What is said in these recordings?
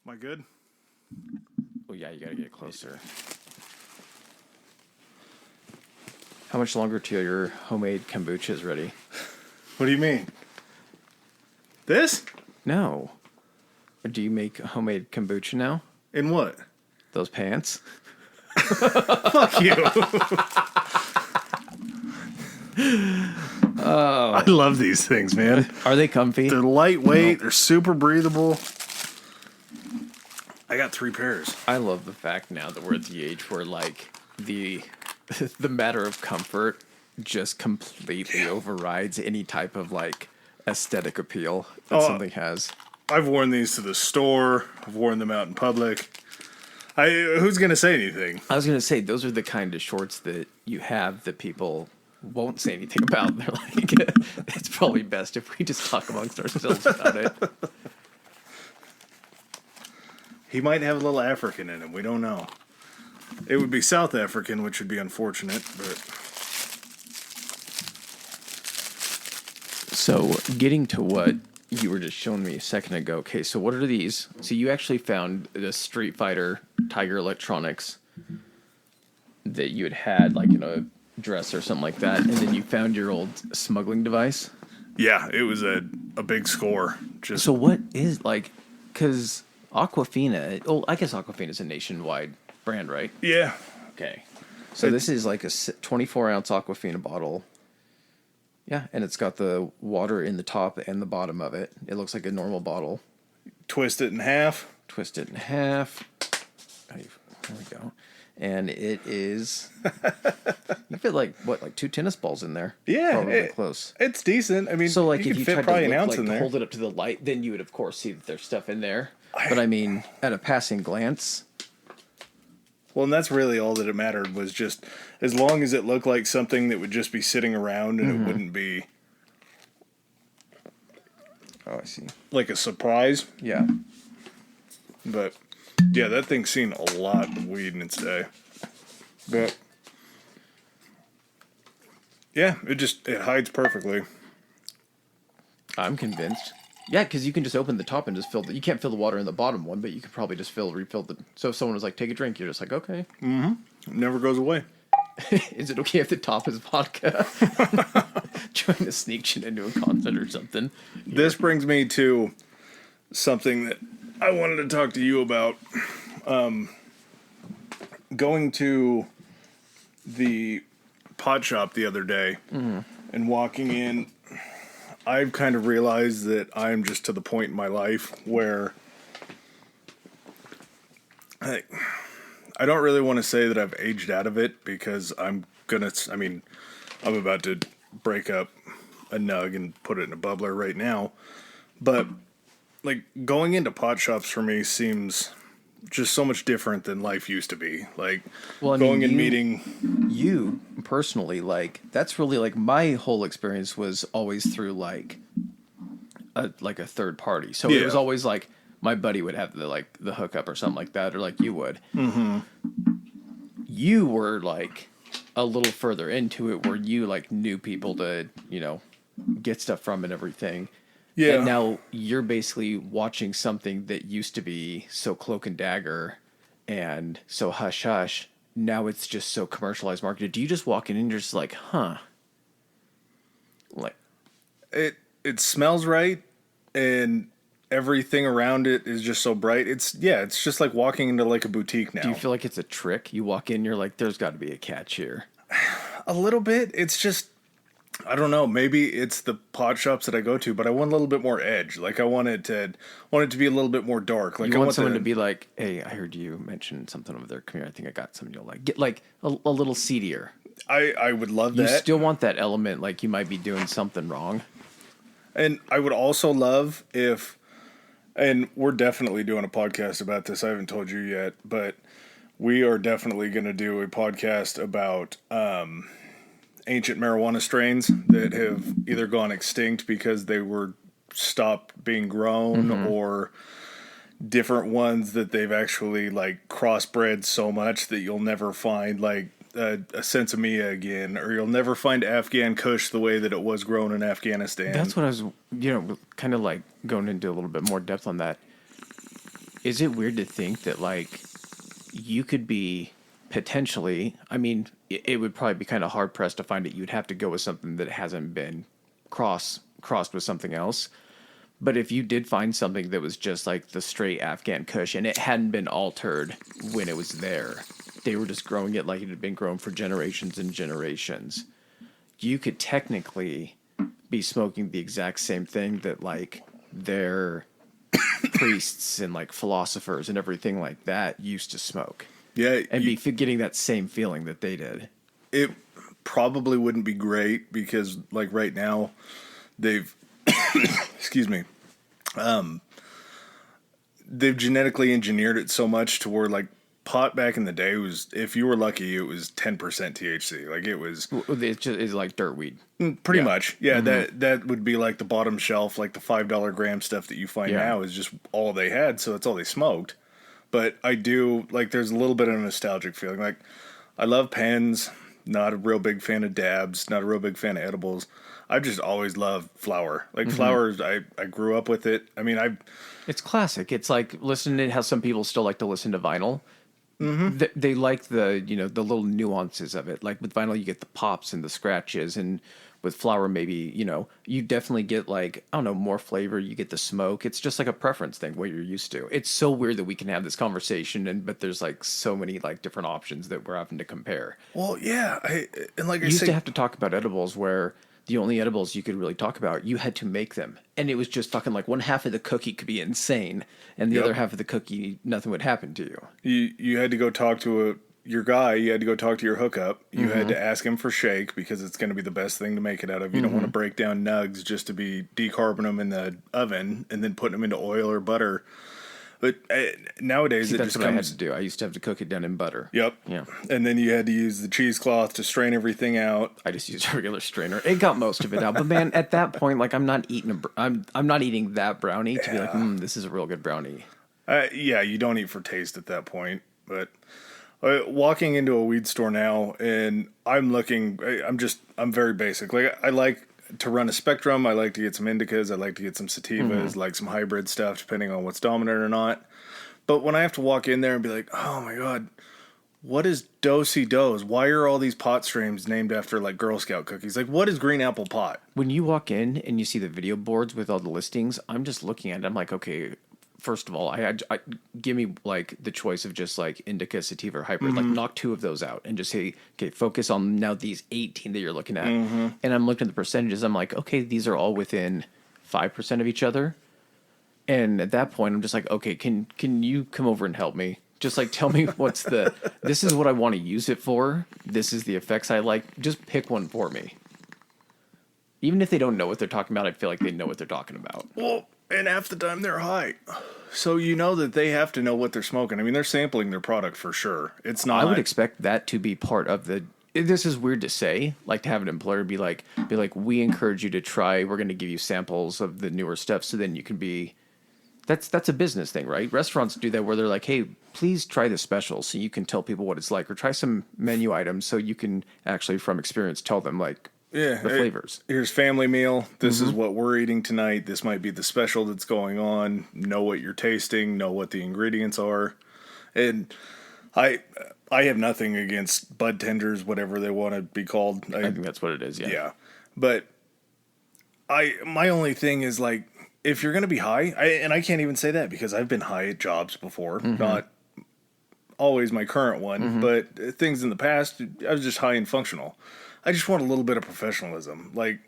Am I good? Oh, yeah, you gotta get closer. How much longer till your homemade kombucha is ready? What do you mean? This? No. Do you make homemade kombucha now? In what? Those pants? Fuck you. Oh. I love these things, man. Are they comfy? They're lightweight. They're super breathable. I got 3 pairs. I love the fact now that we're at the age where, like, the matter of comfort just completely overrides any type of, like, aesthetic appeal that something has. I've worn these to the store. I've worn them out in public. Who's going to say anything? I was going to say, those are the kind of shorts that you have that people won't say anything about. They're like, it's probably best if we just talk amongst ourselves about it. He might have a little African in him. We don't know. It would be South African, which would be unfortunate, but... So, getting to what you were just showing me a second ago. Okay, so what are these? So you actually found the Street Fighter Tiger Electronics that you had like, in a dress or something like that, and then you found your old smuggling device? Yeah, it was a big score. Just So what is, like, because Aquafina, oh, I guess Aquafina is a nationwide brand, right? Yeah. Okay. So this is like a 24-ounce Aquafina bottle. Yeah, and it's got the water in the top and the bottom of it. It looks like a normal bottle. Twist it in half. Twist it in half. There we go. And it is... you fit like 2 tennis balls in there. Yeah. Probably close. It's decent. I mean, So like you if could you fit tried probably to an ounce like, in there. hold it up to the light, then you would of course see that there's stuff in there. But I mean, at a passing glance... Well, and that's really all that it mattered, was just as long as it looked like something that would just be sitting around and it wouldn't be... Oh, I see. Like a surprise. Yeah. But, yeah, that thing's seen a lot of weed in its day. But, yeah, it hides perfectly. I'm convinced. Yeah, because you can just open the top and just fill the... You can't fill the water in the bottom one, but you could probably just refill the... So if someone was like, take a drink, you're just like, okay. Mm-hmm. It never goes away. Is it okay if the top is vodka? Trying to sneak shit into a concert or something. This brings me to something that I wanted to talk to you about. Going to the pot shop the other day and walking in, I've kind of realized that I'm just to the point in my life where I don't really want to say that I've aged out of it, because I'm about to break up a nug and put it in a bubbler right now. But like, going into pot shops for me seems just so much different than life used to be. Like, Well, I mean, going and meeting... You, personally, like, that's really, like, my whole experience was always through, like a third party. So it was always, like, my buddy would have the hookup or something like that, or, like, you would. Mm-hmm. You were, like, a little further into it, where you, like, knew people to, get stuff from and everything. Yeah. And now you're basically watching something that used to be so cloak and dagger and so hush hush. Now it's just so commercialized, marketed. Do you just walk in and you're just like, huh? Like, It smells right, and everything around it is just so bright. It's just like walking into like a boutique now. do you feel like it's a trick? You walk in, you're like, there's got to be a catch here. A little bit. It's just, I don't know. Maybe it's the pot shops that I go to, but I want a little bit more edge. Like, I want it to be a little bit more dark. Like, You want someone to be like, hey, I heard you mention something over there. Come here, I think I got something you'll like. Get like a little seedier. I would love You that. still want that element, like you might be doing something wrong. And I would also love if, and we're definitely doing a podcast about this. I haven't told you yet, but we are definitely going to do a podcast about ancient marijuana strains that have either gone extinct because they were stopped being grown, or different ones that they've actually like crossbred so much that you'll never find like a sensimilla again, or you'll never find Afghan Kush the way that it was grown in Afghanistan. That's what I was, kind of like going into a little bit more depth on that. Is it weird to think that, like, you could be potentially, I mean, it would probably be kind of hard pressed to find it. You'd have to go with something that hasn't been crossed with something else. But if you did find something that was just like the straight Afghan Kush and it hadn't been altered when it was there, they were just growing it like it had been grown for generations and generations, you could technically be smoking the exact same thing that like their priests and like philosophers and everything like that used to smoke. Yeah. And be getting that same feeling that they did. It probably wouldn't be great because like right now they've excuse me, they've genetically engineered it so much to where like pot back in the day was, if you were lucky, it was 10% THC. Like it was, it's like dirt weed. Pretty much. Yeah. That would be like the bottom shelf, like the $5 gram stuff that you find now is just all they had. So that's all they smoked. But I do like, there's a little bit of a nostalgic feeling. Like I love pens, not a real big fan of dabs, not a real big fan of edibles. I've just always loved flower. Like flowers, I grew up with it. I mean, it's classic. It's like listening to how some people still like to listen to vinyl. They like the, you know, the little nuances of it. Like with vinyl, you get the pops and the scratches, and with flower, maybe, you know, you definitely get like, I don't know, more flavor. You get the smoke. It's just like a preference thing, what you're used to. It's so weird that we can have this conversation, but there's like so many like different options that we're having to compare. Well, yeah, and like you used to have to talk about edibles where the only edibles you could really talk about, you had to make them. And it was just fucking like one half of the cookie could be insane, and the other half of the cookie, nothing would happen to you. You had to go talk to your guy, you had to go talk to your hookup. You had to ask him for shake because it's going to be the best thing to make it out of. You don't want to break down nugs just to be decarbing them in the oven and then putting them into oil or butter. But nowadays, that's what I had to do. I used to have to cook it down in butter. Yep. Yeah. And then you had to use the cheesecloth to strain everything out. I just used a regular strainer. It got most of it out. But man, at that point, like I'm not eating I'm not eating that brownie to be like, this is a real good brownie. Yeah, you don't eat for taste at that point. But walking into a weed store now, and I'm very basic. Like I like to run a spectrum. I like to get some indicas. I like to get some sativas, like some hybrid stuff, depending on what's dominant or not. But when I have to walk in there and be like, oh my God, what is Do-Si-Do's? Why are all these pot strains named after like Girl Scout cookies? Like, what is green apple pot? When you walk in and you see the video boards with all the listings, I'm just looking at it. I'm like, okay, first of all, I give me like the choice of just like indica, sativa, or hybrid. Like knock 2 of those out and just say, okay, focus on now these 18 that you're looking at. And I'm looking at the percentages. I'm like, okay, these are all within 5% of each other. And at that point, I'm just like, okay, can you come over and help me? Just like tell me this is what I want to use it for. This is the effects I like. Just pick one for me. Even if they don't know what they're talking about, I feel like they know what they're talking about. Well, and half the time they're high. So you know that they have to know what they're smoking. I mean, they're sampling their product for sure. It's not. I would expect that to be part of the. This is weird to say, like to have an employer be like, we encourage you to try. We're going to give you samples of the newer stuff, so then you can be. That's a business thing, right? Restaurants do that where they're like, hey, please try the special so you can tell people what it's like, or try some menu items so you can actually, from experience, tell them like. The flavors. Here's family meal. This is what we're eating tonight. This might be the special that's going on. Know what you're tasting. Know what the ingredients are. And I have nothing against bud tenders, whatever they want to be called. I think that's what it is. Yeah. But my only thing is like, if you're going to be high, and I can't even say that because I've been high at jobs before, not always my current one, but things in the past, I was just high and functional. I just want a little bit of professionalism. Like,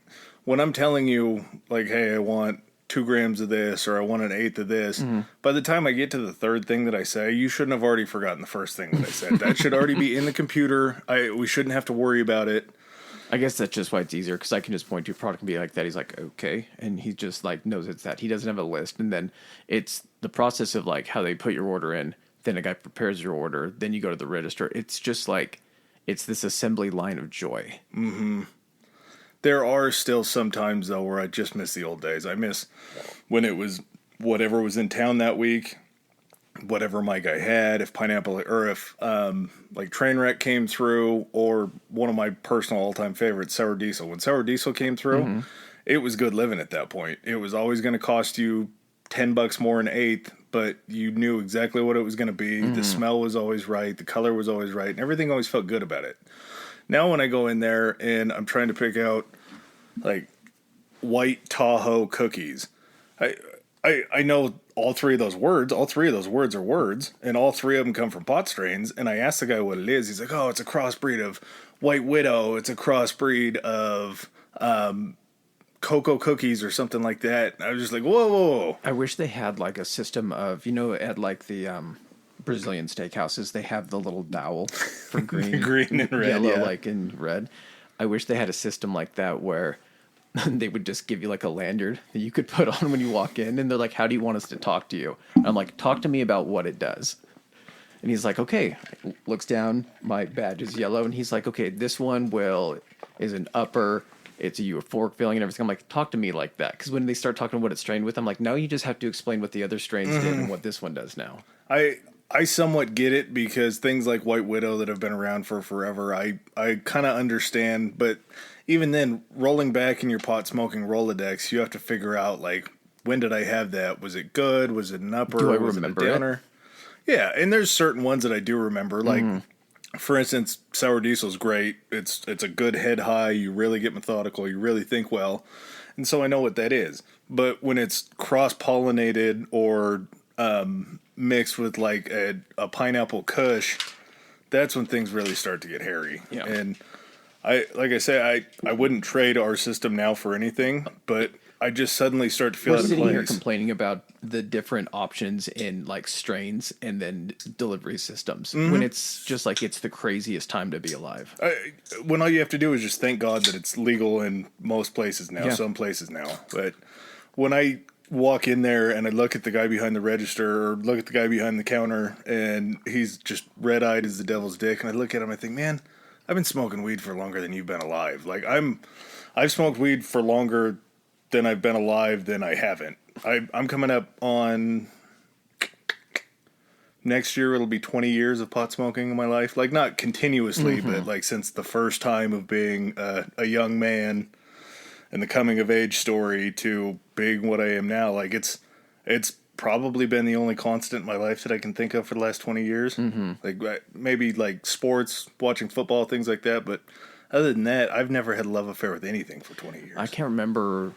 when I'm telling you, like, hey, I want 2 grams of this, or I want an 1/8 of this, by the time I get to the third thing that I say, you shouldn't have already forgotten the first thing that I said. That should already be in the computer. We shouldn't have to worry about it. I guess that's just why it's easier, because I can just point to a product and be like that. He's like, okay. And he just, like, knows it's that. He doesn't have a list. And then it's the process of, like, how they put your order in. Then a guy prepares your order. Then you go to the register. It's just, like... It's this assembly line of joy. There are still some times, though, where I just miss the old days. I miss when it was whatever was in town that week, whatever my guy had, if Pineapple, or if, like, Trainwreck came through, or one of my personal all-time favorites, Sour Diesel. When Sour Diesel came through, it was good living at that point. It was always going to cost you $10 more an 1/8, but you knew exactly what it was going to be. The smell was always right. The color was always right. And everything always felt good about it. Now when I go in there and I'm trying to pick out, like, white Tahoe cookies, I know all three of those words. All three of those words are words, and all three of them come from pot strains. And I asked the guy what it is. He's like, oh, it's a crossbreed of White Widow. It's a crossbreed of cocoa cookies or something like that. And I was just like, whoa, whoa, whoa. I wish they had like a system of, at like the Brazilian steakhouses, they have the little dowel for green, green and red, yellow, like in red. I wish they had a system like that where they would just give you like a lanyard that you could put on when you walk in, and they're like, how do you want us to talk to you? And I'm like, talk to me about what it does. And he's like, okay. Looks down, my badge is yellow, and he's like, okay, this one is an upper, it's a euphoric feeling and everything. I'm like, talk to me like that. Because when they start talking what it's strained with, I'm like, now you just have to explain what the other strains did and what this one does now. I somewhat get it, because things like White Widow that have been around for forever, I kind of understand. But even then, rolling back in your pot smoking Rolodex, you have to figure out, like, when did I have that? Was it good? Was it an upper? Do I was remember it a downer? Yeah, and there's certain ones that I do remember. Like, for instance, Sour Diesel's great. It's a good head high. You really get methodical. You really think well. And so I know what that is. But when it's cross-pollinated or mixed with like a pineapple kush, that's when things really start to get hairy. Yeah. And I wouldn't trade our system now for anything, but I just suddenly start to feel out of sitting place. here complaining about the different options in like strains and then delivery systems when it's just like it's the craziest time to be alive. When all you have to do is just thank God that it's legal in most places now, some places now. But when I walk in there and I look at the guy behind the register or look at the guy behind the counter and he's just red-eyed as the devil's dick, and I look at him, I think, man, I've been smoking weed for longer than you've been alive. Like, I've smoked weed for longer than I've been alive than I haven't. I'm coming up on next year. It'll be 20 years of pot smoking in my life. Like, not continuously, but like since the first time of being a young man and the coming of age story to being what I am now. Like, it's probably been the only constant in my life that I can think of for the last 20 years. Like, maybe like sports, watching football, things like that. But other than that, I've never had a love affair with anything for 20 years. I can't remember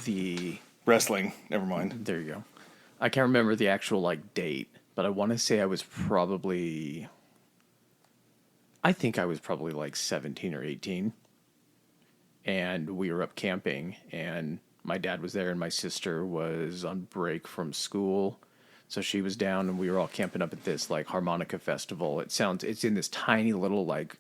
the wrestling. Never mind. There you go. I can't remember the actual like date, but I want to say I think I was probably like 17 or 18. And we were up camping, and my dad was there, and my sister was on break from school. So she was down, and we were all camping up at this like harmonica festival. It's in this tiny little like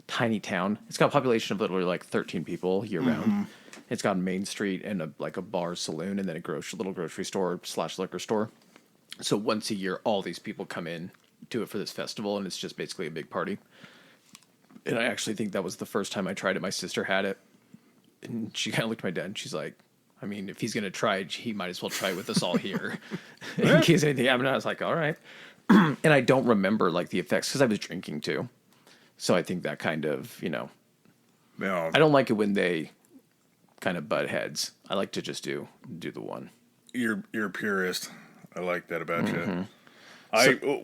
tiny town. It's got a population of literally like 13 people year round. It's got a main street and a bar saloon, and then a little grocery store / liquor store. So once a year, all these people come in to it for this festival, and it's just basically a big party. And I actually think that was the first time I tried it. My sister had it, and she kind of looked at my dad, and she's like, I mean, if he's going to try it, he might as well try it with us all here. In case anything happened. I was like, all right. And I don't remember like the effects because I was drinking too. So I think that kind of, I don't like it when they kind of butt heads. I like to just do the one. You're a purist. I like that about you.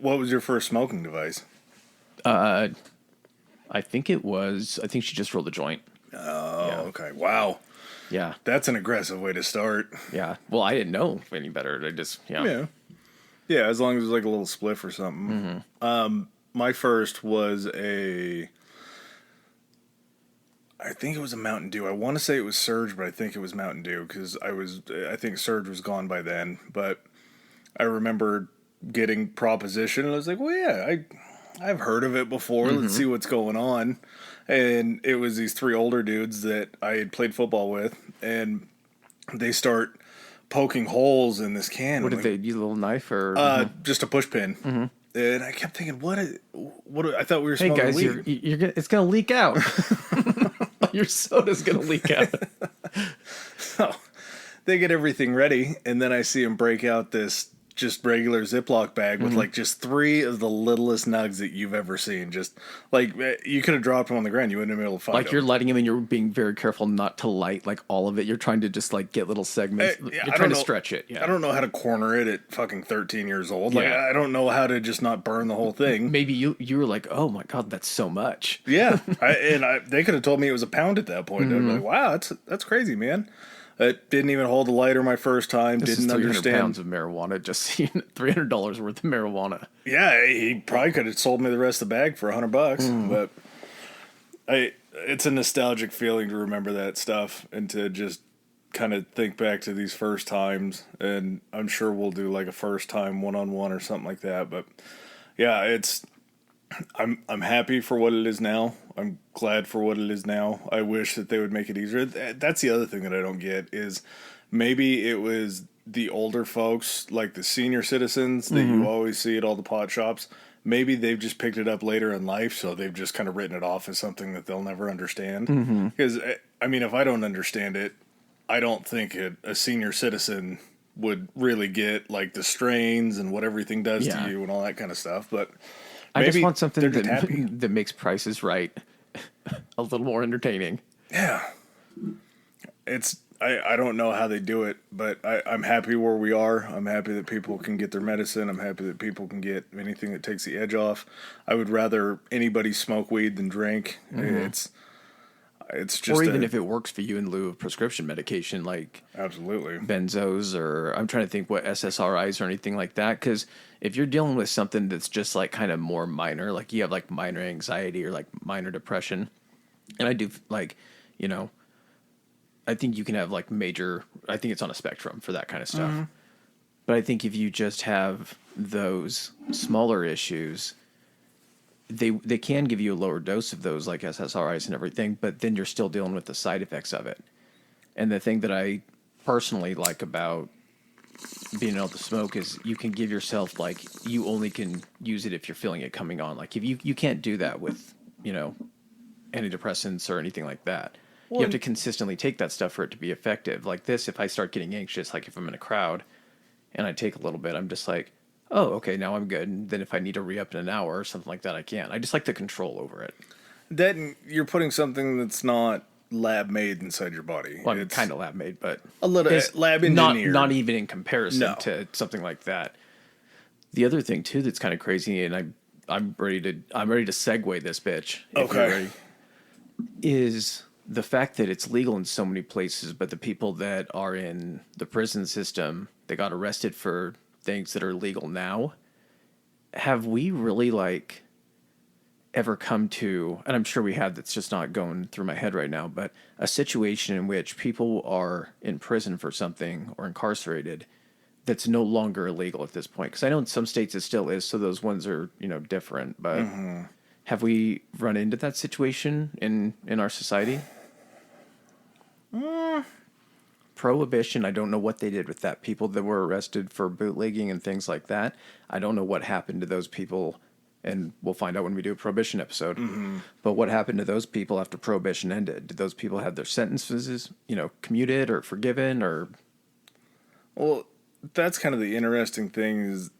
What was your first smoking device? I think she just rolled a joint. Oh, yeah. Okay. Wow. Yeah. That's an aggressive way to start. Yeah. Well, I didn't know any better. I just, Yeah, as long as it was like a little spliff or something. My first was I think it was a Mountain Dew. I want to say it was Surge, but I think it was Mountain Dew because I think Surge was gone by then. But I remember getting Proposition, and I was like, well, yeah, I've heard of it before. Let's see what's going on. And it was these three older dudes that I had played football with, and they start poking holes in this can. What did they use, a little knife or just a push pin? And I kept thinking, what? I thought we were smoking guys, weed. It's gonna leak out. Your soda's gonna leak out. So they get everything ready, and then I see them break out this just regular Ziploc bag with like just 3 of the littlest nugs that you've ever seen. Just like you could have dropped them on the ground, you wouldn't have been able to find them. Like you're lighting them and you're being very careful not to light like all of it. You're trying to just like get little segments. You're trying to stretch it. Yeah. I don't know how to corner it at fucking 13 years old. Like I don't know how to just not burn the whole thing. Maybe you were like, oh my God, that's so much. Yeah. They could have told me it was a pound at that point. I'd be like, wow, that's crazy, man. It didn't even hold the lighter my first time. This didn't is 300 understand. pounds of marijuana. Just seen $300 worth of marijuana. Yeah, he probably could have sold me the rest of the bag for $100. But it's a nostalgic feeling to remember that stuff and to just kind of think back to these first times. And I'm sure we'll do like a first time one-on-one or something like that. But yeah, I'm happy for what it is now. I'm glad for what it is now. I wish that they would make it easier. That's the other thing that I don't get is maybe it was the older folks, like the senior citizens that you always see at all the pot shops. Maybe they've just picked it up later in life, so they've just kind of written it off as something that they'll never understand. Because, I mean, if I don't understand it, I don't think a senior citizen would really get, like, the strains and what everything does to you and all that kind of stuff. But I just want something that makes prices right a little more entertaining. Yeah. I don't know how they do it, but I'm happy where we are. I'm happy that people can get their medicine. I'm happy that people can get anything that takes the edge off. I would rather anybody smoke weed than drink. It's just or even if it works for you in lieu of prescription medication, like absolutely benzos, or I'm trying to think what SSRIs or anything like that. Because if you're dealing with something that's just like kind of more minor, like you have like minor anxiety or like minor depression, and I do like, you know, I think you can have like major, I think it's on a spectrum for that kind of stuff. But I think if you just have those smaller issues, they can give you a lower dose of those like SSRIs and everything, but then you're still dealing with the side effects of it. And the thing that I personally like about being able to smoke is you can give yourself like, you only can use it if you're feeling it coming on. Like if you can't do that with, you know, antidepressants or anything like that. Well, you have to consistently take that stuff for it to be effective. Like this, if I start getting anxious, like if I'm in a crowd and I take a little bit, I'm just like, oh, okay, now I'm good. And then if I need to re-up in an hour or something like that, I can. I just like the control over it. That you're putting something that's not lab made inside your body. Well, I mean, kind of lab made, but a little lab engineered. Not even in comparison to something like that. The other thing too that's kind of crazy, and I'm ready to segue this bitch. Okay. Is the fact that it's legal in so many places, but the people that are in the prison system that got arrested for things that are legal now, have we really like ever come to, and I'm sure we have, that's just not going through my head right now, but a situation in which people are in prison for something or incarcerated that's no longer illegal at this point? Because I know in some states it still is, so those ones are, you know, different, but have we run into that situation in our society? Prohibition, I don't know what they did with that. People that were arrested for bootlegging and things like that, I don't know what happened to those people, and we'll find out when we do a Prohibition episode. But what happened to those people after Prohibition ended? Did those people have their sentences, you know, commuted or forgiven, or? Well, that's kind of the interesting thing is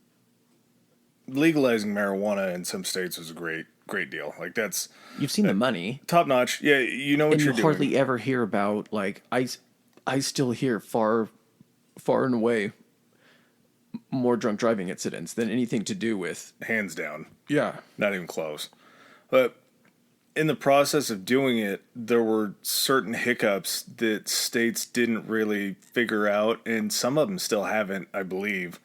legalizing marijuana in some states was a great deal. Like that's you've seen the money, top notch. Yeah, you know what you're doing. You hardly ever hear about like I still hear far and away more drunk driving incidents than anything to do with hands down. Yeah, not even close. But in the process of doing it, there were certain hiccups that states didn't really figure out, and some of them still haven't, I believe.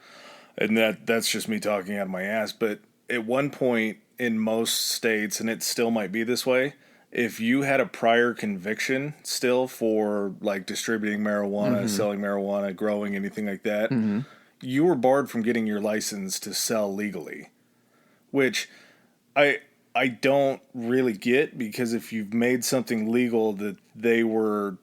And that's just me talking out of my ass. But at one point in most states, and it still might be this way, if you had a prior conviction still for like distributing marijuana, selling marijuana, growing, anything like that, you were barred from getting your license to sell legally. Which I don't really get, because if you've made something legal that they were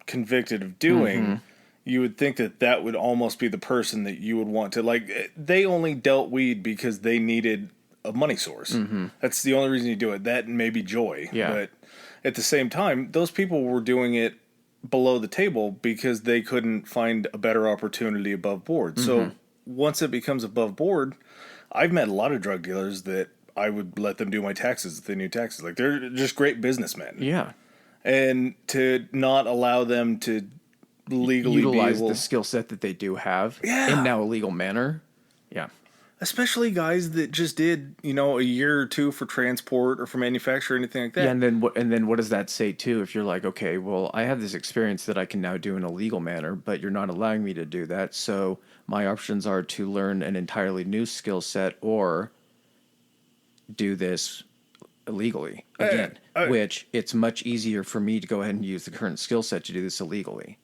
convicted of doing, you would think that would almost be the person that you would want to, like, they only dealt weed because they needed a money source. That's the only reason you do it. That and maybe joy. Yeah. But at the same time, those people were doing it below the table because they couldn't find a better opportunity above board. So once it becomes above board, I've met a lot of drug dealers that I would let them do my taxes if they knew taxes. Like, they're just great businessmen. Yeah. And to not allow them to legally utilize the skill set that they do have in now a legal manner. Yeah. Especially guys that just did, a year or two for transport or for manufacture or anything like that. Yeah, and then what does that say too? If you're like, okay, well, I have this experience that I can now do in a legal manner, but you're not allowing me to do that, so my options are to learn an entirely new skill set or do this illegally again. Which it's much easier for me to go ahead and use the current skill set to do this illegally.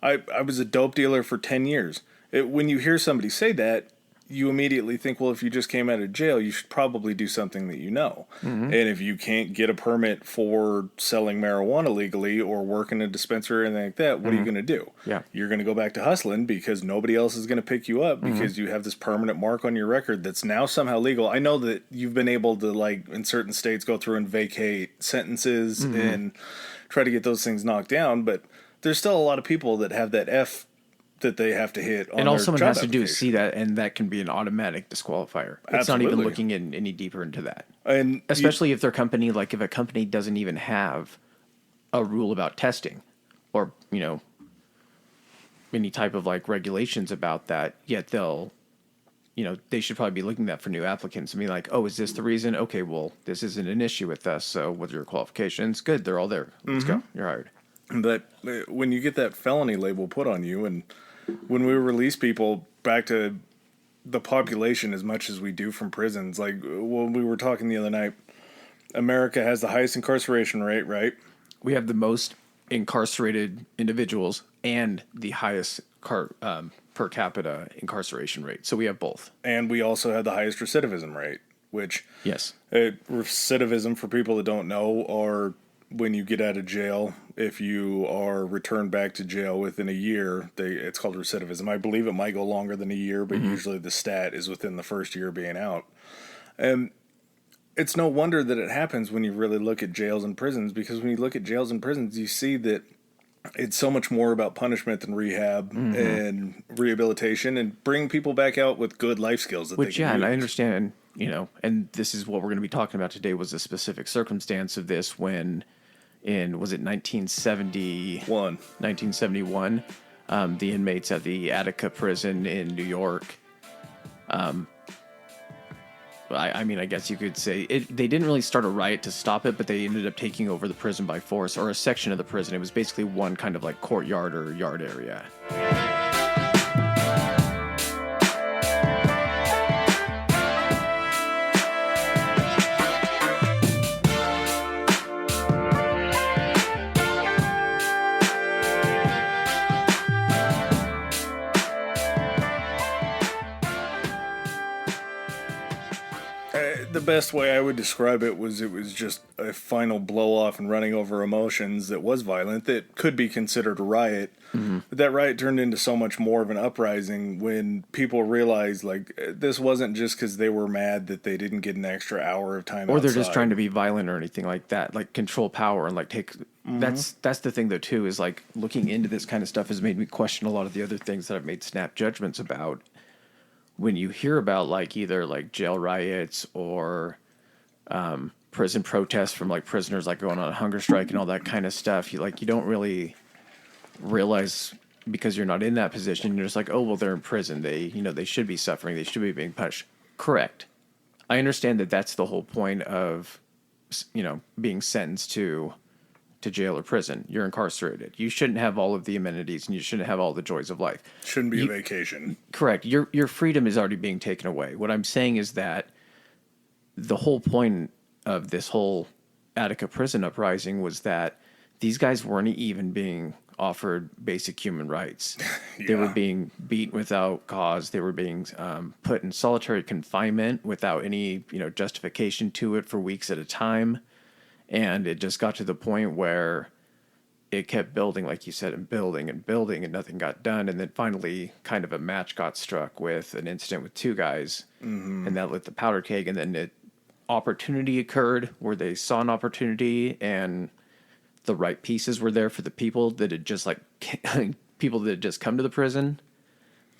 I was a dope dealer for 10 years. When you hear somebody say that, you immediately think, well, if you just came out of jail, you should probably do something that you know. Mm-hmm. And if you can't get a permit for selling marijuana legally or work in a dispensary or anything like that, what are you going to do? Yeah. You're going to go back to hustling because nobody else is going to pick you up because you have this permanent mark on your record that's now somehow legal. I know that you've been able to, like, in certain states, go through and vacate sentences and try to get those things knocked down, but there's still a lot of people that have that F that they have to hit on, and all someone has to do is see that, and that can be an automatic disqualifier. It's not even looking in any deeper into that. And especially if their company, like if a company doesn't even have a rule about testing or, any type of like regulations about that, yet they'll, they should probably be looking at that for new applicants and be like, oh, is this the reason? Okay, well, this isn't an issue with us. So what are your qualifications? Good. They're all there. Let's go. You're hired. But when you get that felony label put on you, and when we release people back to the population as much as we do from prisons, like when we were talking the other night, America has the highest incarceration rate, right? We have the most incarcerated individuals and the highest per capita incarceration rate. So we have both. And we also have the highest recidivism rate, which... Yes. Recidivism, for people that don't know, are... when you get out of jail, if you are returned back to jail within a year, it's called recidivism. I believe it might go longer than a year, but usually the stat is within the first year being out. And it's no wonder that it happens when you really look at jails and prisons, because when you look at jails and prisons, you see that it's so much more about punishment than rehab and rehabilitation and bring people back out with good life skills that they can use. And I understand, and this is what we're going to be talking about today, was a specific circumstance of this when... was it 1971? 1971, the inmates at the Attica prison in New York. I guess you could say they didn't really start a riot to stop it, but they ended up taking over the prison by force, or a section of the prison. It was basically one kind of like courtyard or yard area. The best way I would describe it was just a final blow-off and running over emotions that was violent, that could be considered a riot. But that riot turned into so much more of an uprising when people realized, like, this wasn't just because they were mad that they didn't get an extra hour of time or outside. They're just trying to be violent or anything like that, like control power and like take... That's the thing, though, too, is like looking into this kind of stuff has made me question a lot of the other things that I've made snap judgments about. When you hear about like either like jail riots or prison protests from like prisoners like going on a hunger strike and all that kind of stuff, you don't really realize, because you're not in that position. You're just like, oh well, they're in prison. They should be suffering. They should be being punished. Correct. I understand that that's the whole point of being sentenced to jail or prison. You're incarcerated. You shouldn't have all of the amenities and you shouldn't have all the joys of life. Shouldn't be a vacation. Correct. Your freedom is already being taken away. What I'm saying is that the whole point of this whole Attica prison uprising was that these guys weren't even being offered basic human rights. Yeah. They were being beat without cause. They were being put in solitary confinement without any justification to it for weeks at a time. And it just got to the point where it kept building, like you said, and building, and nothing got done. And then finally kind of a match got struck with an incident with two guys, and that lit the powder keg. And then opportunity occurred where they saw an opportunity, and the right pieces were there for the people that had just come to the prison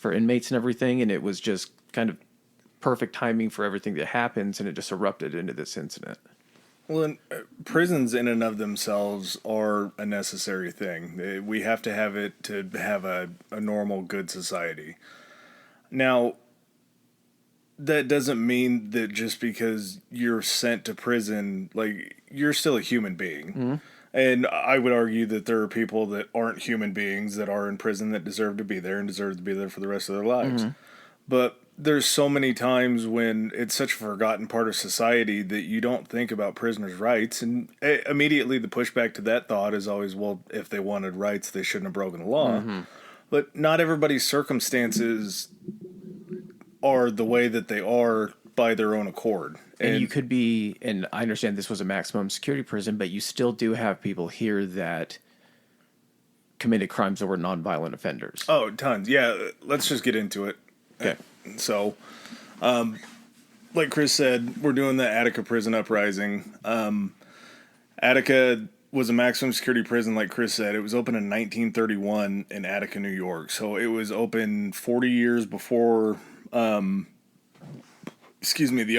for inmates and everything, and it was just kind of perfect timing for everything that happens, and it just erupted into this incident. Well, prisons in and of themselves are a necessary thing. We have to have it to have a normal, good society. Now, that doesn't mean that just because you're sent to prison, like, you're still a human being. Mm-hmm. And I would argue that there are people that aren't human beings that are in prison that deserve to be there and deserve to be there for the rest of their lives. Mm-hmm. But there's so many times when it's such a forgotten part of society that you don't think about prisoners' rights. And immediately the pushback to that thought is always, well, if they wanted rights, they shouldn't have broken the law. Mm-hmm. But not everybody's circumstances are the way that they are by their own accord. And you could be, and I understand this was a maximum security prison, but you still do have people here that committed crimes that were nonviolent offenders. Oh, tons. Yeah, let's just get into it. Okay. So, like Chris said, we're doing the Attica prison uprising. Attica was a maximum security prison, like Chris said. It was opened in 1931 in Attica, New York. So it was open 40 years before the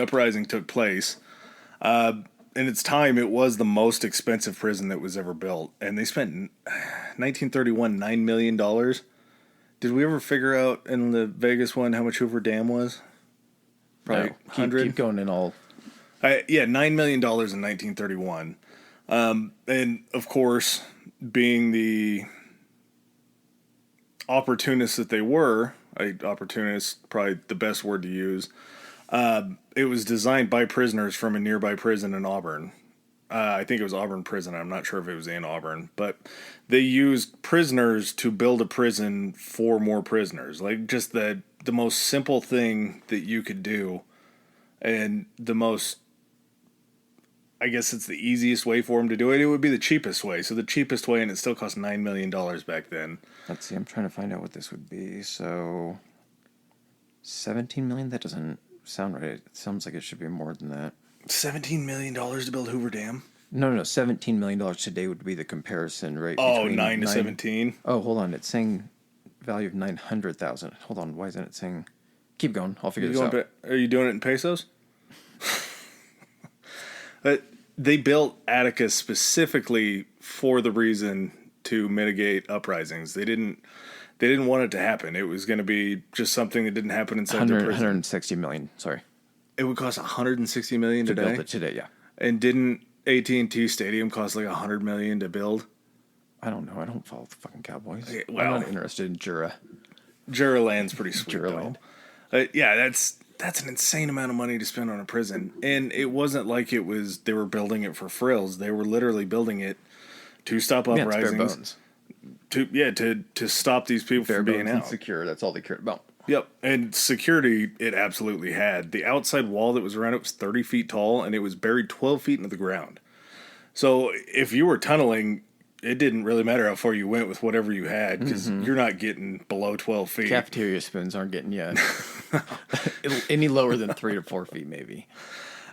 uprising took place. In its time, it was the most expensive prison that was ever built. And they spent, 1931, $9 million. Did we ever figure out in the Vegas one how much Hoover Dam was? Probably 100? Keep going in all. $9 million in 1931. And, of course, being the opportunists that they were, opportunists, probably the best word to use, it was designed by prisoners from a nearby prison in Auburn. I think it was Auburn Prison. I'm not sure if it was in Auburn. But they used prisoners to build a prison for more prisoners. Like, just the most simple thing that you could do. And the most, I guess it's the easiest way for them to do it. It would be the cheapest way. So the cheapest way, and it still cost $9 million back then. Let's see. I'm trying to find out what this would be. So, $17 million? That doesn't sound right. It sounds like it should be more than that. $17 million to build Hoover Dam? No. $17 million today would be the comparison rate. Oh, 9 to 17? Oh, hold on. It's saying value of $900,000. Hold on. Why isn't it saying... Keep going. I'll figure this out. Are you doing it in pesos? But they built Attica specifically for the reason to mitigate uprisings. They didn't want it to happen. It was going to be just something that didn't happen inside the prison. 160 million. Sorry. It would cost $160 million today? To build it today, yeah. And didn't AT&T Stadium cost like $100 million to build? I don't know. I don't follow the fucking Cowboys. Okay, well, I'm not interested in Jura. Jura Land's pretty sweet, Jura Land. Yeah, that's an insane amount of money to spend on a prison. And it wasn't like they were building it for frills. They were literally building it to stop uprisings. Bare bones. To stop these people from being out. And secure. That's all they cared about. Yep, and security it absolutely had. The outside wall that was around it was 30 feet tall, and it was buried 12 feet into the ground. So if you were tunneling, it didn't really matter how far you went with whatever you had, because you're not getting below 12 feet. Cafeteria spoons aren't getting you any lower than 3 to 4 feet, maybe.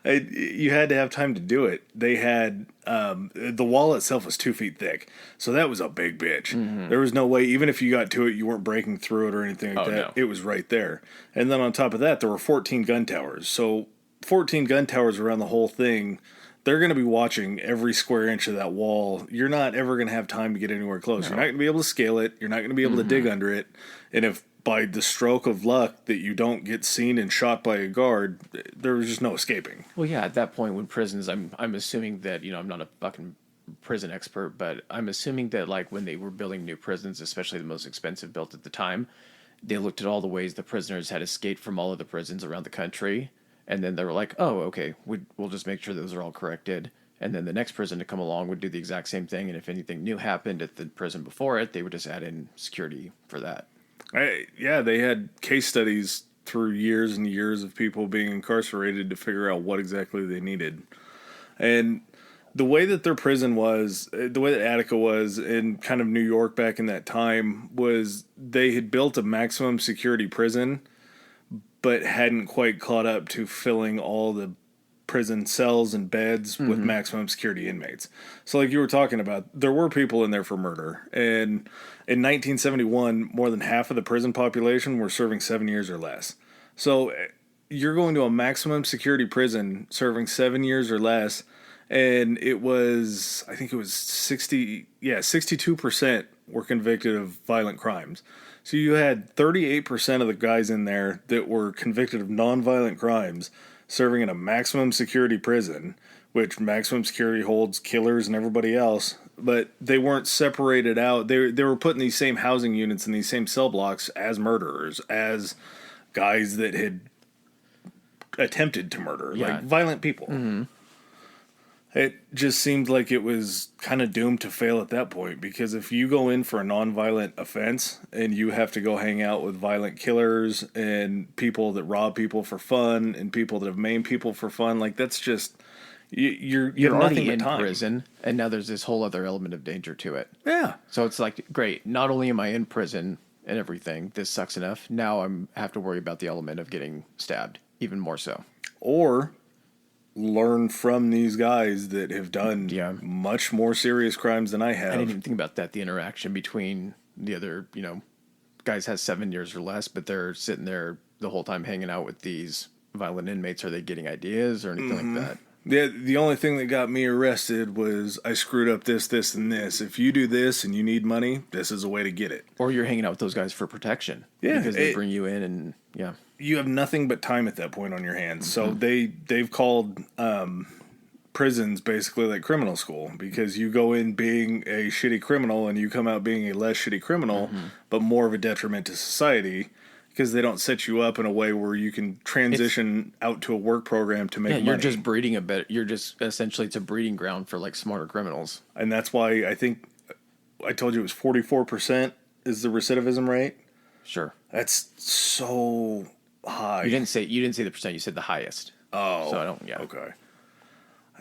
You had to have time to do it. They had the wall itself was 2 feet thick, so that was a big bitch. Mm-hmm. There was no way, even if you got to it, you weren't breaking through it or anything like that. No. It was right there. And then on top of that, there were 14 gun towers. So 14 gun towers around the whole thing. They're going to be watching every square inch of that wall. You're not ever going to have time to get anywhere close. No. You're not going to be able to scale it. You're not going to be able to dig under it. And if by the stroke of luck that you don't get seen and shot by a guard, there was just no escaping. Well, yeah, at that point when prisons, I'm assuming that, I'm not a fucking prison expert, but I'm assuming that like when they were building new prisons, especially the most expensive built at the time, they looked at all the ways the prisoners had escaped from all of the prisons around the country. And then they were like, oh, okay, we'll just make sure those are all corrected. And then the next prison to come along would do the exact same thing. And if anything new happened at the prison before it, they would just add in security for that. Yeah, they had case studies through years and years of people being incarcerated to figure out what exactly they needed. And the way that their prison was, the way that Attica was in kind of New York back in that time, was they had built a maximum security prison but hadn't quite caught up to filling all the prison cells and beds with maximum security inmates. So like you were talking about, there were people in there for murder. And in 1971, more than half of the prison population were serving 7 years or less. So you're going to a maximum security prison serving 7 years or less, and it was, I think it was 62% were convicted of violent crimes. So you had 38% of the guys in there that were convicted of nonviolent crimes serving in a maximum security prison, which maximum security holds killers and everybody else, but they weren't separated out. They were put in these same housing units in these same cell blocks as murderers, as guys that had attempted to murder, like violent people. It just seemed like it was kind of doomed to fail at that point, because if you go in for a nonviolent offense and you have to go hang out with violent killers and people that rob people for fun and people that have maimed people for fun, like that's just you're already in prison, and now there's this whole other element of danger to it. Yeah. So it's like, great, not only am I in prison and everything, this sucks enough. Now have to worry about the element of getting stabbed, even more so. Or learn from these guys that have done much more serious crimes than I have. I didn't even think about that. The interaction between the other, guys has 7 years or less, but they're sitting there the whole time hanging out with these violent inmates. Are they getting ideas or anything like that? Yeah, the only thing that got me arrested was I screwed up this, and this. If you do this and you need money, this is a way to get it. Or you're hanging out with those guys for protection. Yeah. Because they bring you in and, You have nothing but time at that point on your hands. So they've called prisons basically like criminal school, because you go in being a shitty criminal and you come out being a less shitty criminal, but more of a detriment to society, because they don't set you up in a way where you can transition out to a work program to make money. You're just breeding you're just essentially, it's a breeding ground for like smarter criminals. And that's why I think I told you it was 44% is the recidivism rate. Sure. That's so high. You didn't say the percent, you said the highest. Oh. So I don't, Okay.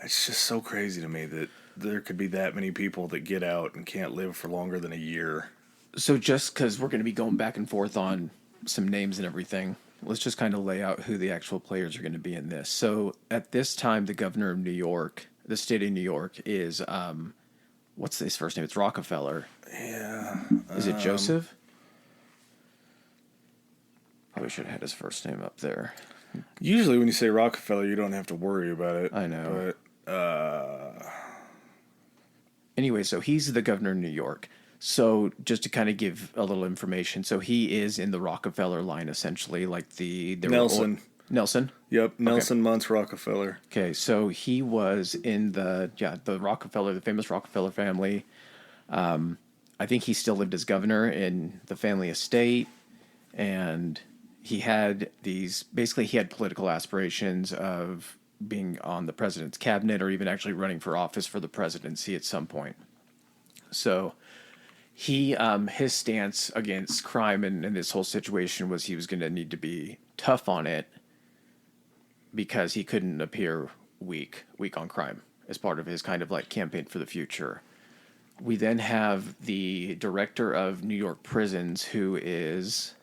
It's just so crazy to me that there could be that many people that get out and can't live for longer than a year. So just because we're going to be going back and forth on some names and everything, let's just kind of lay out who the actual players are going to be in this. So at this time, the governor of New York, the state of New York, is, what's his first name? It's Rockefeller. Yeah. Is it Joseph? Probably should have had his first name up there. Usually when you say Rockefeller, you don't have to worry about it. I know. But, anyway, so he's the governor of New York. So just to kind of give a little information, so he is in the Rockefeller line, essentially, like Nelson. Nelson? Yep, Nelson Muntz Rockefeller. Okay, so he was in the Rockefeller, the famous Rockefeller family. I think he still lived as governor in the family estate, and he had he had political aspirations of being on the president's cabinet or even actually running for office for the presidency at some point. So he, his stance against crime and this whole situation was he was going to need to be tough on it because he couldn't appear weak on crime as part of his kind of like campaign for the future. We then have the director of New York prisons, who is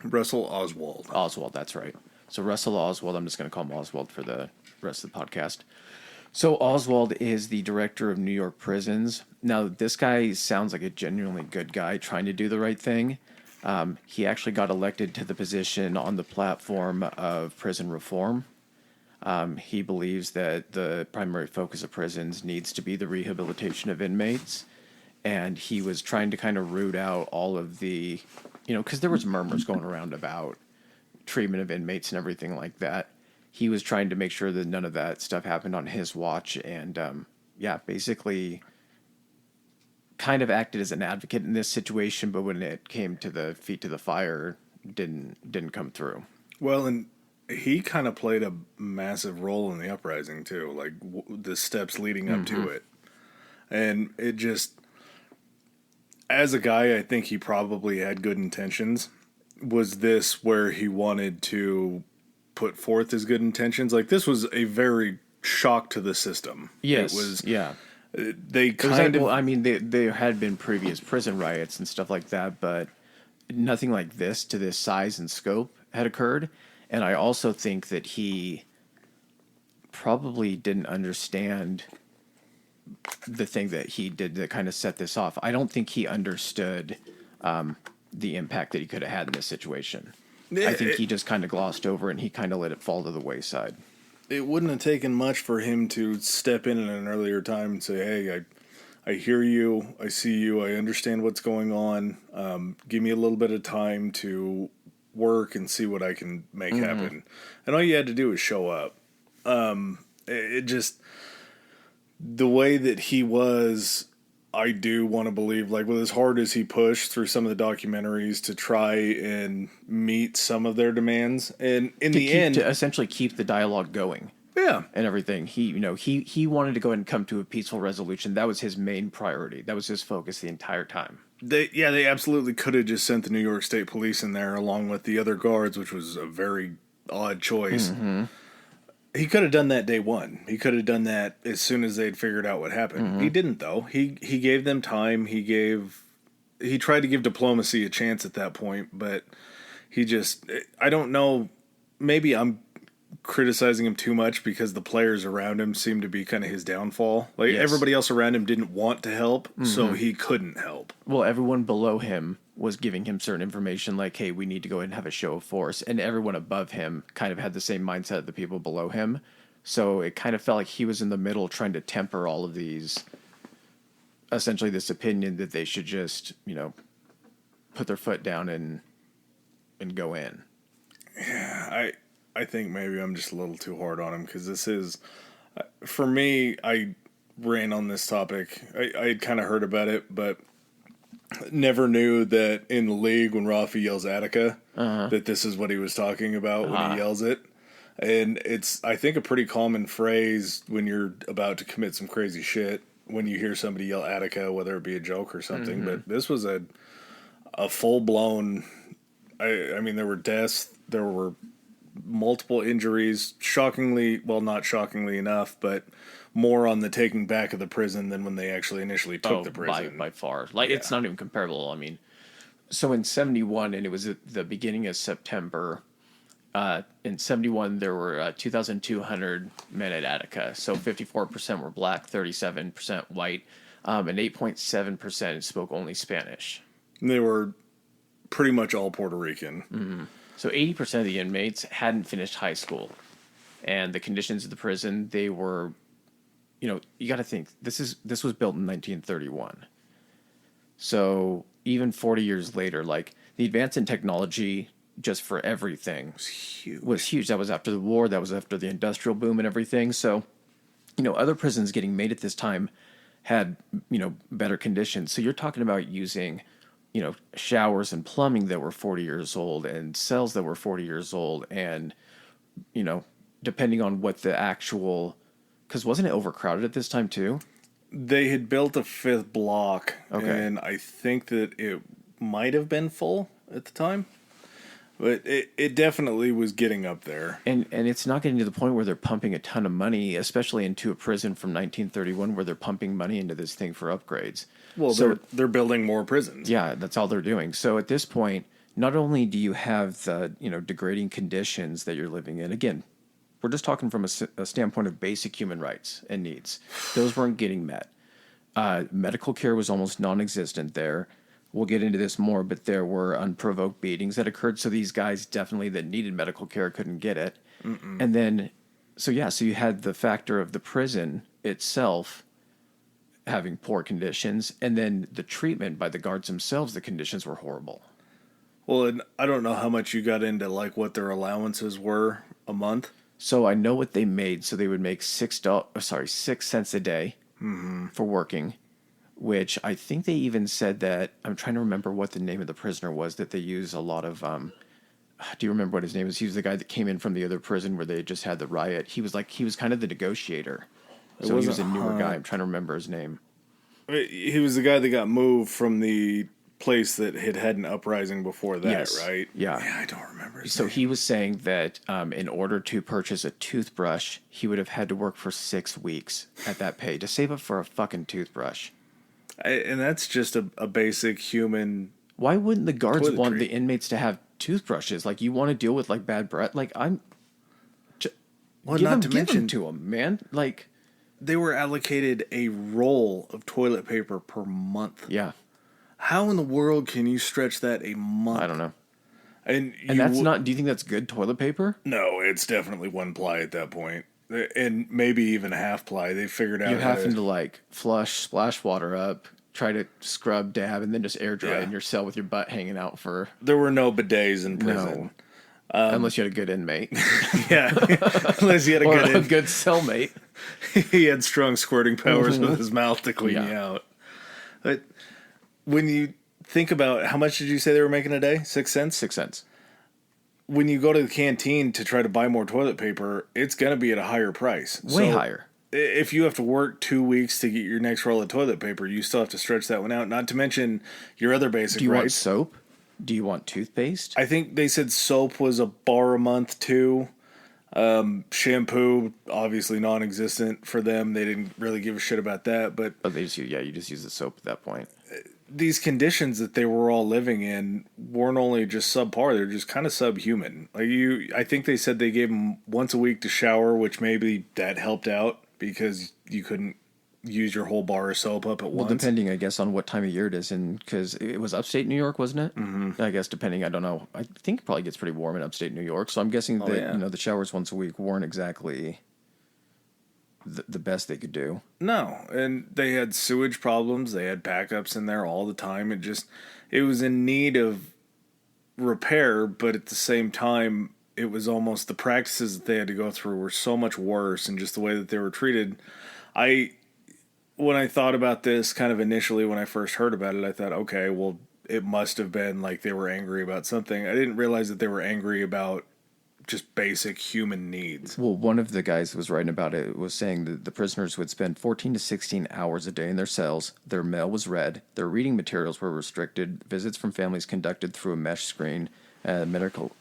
Russell Oswald. Oswald, that's right. So Russell Oswald, I'm just going to call him Oswald for the rest of the podcast. So Oswald is the director of New York prisons. Now, this guy sounds like a genuinely good guy trying to do the right thing. He actually got elected to the position on the platform of prison reform. He believes that the primary focus of prisons needs to be the rehabilitation of inmates. And he was trying to kind of root out all of the, because there was murmurs going around about treatment of inmates and everything like that. He was trying to make sure that none of that stuff happened on his watch, and basically kind of acted as an advocate in this situation, but when it came to the feet to the fire, didn't come through. Well, and he kind of played a massive role in the uprising too, like the steps leading up to it. And it just, as a guy, I think he probably had good intentions. Was this where he wanted to put forth his good intentions? Like, this was a very shock to the system. Yes. It was, yeah. They kind of... Well, I mean, there had been previous prison riots and stuff like that, but nothing like this to this size and scope had occurred. And I also think that he probably didn't understand the thing that he did that kind of set this off. I don't think he understood the impact that he could have had in this situation. I think he just kind of glossed over it and he kind of let it fall to the wayside. It wouldn't have taken much for him to step in at an earlier time and say, hey, I hear you, I see you, I understand what's going on. Give me a little bit of time to work and see what I can make happen. And all you had to do was show up. It just, the way that he was, I do want to believe, like, with as hard as he pushed through some of the documentaries to try and meet some of their demands, and in the end, to essentially keep the dialogue going, yeah, and everything. He wanted to go ahead and come to a peaceful resolution. That was his main priority. That was his focus the entire time. They absolutely could have just sent the New York State Police in there along with the other guards, which was a very odd choice. He could have done that day one. He could have done that as soon as they'd figured out what happened. He didn't, though. He gave them time. He tried to give diplomacy a chance at that point, but I don't know, maybe I'm criticizing him too much because the players around him seem to be kind of his downfall. Like, everybody else around him didn't want to help, so he couldn't help. Well, everyone below him was giving him certain information like, hey, we need to go ahead and have a show of force. And everyone above him kind of had the same mindset of the people below him. So it kind of felt like he was in the middle trying to temper all of these, essentially this opinion that they should just, put their foot down and go in. Yeah, I think maybe I'm just a little too hard on him because this is, for me, I ran on this topic. I had kind of heard about it, but never knew that in the league when Rafi yells Attica, that this is what he was talking about when he yells it. And it's, I think, a pretty common phrase when you're about to commit some crazy shit, when you hear somebody yell Attica, whether it be a joke or something. But this was a full-blown, I mean, there were deaths, there were multiple injuries, not shockingly enough, but more on the taking back of the prison than when they actually initially took the prison. By far. It's not even comparable. I mean, so in 71, and it was at the beginning of September, in 71, there were 2,200 men at Attica. So 54% were black, 37% white, and 8.7% spoke only Spanish. And they were pretty much all Puerto Rican. So 80% of the inmates hadn't finished high school. And the conditions of the prison, they were, you got to think, this was built in 1931. So even 40 years later, like, the advance in technology just for everything was huge. That was after the war. That was after the industrial boom and everything. So, other prisons getting made at this time had, better conditions. So you're talking about using, showers and plumbing that were 40 years old and cells that were 40 years old. And, depending on what the actual, because wasn't it overcrowded at this time too? They had built a fifth block, and I think that it might have been full at the time. But it definitely was getting up there. And it's not getting to the point where they're pumping a ton of money, especially into a prison from 1931 where they're pumping money into this thing for upgrades. Well, so, they're building more prisons. Yeah, that's all they're doing. So at this point, not only do you have the, degrading conditions that you're living in, again, we're just talking from a standpoint of basic human rights and needs. Those weren't getting met. Medical care was almost non-existent there. We'll get into this more, but there were unprovoked beatings that occurred. So these guys definitely that needed medical care couldn't get it. And then, so you had the factor of the prison itself having poor conditions, and then the treatment by the guards themselves, the conditions were horrible. Well, and I don't know how much you got into, like, what their allowances were a month. So I know what they made. So they would make 6 cents a day for working. Which I think they even said that, I'm trying to remember what the name of the prisoner was that they use a lot of, do you remember what his name is? He was the guy that came in from the other prison where they just had the riot. He was kind of the negotiator. So he was a newer guy. I'm trying to remember his name. He was the guy that got moved from the place that had an uprising before that, yes. Right? Yeah. I don't remember his name. So he was saying that in order to purchase a toothbrush, he would have had to work for 6 weeks at that pay to save up for a fucking toothbrush. And that's just a basic human. Why wouldn't the guards want the inmates to have toothbrushes? Like, you want to deal with, like, bad breath? Like, Well, give not them, to mention to them, man. Like, they were allocated a roll of toilet paper per month. yeah. How in the world can you stretch that a month? I don't know. And that's not. Do you think that's good toilet paper? No, it's definitely one ply at that point, and maybe even a half ply. They figured out You're having to like flush, splash water up, try to scrub, dab, and then just air dry in your cell with your butt hanging out for. There were no bidets in prison. No. Unless you had a good inmate. Yeah, unless you had a good cellmate. He had strong squirting powers with his mouth to clean you out. But when you think about how much did you say they were making a day? 6 cents? 6 cents. When you go to the canteen to try to buy more toilet paper, it's going to be at a higher price. Way higher. If you have to work 2 weeks to get your next roll of toilet paper, you still have to stretch that one out. Not to mention your other basic rights. Do you want soap? Do you want toothpaste? I think they said soap was $1 a month too. Shampoo, obviously non-existent for them. They didn't really give a shit about that. But they just you just use the soap at that point. These conditions that they were all living in weren't only just subpar; they're just kind of subhuman. I think they said they gave them once a week to shower, which maybe that helped out because you couldn't use your whole bar of soap up at once. Well, depending, I guess, on what time of year it is, and because it was upstate New York, wasn't it? Mm-hmm. I guess depending, I don't know. I think it probably gets pretty warm in upstate New York, so I'm guessing that the showers once a week weren't exactly the best they could do. No, and they had sewage problems. They had backups in there all the time. It was in need of repair, but at the same time, it was almost the practices that they had to go through were so much worse, and just the way that they were treated. When I thought about this kind of initially when I first heard about it, I thought, okay, well, it must have been like they were angry about something. I didn't realize that they were angry about just basic human needs. Well, one of the guys that was writing about it was saying that the prisoners would spend 14 to 16 hours a day in their cells. Their mail was read. Their reading materials were restricted. Visits from families conducted through a mesh screen. Medical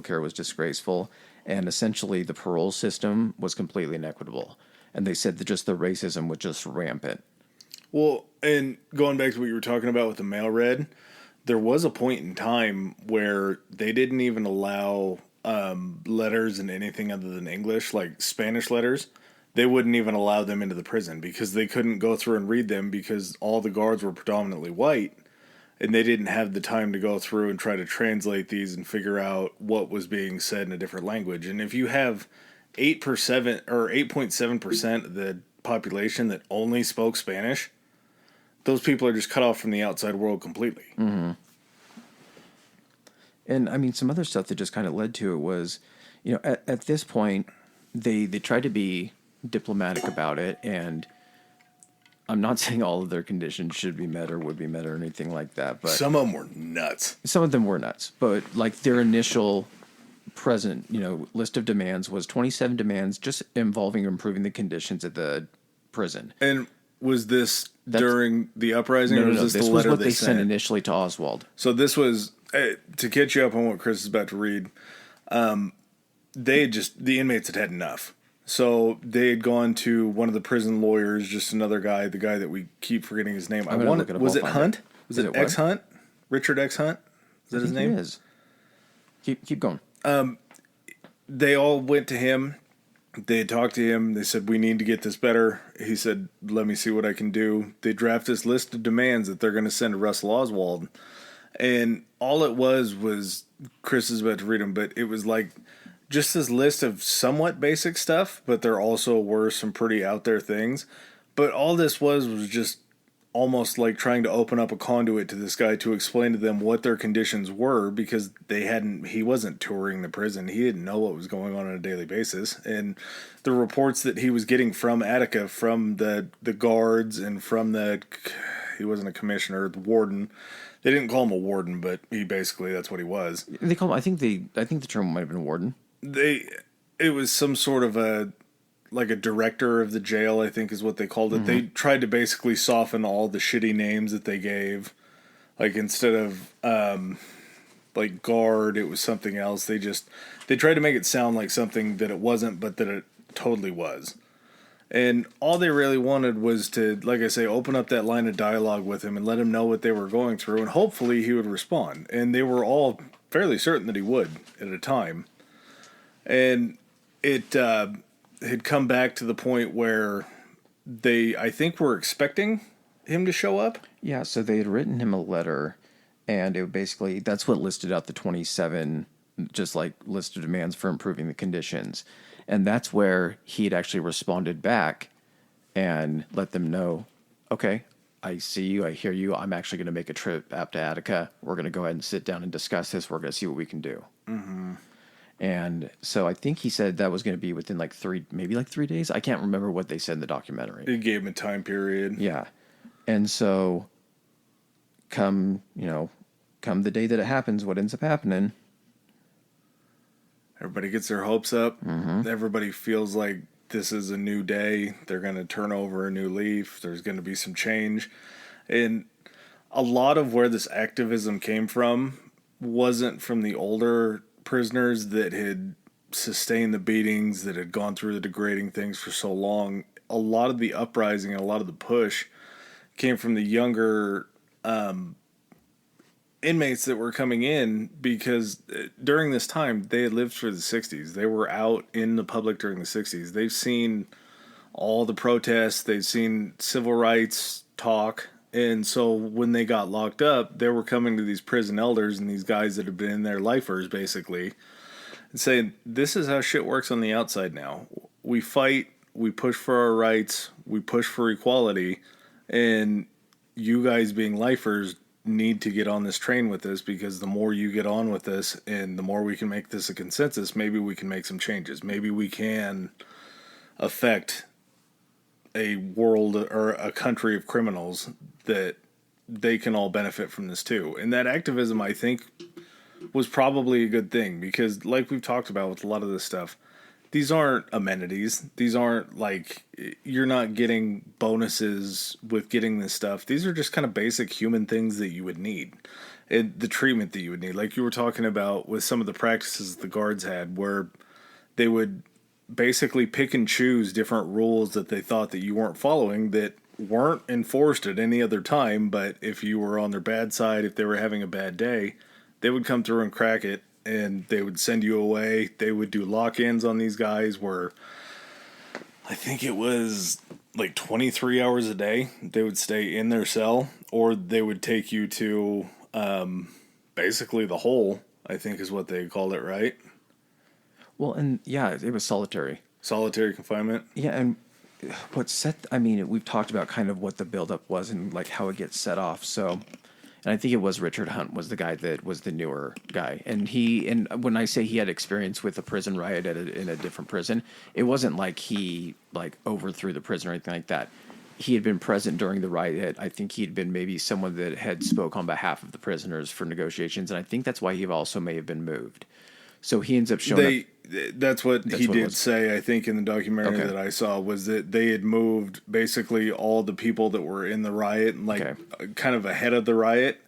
care was disgraceful. And essentially, the parole system was completely inequitable. And they said that just the racism was just rampant. Well, and going back to what you were talking about with the mail read, there was a point in time where they didn't even allow letters in anything other than English, like Spanish letters. They wouldn't even allow them into the prison because they couldn't go through and read them because all the guards were predominantly white, and they didn't have the time to go through and try to translate these and figure out what was being said in a different language. And if you have 8% or 8.7% of the population that only spoke Spanish, those people are just cut off from the outside world completely. Mm-hmm. And I mean, some other stuff that just kind of led to it was, at this point, they tried to be diplomatic about it, and I'm not saying all of their conditions should be met or would be met or anything like that, but some of them were nuts. Some of them were nuts, but like their initial present, list of demands was 27 demands just involving improving the conditions at the prison. And was this during the uprising? No. This was what they sent initially to Oswald. So this was, to catch you up on what Chris is about to read, the inmates had enough. So they had gone to one of the prison lawyers, just another guy, the guy that we keep forgetting his name. Was it Hunt? Was it X Hunt? Richard X Hunt? Is that his name? It is. Keep going. They all went to him. They had talked to him. They said, we need to get this better. He said, let me see what I can do. They draft this list of demands that they're going to send to Russell Oswald. And all it was Chris is about to read them, but it was like just this list of somewhat basic stuff, but there also were some pretty out there things. But all this was just almost like trying to open up a conduit to this guy to explain to them what their conditions were, because he wasn't touring the prison. He didn't know what was going on a daily basis. And the reports that he was getting from Attica, from the guards and from he wasn't a commissioner, the warden. They didn't call him a warden, but that's what he was. They call him, I think the term might have been warden. It was some sort of a director of the jail, I think is what they called it. Mm-hmm. They tried to basically soften all the shitty names that they gave. Like instead of guard, it was something else. They tried to make it sound like something that it wasn't, but that it totally was. And all they really wanted was to, like I say, open up that line of dialogue with him and let him know what they were going through, and hopefully he would respond. And they were all fairly certain that he would at a time. And it had come back to the point where I think, were expecting him to show up. Yeah, so they had written him a letter, and it basically, that's what listed out the 27, just like list of demands for improving the conditions. And that's where he had actually responded back and let them know, okay, I see you, I hear you, I'm actually going to make a trip out to Attica. We're going to go ahead and sit down and discuss this. We're going to see what we can do. Mm-hmm. And so I think he said that was going to be within like 3 days. I can't remember what they said in the documentary. It gave him a time period. Yeah. And so come the day that it happens, what ends up happening? Everybody gets their hopes up. Mm-hmm. Everybody feels like this is a new day. They're going to turn over a new leaf. There's going to be some change. And a lot of where this activism came from wasn't from the older prisoners that had sustained the beatings, that had gone through the degrading things for so long. A lot of the uprising and a lot of the push came from the younger inmates that were coming in, because during this time they had lived through the 60s. They were out in the public during the 60s. They've seen all the protests. They've seen civil rights talk. And so when they got locked up, they were coming to these prison elders and these guys that have been in there lifers, basically, and saying, this is how shit works on the outside now. We fight, we push for our rights, we push for equality, and you guys being lifers need to get on this train with us, because the more you get on with this and the more we can make this a consensus, maybe we can make some changes. Maybe we can affect a world or a country of criminals that they can all benefit from this too. And that activism, I think, was probably a good thing, because like we've talked about with a lot of this stuff, these aren't amenities. These aren't like, you're not getting bonuses with getting this stuff. These are just kind of basic human things that you would need. And the treatment that you would need. Like you were talking about with some of the practices the guards had, where they would basically pick and choose different rules that they thought that you weren't following, that weren't enforced at any other time. But if you were on their bad side, if they were having a bad day, they would come through and crack it. And they would send you away. They would do lock-ins on these guys where I think it was like 23 hours a day. They would stay in their cell, or they would take you to basically the hole, I think is what they called it, right? Well, and yeah, it was solitary. Solitary confinement? Yeah, and we've talked about kind of what the buildup was and like how it gets set off, so... And I think it was Richard Hunt was the guy that was the newer guy. And when I say he had experience with a prison riot in a different prison, it wasn't like he like overthrew the prison or anything like that. He had been present during the riot. I think he'd been maybe someone that had spoke on behalf of the prisoners for negotiations. And I think that's why he also may have been moved. So he ends up showing up. That's what he did say, I think, in the documentary that I saw, was that they had moved basically all the people that were in the riot, and kind of ahead of the riot.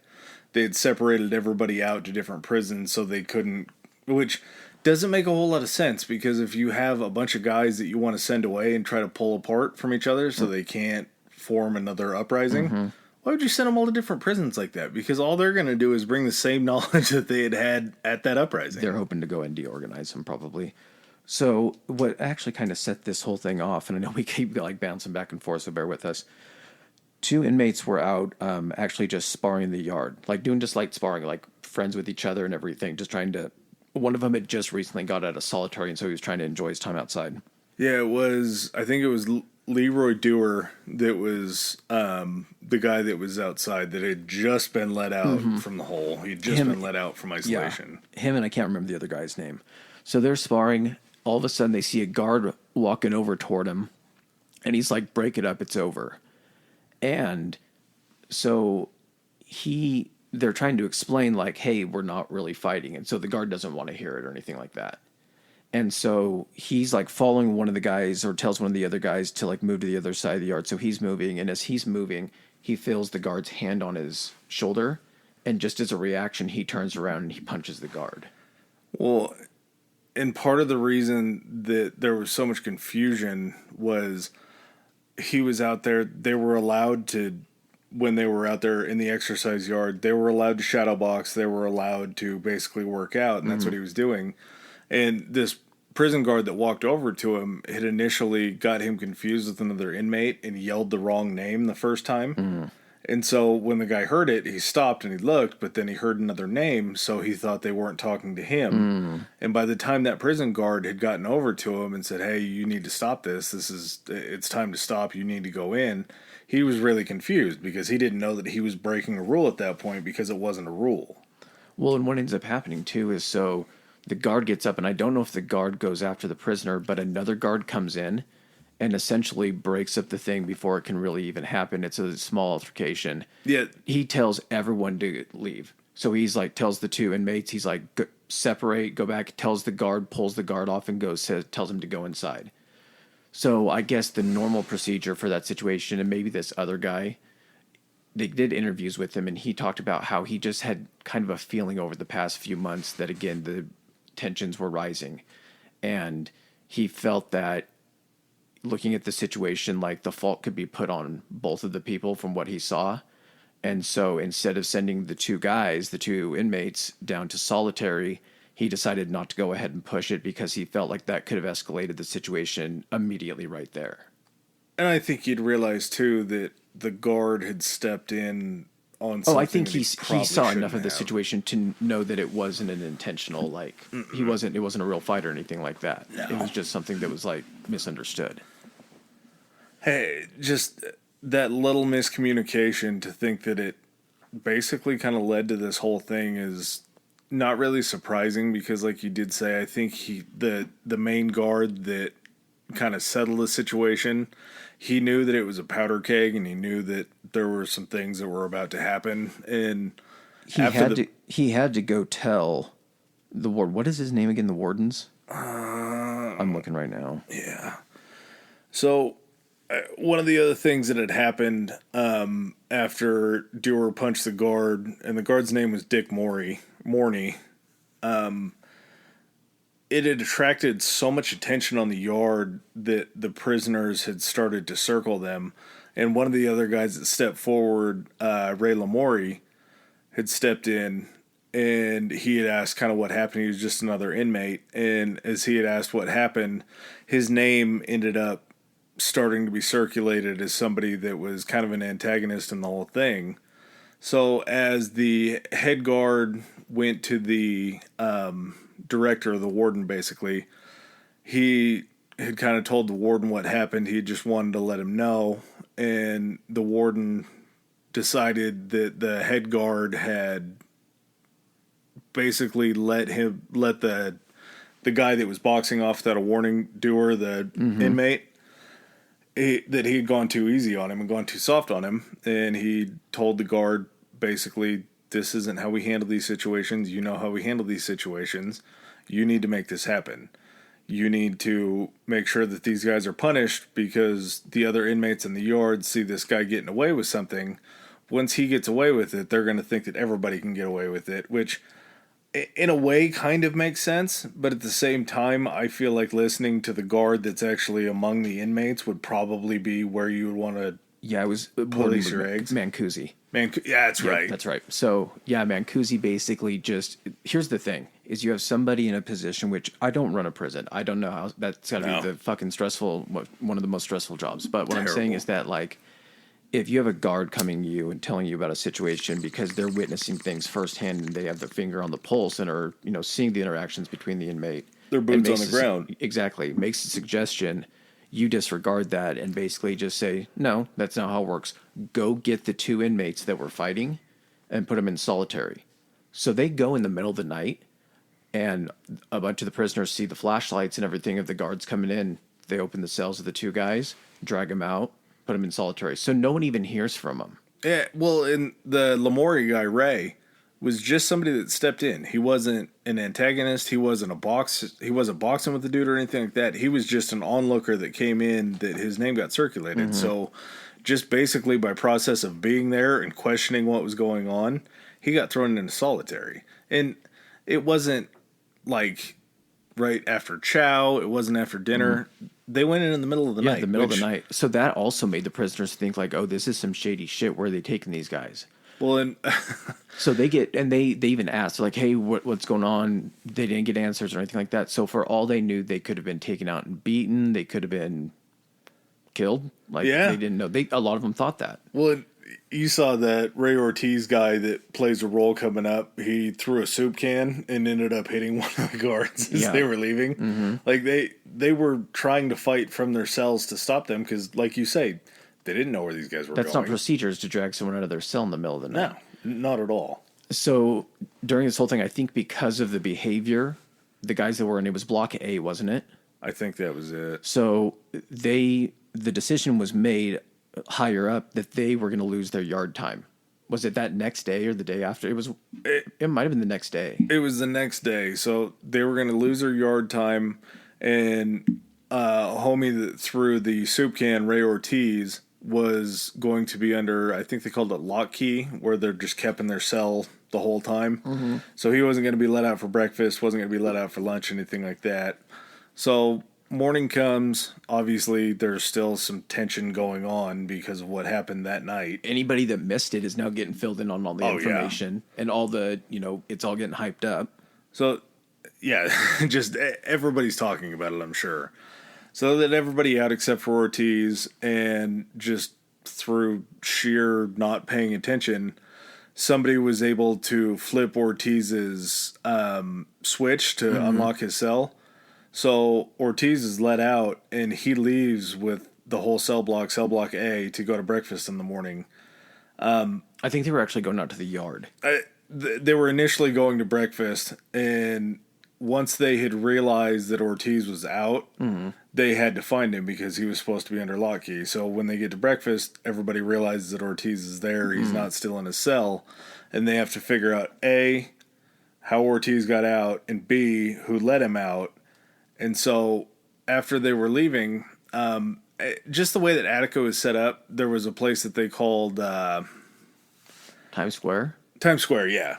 They had separated everybody out to different prisons so they couldn't, which doesn't make a whole lot of sense, because if you have a bunch of guys that you want to send away and try to pull apart from each other so they can't form another uprising, why would you send them all to different prisons like that? Because all they're going to do is bring the same knowledge that they had at that uprising. They're hoping to go and deorganize them, probably. So what actually kind of set this whole thing off, and I know we keep like bouncing back and forth, so bear with us. 2 inmates were out actually just sparring in the yard, like doing just light sparring, like friends with each other and everything, just trying to... One of them had just recently got out of solitary, and so he was trying to enjoy his time outside. Yeah, I think it was Leroy Dewar that was the guy that was outside that had just been let out from the hole. He'd just been let out from isolation. Yeah, him, and I can't remember the other guy's name. So they're sparring. All of a sudden, they see a guard walking over toward him, and he's like, break it up, it's over. And so they're trying to explain, like, hey, we're not really fighting. And so the guard doesn't want to hear it or anything like that. And so he's like following one of the guys, or tells one of the other guys to like move to the other side of the yard. So he's moving. And as he's moving, he feels the guard's hand on his shoulder. And just as a reaction, he turns around and he punches the guard. Well, and part of the reason that there was so much confusion was he was out there. They were allowed to, when they were out there in the exercise yard, they were allowed to shadow box. They were allowed to basically work out. And that's what he was doing. And this prison guard that walked over to him had initially got him confused with another inmate and yelled the wrong name the first time. Mm. And so when the guy heard it, he stopped and he looked, but then he heard another name, so he thought they weren't talking to him. Mm. And by the time that prison guard had gotten over to him and said, "Hey, you need to stop this. It's time to stop. You need to go in." He was really confused because he didn't know that he was breaking a rule at that point because it wasn't a rule. Well, and what ends up happening too is so the guard gets up, and I don't know if the guard goes after the prisoner, but another guard comes in and essentially breaks up the thing before it can really even happen. It's a small altercation. Yeah. He tells everyone to leave. So he's like, tells the two inmates, he's like, separate, go back, tells the guard, pulls the guard off and tells him to go inside. So I guess the normal procedure for that situation, and maybe this other guy, they did interviews with him and he talked about how he just had kind of a feeling over the past few months that, again, the tensions were rising. And he felt that looking at the situation, like the fault could be put on both of the people from what he saw. And so instead of sending the two inmates down to solitary, he decided not to go ahead and push it because he felt like that could have escalated the situation immediately right there. And I think he'd realized too that the guard had stepped in on something. Oh, I think he saw enough of the have. situation to know that it wasn't an intentional, like, it wasn't a real fight or anything like that. No. It was just something that was like misunderstood. Hey, just that little miscommunication to think that it basically kind of led to this whole thing is not really surprising because, like you did say, I think the main guard that kind of settled the situation, he knew that it was a powder keg and he knew that there were some things that were about to happen. And he had to go tell the ward. What is his name again? The wardens? I'm looking right now. Yeah. So one of the other things that had happened after Dewar punched the guard, and the guard's name was Dick Morney, it had attracted so much attention on the yard that the prisoners had started to circle them. And one of the other guys that stepped forward, Ray Lamourie, had stepped in and he had asked kind of what happened. He was just another inmate. And as he had asked what happened, his name ended up starting to be circulated as somebody that was kind of an antagonist in the whole thing. So as the head guard went to the director, the warden basically, he had kind of told the warden what happened. He just wanted to let him know. And the warden decided that the head guard had basically let the guy that was boxing off without a warning, Dewar, the inmate, that he had gone too easy on him and gone too soft on him. And he told the guard, basically, this isn't how we handle these situations. You know how we handle these situations. You need to make this happen. You need to make sure that these guys are punished because the other inmates in the yard see this guy getting away with something. Once he gets away with it, they're going to think that everybody can get away with it, which in a way kind of makes sense. But at the same time, I feel like listening to the guard that's actually among the inmates would probably be where you would want to police your eggs. Mancusi. Yeah, that's right. That's right. So, yeah, Mancusi basically just... Here's the thing, is you have somebody in a position, which I don't run a prison. I don't know how... That's got to be the fucking stressful... One of the most stressful jobs. But what I'm saying is that, like, if you have a guard coming to you and telling you about a situation because they're witnessing things firsthand and they have their finger on the pulse and are, seeing the interactions between the inmate... Their boots on the ground. Exactly. Makes a suggestion... You disregard that and basically just say, no, that's not how it works. Go get the two inmates that were fighting and put them in solitary. So they go in the middle of the night and a bunch of the prisoners see the flashlights and everything of the guards coming in. They open the cells of the two guys, drag them out, put them in solitary. So no one even hears from them. Yeah, well, and the Lamourie guy, Ray, was just somebody that stepped in. He wasn't an antagonist. He wasn't boxing with the dude or anything like that. He was just an onlooker that came in that his name got circulated. So just basically by process of being there and questioning what was going on, he got thrown into solitary. And it wasn't like right after chow. It wasn't after dinner. They went in the middle of the night. The middle of the night. So that also made the prisoners think like, oh, this is some shady shit. Where are they taking these guys? Well, and So they even asked, like, hey, what's going on? They didn't get answers or anything like that. So for all they knew, they could have been taken out and beaten. They could have been killed. Like, they didn't know. A lot of them thought that. Well, and you saw that Ray Ortiz guy that plays a role coming up. He threw a soup can and ended up hitting one of the guards as they were leaving. Mm-hmm. Like, they were trying to fight from their cells to stop them because, like you say, they didn't know where these guys were going. That's not procedures to drag someone out of their cell in the middle of the night. No, not at all. So during this whole thing, I think because of the behavior, the guys that were in, it was Block A, wasn't it? I think that was it. So the decision was made higher up that they were going to lose their yard time. Was it that next day or the day after? It might have been the next day. It was the next day. So they were going to lose their yard time, and homie that threw the soup can, Ray Ortiz, was going to be under, I think they called it lock key, where they're just kept in their cell the whole time. Mm-hmm. So he wasn't going to be let out for breakfast, wasn't going to be let out for lunch, anything like that. So morning comes. Obviously, there's still some tension going on because of what happened that night. Anybody that missed it is now getting filled in on all the information and all the, it's all getting hyped up. So, yeah, just everybody's talking about it, I'm sure. So that everybody out except for Ortiz, and just through sheer not paying attention, somebody was able to flip Ortiz's switch to unlock his cell. So Ortiz is let out, and he leaves with the whole cell block A, to go to breakfast in the morning. I think they were actually going out to the yard. They were initially going to breakfast, and once they had realized that Ortiz was out, they had to find him because he was supposed to be under lock key. So when they get to breakfast, everybody realizes that Ortiz is there. He's not still in his cell. And they have to figure out, A, how Ortiz got out, and B, who let him out. And so after they were leaving, just the way that Attica was set up, there was a place that they called Times Square? Times Square, yeah.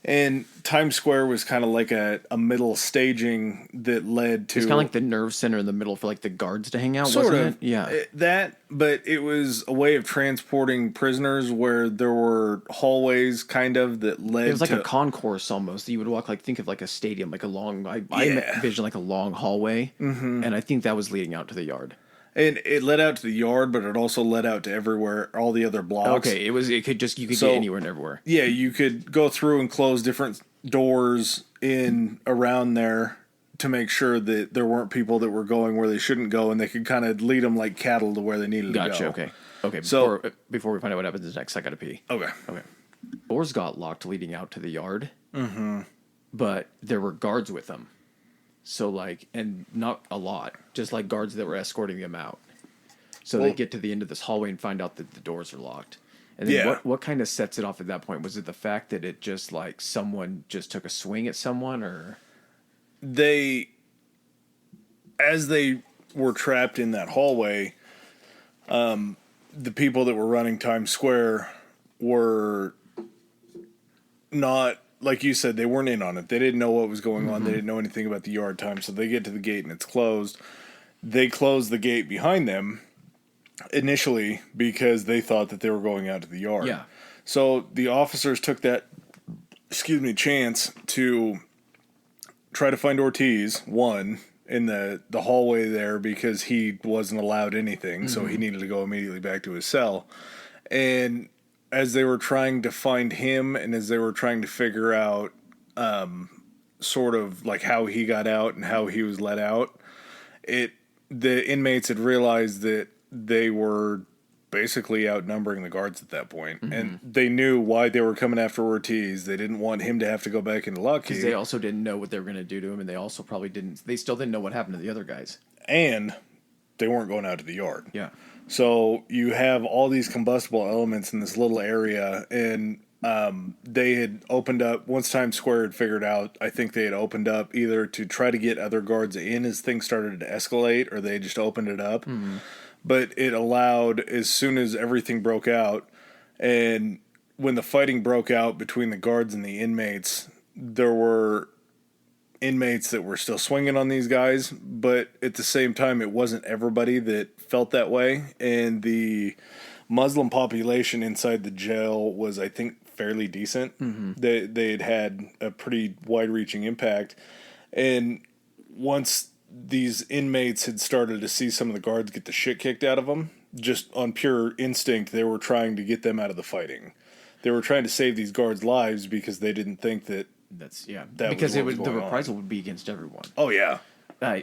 And Times Square was kind of like a middle staging that led to... It's kind of like the nerve center in the middle for like the guards to hang out, sort wasn't of, it? Yeah. But it was a way of transporting prisoners where there were hallways kind of that led to... It was like a concourse almost. You would walk think of like a stadium, like a long... I envision like a long hallway. Mm-hmm. And I think that was leading out to the yard. And it led out to the yard, but it also led out to everywhere, all the other blocks. Okay, you could get anywhere and everywhere. Yeah, you could go through and close different doors in around there to make sure that there weren't people that were going where they shouldn't go, and they could kind of lead them like cattle to where they needed to go. Gotcha, okay. Before we find out what happens next, I gotta pee. Okay. Doors got locked leading out to the yard, but there were guards with them. So, and not a lot, just like guards that were escorting them out. So they get to the end of this hallway and find out that the doors are locked. And then what kind of sets it off at that point? Was it the fact that it just someone just took a swing at someone, or? As they were trapped in that hallway, the people that were running Times Square were not... Like you said, they weren't in on it. They didn't know what was going on. They didn't know anything about the yard time. So they get to the gate and it's closed. They closed the gate behind them initially because they thought that they were going out to the yard. Yeah. So the officers took that, chance to try to find Ortiz, one, in the hallway there because he wasn't allowed anything. So he needed to go immediately back to his cell. And as they were trying to find him and as they were trying to figure out sort of like how he got out and how he was let out, the inmates had realized that they were basically outnumbering the guards at that point. And they knew why they were coming after Ortiz. They didn't want him to have to go back into lock key. Because they also didn't know what they were going to do to him, and they also probably still didn't know what happened to the other guys. And they weren't going out to the yard. Yeah. So you have all these combustible elements in this little area, and they had opened up, once Times Square had figured out, I think they had opened up either to try to get other guards in as things started to escalate, or they just opened it up. But it allowed, as soon as everything broke out, and when the fighting broke out between the guards and the inmates, there were inmates that were still swinging on these guys, but at the same time, it wasn't everybody that felt that way. And the Muslim population inside the jail was, I think, fairly decent. They had a pretty wide-reaching impact. And once these inmates had started to see some of the guards get the shit kicked out of them, just on pure instinct, they were trying to get them out of the fighting. They were trying to save these guards' lives because they didn't think that because the reprisal would be against everyone. Oh, yeah.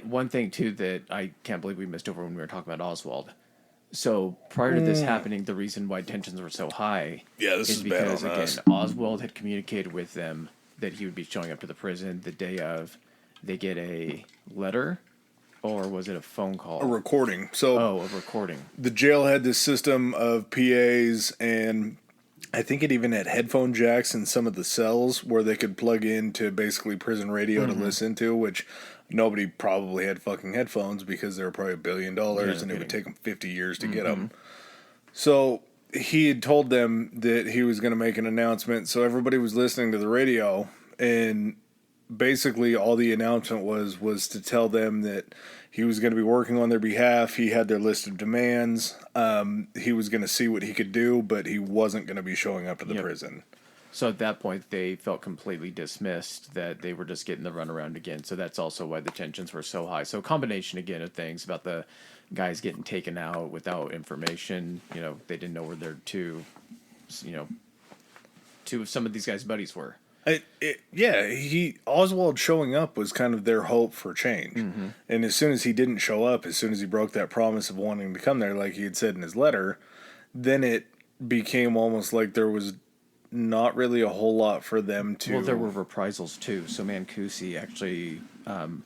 One thing, too, that I can't believe we missed over when we were talking about Oswald. So prior to this happening, the reason why tensions were so high is because, bad on us. Oswald had communicated with them that he would be showing up to the prison the day of. They get a letter, or was it a phone call? A recording. So, a recording. The jail had this system of PAs, and I think it even had headphone jacks in some of the cells where they could plug into basically prison radio to listen to, which nobody probably had fucking headphones because they were probably $1 billion and it would take them 50 years to get them. So he had told them that he was going to make an announcement, so everybody was listening to the radio, and basically all the announcement was to tell them that he was going to be working on their behalf. He had their list of demands. He was going to see what he could do, but he wasn't going to be showing up to the prison. So at that point, they felt completely dismissed, that they were just getting the runaround again. So that's also why the tensions were so high. So a combination, again, of things about the guys getting taken out without information. They didn't know where their two of some of these guys' buddies were. Oswald showing up was kind of their hope for change. And as soon as he didn't show up, as soon as he broke that promise of wanting to come there, like he had said in his letter, then it became almost like there was not really a whole lot for them to... Well, there were reprisals too. So Mancusi actually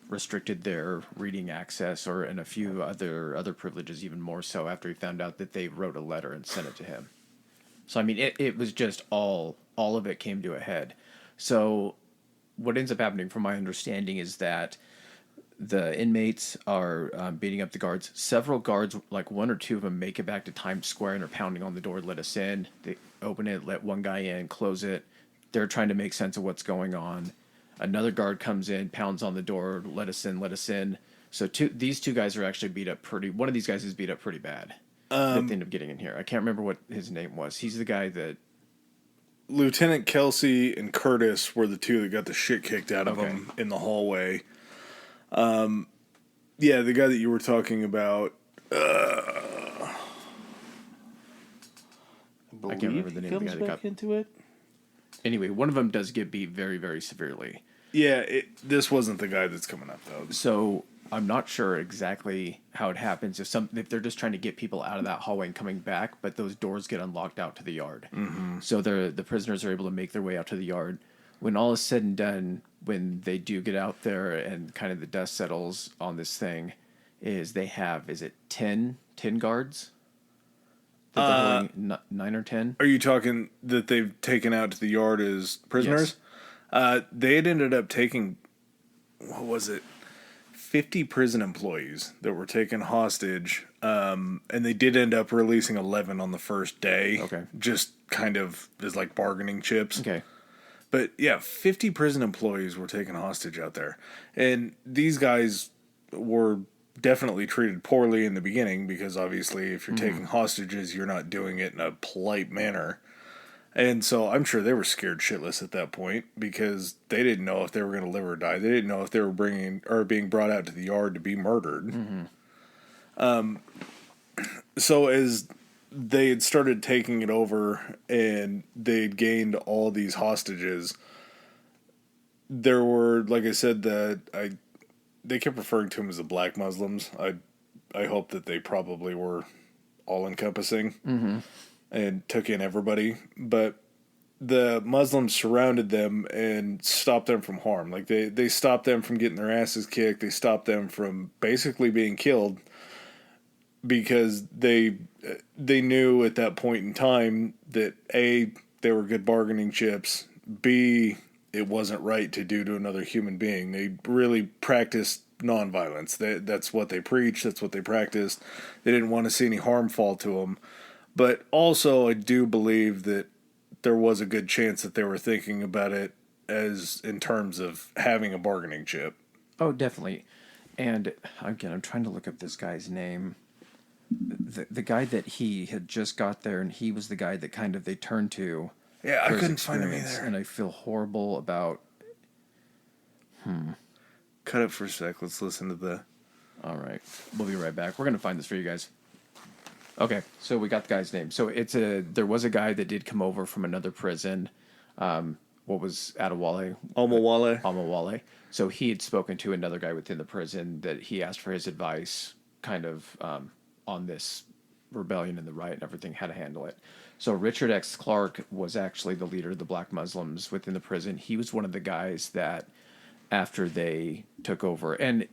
restricted their reading access, and a few other privileges even more so after he found out that they wrote a letter and sent it to him. So I mean, it was just all of it came to a head. So what ends up happening, from my understanding, is that the inmates are beating up the guards. Several guards, like one or two of them, make it back to Times Square and are pounding on the door, let us in. They open it, let one guy in, close it. They're trying to make sense of what's going on. Another guard comes in, pounds on the door, let us in, let us in. So these two guys are actually beat up one of these guys is beat up pretty bad. That they end up getting in here. I can't remember what his name was. He's the guy that... Lieutenant Kelsey and Curtis were the two that got the shit kicked out of them in the hallway. The guy that you were talking about... I can't remember the name of the guy that got into it. Anyway, one of them does get beat very, very severely. Yeah, this wasn't the guy that's coming up, though. So I'm not sure exactly how it happens. If they're just trying to get people out of that hallway and coming back, but those doors get unlocked out to the yard. So the prisoners are able to make their way out to the yard. When all is said and done, when they do get out there and kind of the dust settles on this thing, is 10 guards? That they're holding, 9 or 10? Are you talking that they've taken out to the yard as prisoners? Yes. They had ended up taking, 50 prison employees that were taken hostage, and they did end up releasing 11 on the first day. Okay. Just kind of as like bargaining chips. Okay. But yeah, 50 prison employees were taken hostage out there. And these guys were definitely treated poorly in the beginning because obviously if you're taking hostages, you're not doing it in a polite manner. And so I'm sure they were scared shitless at that point because they didn't know if they were going to live or die. They didn't know if they were being brought out to the yard to be murdered. So as they had started taking it over and they'd gained all these hostages, there were, like I said, they kept referring to them as the Black Muslims. I hope that they probably were all-encompassing and took in everybody. But the Muslims surrounded them and stopped them from harm. Like, they stopped them from getting their asses kicked. They stopped them from basically being killed because they knew at that point in time that, A, they were good bargaining chips, B, it wasn't right to do to another human being. They really practiced nonviolence. That's what they preached. That's what they practiced. They didn't want to see any harm fall to them. But also, I do believe that there was a good chance that they were thinking about it as in terms of having a bargaining chip. Oh, definitely. And again, I'm trying to look up this guy's name. The guy that he had just got there, and he was the guy that kind of they turned to. Yeah, I couldn't find him either. And I feel horrible about... Cut it for a sec. Let's listen to the... All right. We'll be right back. We're going to find this for you guys. Okay, so we got the guy's name. So there was a guy that did come over from another prison. What was Adewale? Amawale. So he had spoken to another guy within the prison that he asked for his advice kind of on this rebellion and the riot and everything, how to handle it. So Richard X. Clarke was actually the leader of the Black Muslims within the prison. He was one of the guys that after they took over, and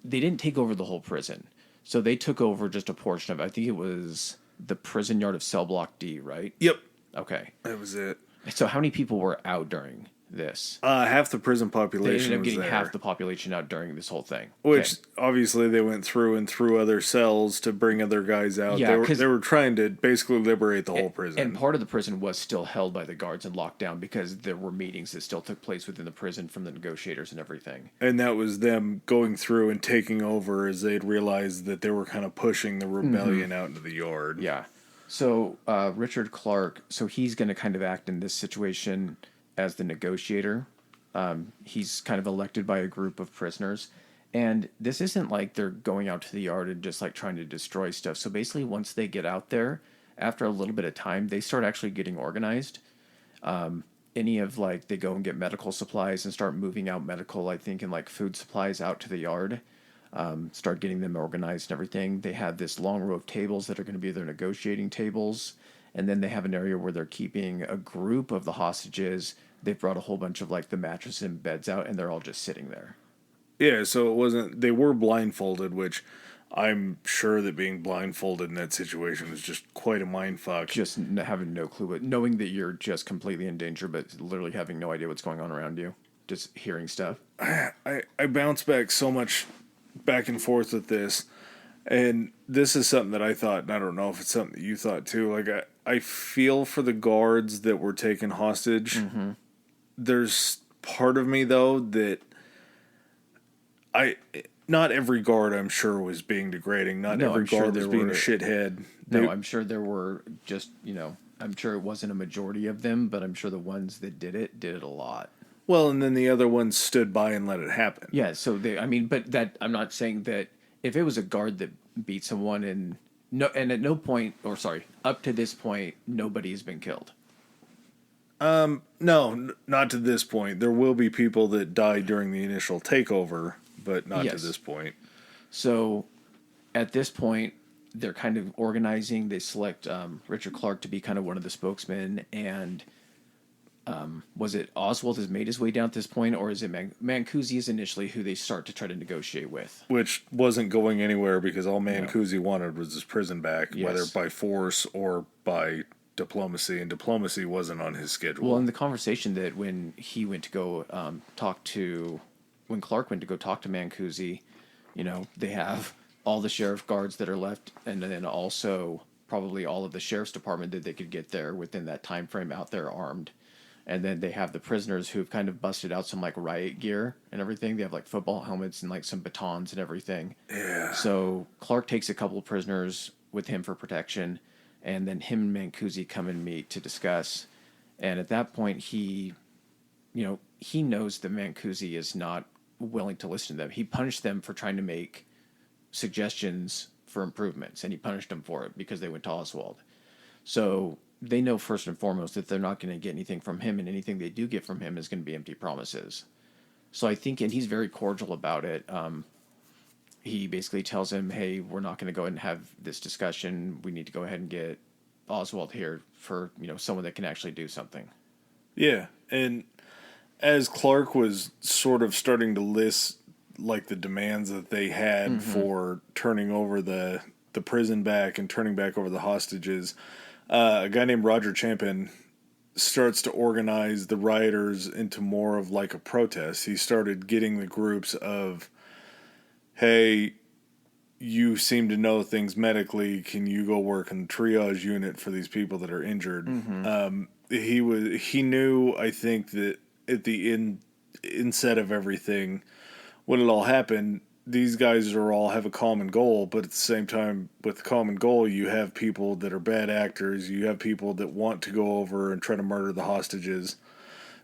they didn't take over the whole prison. So they took over just a portion of it. I think it was the prison yard of Cell Block D, right? Yep. Okay. That was it. So how many people were out during this? Half the prison population They ended up was getting there. half the population out during this whole thing. Which, obviously, they went through and through other cells to bring other guys out. Yeah, they were trying to basically liberate the whole prison. And part of the prison was still held by the guards and locked down because there were meetings that still took place within the prison from the negotiators and everything. And that was them going through and taking over as they'd realized that they were kind of pushing the rebellion out into the yard. Yeah. So Richard Clarke, so he's going to kind of act in this situation as the negotiator. He's kind of elected by a group of prisoners. And this isn't like they're going out to the yard and just like trying to destroy stuff. So basically once they get out there, after a little bit of time, they start actually getting organized. They go and get medical supplies and start moving out medical, I think, and like food supplies out to the yard. Start getting them organized and everything. They have this long row of tables that are going to be their negotiating tables. And then they have an area where they're keeping a group of the hostages. They've brought a whole bunch of like the mattresses and beds out, and they're all just sitting there. Yeah, so it wasn't... They were blindfolded, which I'm sure that being blindfolded in that situation was just quite a mindfuck. Just having no clue, but knowing that you're just completely in danger, but literally having no idea what's going on around you. Just hearing stuff. I bounce back so much back and forth with this. And this is something that I thought, and I don't know if it's something that you thought too. Like, I feel for the guards that were taken hostage. Mm-hmm. There's part of me, though, that not every guard, I'm sure, was being degrading. Not every guard was being a shithead. No, I'm sure there were just, I'm sure it wasn't a majority of them, but I'm sure the ones that did it a lot. Well, and then the other ones stood by and let it happen. Yeah, so I'm not saying that if it was a guard that beat someone and at no point, up to this point, nobody has been killed. No, not to this point. There will be people that died during the initial takeover, but not to this point. So, at this point, they're kind of organizing. They select Richard Clarke to be kind of one of the spokesmen, and was it Oswald has made his way down at this point, or is it Mancusi is initially who they start to try to negotiate with? Which wasn't going anywhere because all Mancusi wanted was his prison back, yes. Whether by force or by diplomacy, and diplomacy wasn't on his schedule. Well, in the conversation that when he went to go when Clarke went to go talk to Mancusi, they have all the sheriff guards that are left, and then also probably all of the sheriff's department that they could get there within that time frame out there armed. And then they have the prisoners who've kind of busted out some like riot gear and everything. They have like football helmets and like some batons and everything. Yeah. So Clarke takes a couple of prisoners with him for protection, and then him and Mancusi come and meet to discuss. And at that point, he knows that Mancusi is not willing to listen to them. He punished them for trying to make suggestions for improvements, and he punished them for it because they went to Oswald. So they know first and foremost that they're not going to get anything from him, and anything they do get from him is going to be empty promises. So I think, and he's very cordial about it. He basically tells him, hey, we're not going to go ahead and have this discussion. We need to go ahead and get Oswald here for, someone that can actually do something. Yeah. And as Clarke was sort of starting to list like the demands that they had mm-hmm. for turning over the prison back and turning back over the hostages, a guy named Roger Champion starts to organize the rioters into more of like a protest. He started getting the groups of, hey, you seem to know things medically. Can you go work in the triage unit for these people that are injured? Mm-hmm. He knew, I think, that at the inset of everything, when it all happened, these guys all have a common goal, but at the same time, with the common goal, you have people that are bad actors. You have people that want to go over and try to murder the hostages.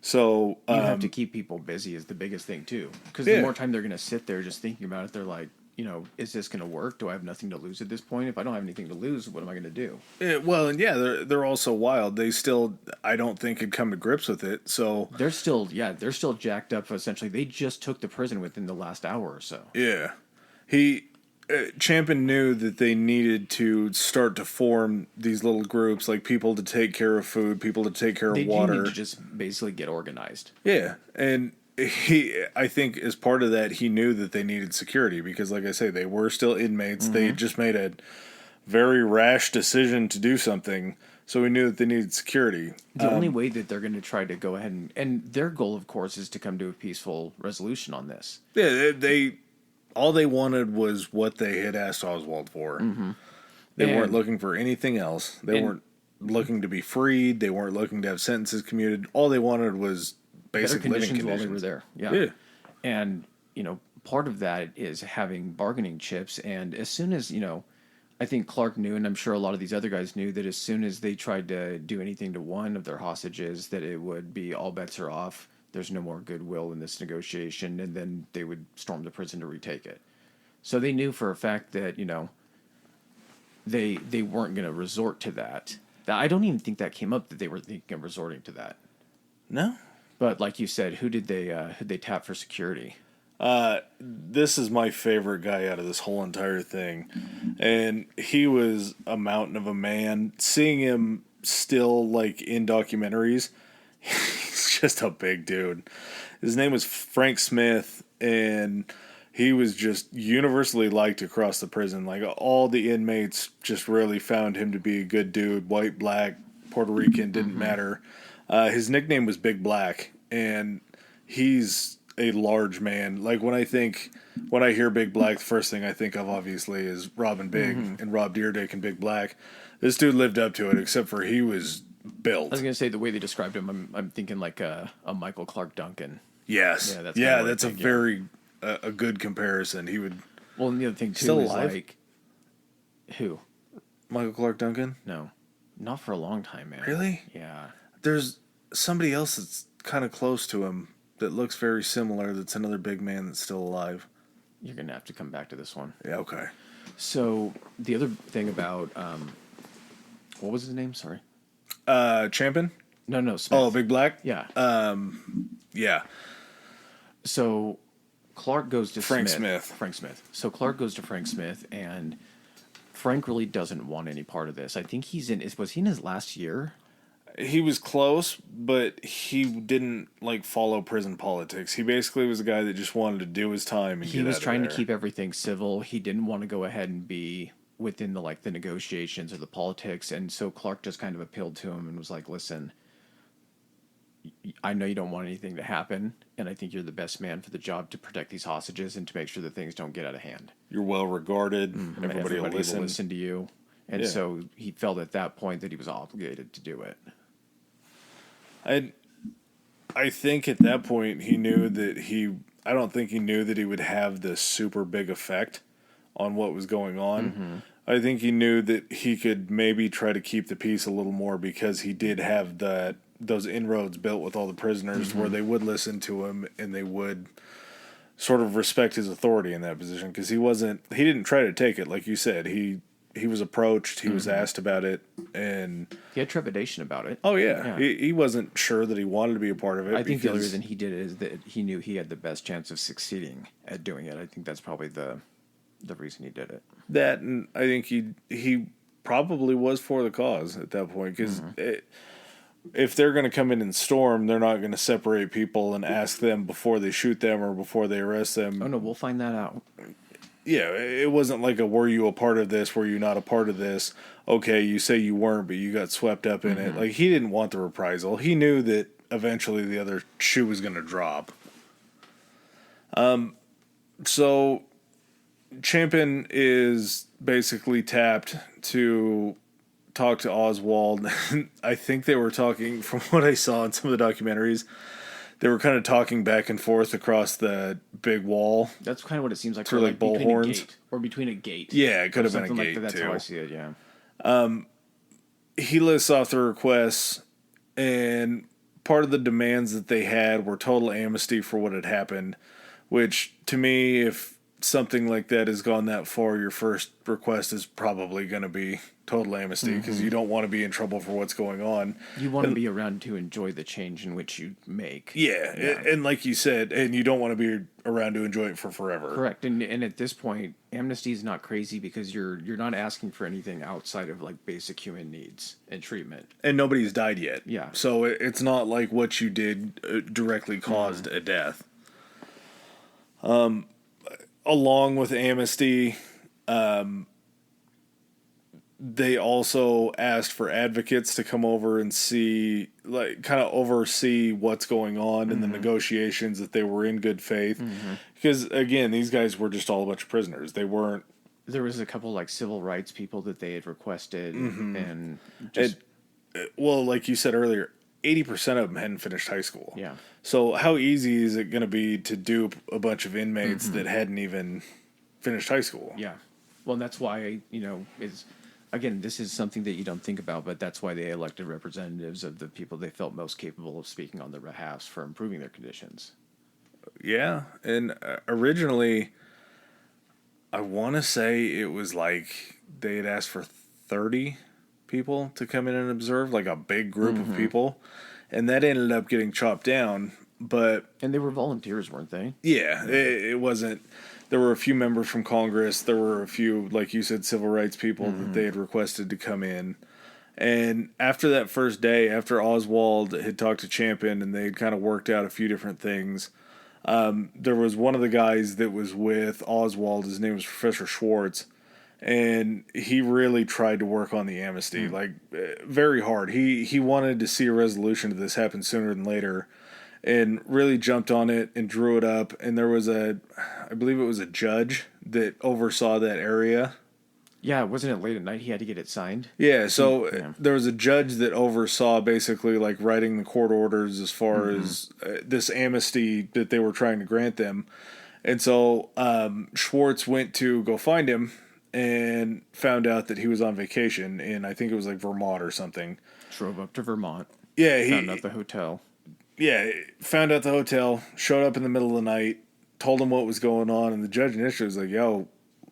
So you have to keep people busy is the biggest thing too, because the more time they're going to sit there just thinking about it, they're like, is this going to work? Do I have nothing to lose at this point? If I don't have anything to lose, what am I going to do? They're also wild. They still, I don't think, had come to grips with it. So they're still jacked up. Essentially, they just took the prison within the last hour or so. Yeah, Champion knew that they needed to start to form these little groups, like people to take care of food, people to take care of water. They need to just basically get organized. Yeah, and I think as part of that, he knew that they needed security because, like I say, they were still inmates. Mm-hmm. They had just made a very rash decision to do something, so we knew that they needed security. The only way that they're going to try to go ahead and their goal, of course, is to come to a peaceful resolution on this. Yeah, all they wanted was what they had asked Oswald for. Mm-hmm. They weren't looking for anything else. They weren't looking to be freed. They weren't looking to have sentences commuted. All they wanted was basic living conditions while they were there. Yeah. And, part of that is having bargaining chips. And as soon as, I think Clark knew, and I'm sure a lot of these other guys knew, that as soon as they tried to do anything to one of their hostages, that it would be all bets are off. There's no more goodwill in this negotiation. And then they would storm the prison to retake it. So they knew for a fact that, they weren't going to resort to that. I don't even think that came up that they were thinking of resorting to that. No. But like you said, who'd they tap for security? This is my favorite guy out of this whole entire thing. And he was a mountain of a man. Seeing him still, like, in documentaries, he's just a big dude. His name was Frank Smith, and he was just universally liked across the prison. Like, all the inmates just really found him to be a good dude. White, black, Puerto Rican, didn't matter. His nickname was Big Black, and he's a large man. Like, when I hear Big Black, the first thing I think of, obviously, is Robin Big and Rob Dyrdek and Big Black. This dude lived up to it, except for he was built. I was going to say, the way they described him, I'm thinking like a Michael Clark Duncan. Yes. Yeah, that's a very a good comparison. He would... Well, and the other thing, too, still is alive? like... Who? Michael Clark Duncan? No. Not for a long time, man. Really? Yeah. There's somebody else that's kind of close to him that looks very similar. That's another big man that's still alive. You're going to have to come back to this one. Yeah, okay. So, the other thing about... what was his name? Sorry. Champion? No, Smith. Oh, Big Black? Yeah. Yeah. So, Clark goes to Frank Smith. So, Clark goes to Frank Smith, and Frank really doesn't want any part of this. I think was he in his last year? He was close, but he didn't, follow prison politics. He basically was a guy that just wanted to do his time and get out of there. He was trying to keep everything civil. He didn't want to go ahead and be within the negotiations or the politics, and so Clark just kind of appealed to him and was like, listen, I know you don't want anything to happen, and I think you're the best man for the job to protect these hostages and to make sure that things don't get out of hand. You're well regarded. Mm-hmm. Everybody will listen to you. And so he felt at that point that he was obligated to do it. I think at that point he knew that I don't think he knew that he would have this super big effect on what was going on. Mm-hmm. I think he knew that he could maybe try to keep the peace a little more because he did have those inroads built with all the prisoners where they would listen to him and they would sort of respect his authority in that position because he didn't try to take it. Like you said, he was approached, he was asked about it, and he had trepidation about it. Oh yeah. He wasn't sure that he wanted to be a part of it. I think the only reason he did it is that he knew he had the best chance of succeeding at doing it. I think that's probably the reason he did it. That, and I think he probably was for the cause at that point because if they're going to come in and storm, they're not going to separate people and ask them before they shoot them or before they arrest them. Oh no, we'll find that out. Yeah, it wasn't like were you a part of this, were you not a part of this? Okay, you say you weren't, but you got swept up in it. Like, he didn't want the reprisal. He knew that eventually the other shoe was going to drop. So Champion is basically tapped to talk to Oswald. I think they were talking, from what I saw in some of the documentaries, they were kind of talking back and forth across the big wall. That's kind of what it seems like. Through like bullhorns. Or between a gate. Yeah, it could have been a gate, That's too. how I see it, yeah. He lists off the requests, and part of the demands that they had were total amnesty for what had happened, which, to me, if something like that has gone that far, your first request is probably going to be total amnesty, because you don't want to be in trouble for what's going on. You want to be around to enjoy the change in which you make. Yeah, and like you said, and you don't want to be around to enjoy it for forever. Correct, and at this point, amnesty is not crazy because you're not asking for anything outside of like basic human needs and treatment. And nobody's died yet. Yeah. So it's not like what you did directly caused a death. Along with amnesty, they also asked for advocates to come over and see, like, kind of oversee what's going on in the negotiations, that they were in good faith. Because, again, these guys were just all a bunch of prisoners. They weren't... There was a couple, like, civil rights people that they had requested, and just... well, like you said earlier, 80% of them hadn't finished high school. Yeah. So how easy is it going to be to dupe a bunch of inmates that hadn't even finished high school? Yeah. Well, and that's why, again, this is something that you don't think about, but that's why they elected representatives of the people they felt most capable of speaking on their behalf for improving their conditions. Yeah, and originally, I want to say it was like they had asked for 30 people to come in and observe, like a big group of people, and that ended up getting chopped down. And they were volunteers, weren't they? Yeah, it wasn't. There were a few members from Congress. There were a few, like you said, civil rights people that they had requested to come in. And after that first day, after Oswald had talked to Champion and they had kind of worked out a few different things, there was one of the guys that was with Oswald. His name was Professor Schwartz. And he really tried to work on the amnesty, very hard. He wanted to see a resolution to this happen sooner than later, and really jumped on it and drew it up. And there was I believe it was a judge that oversaw that area. Yeah, wasn't it late at night he had to get it signed? Yeah, so there was a judge that oversaw basically like writing the court orders as far as this amnesty that they were trying to grant them. And so Schwartz went to go find him and found out that he was on vacation in, I think it was like Vermont or something. Drove up to Vermont. Yeah, found out the hotel. Yeah, found out the hotel, showed up in the middle of the night, told him what was going on, and the judge initially was like, "Yo,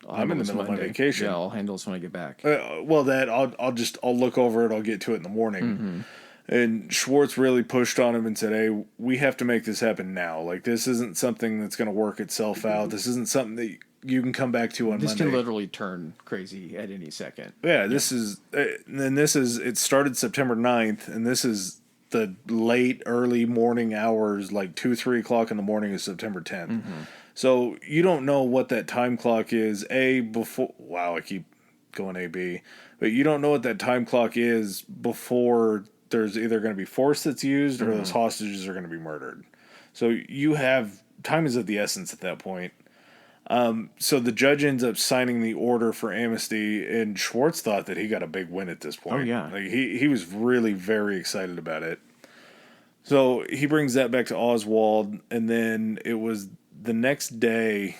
I'm in the middle of my vacation. Yeah, I'll handle this when I get back." I'll look over it. I'll get to it in the morning. And Schwartz really pushed on him and said, "Hey, we have to make this happen now. Like, this isn't something that's going to work itself out. This isn't something that you can come back to on Monday. This can literally turn crazy at any second." Yeah, it started September 9th, and this is the late, early morning hours, like 2, 3 o'clock in the morning of September 10th. So you don't know what that time clock is, I keep going A-B, but you don't know what that time clock is before there's either going to be force that's used or those hostages are going to be murdered. So time is of the essence at that point. So the judge ends up signing the order for amnesty, and Schwartz thought that he got a big win at this point. Oh, yeah. Like he was really very excited about it. So he brings that back to Oswald, and then it was the next day.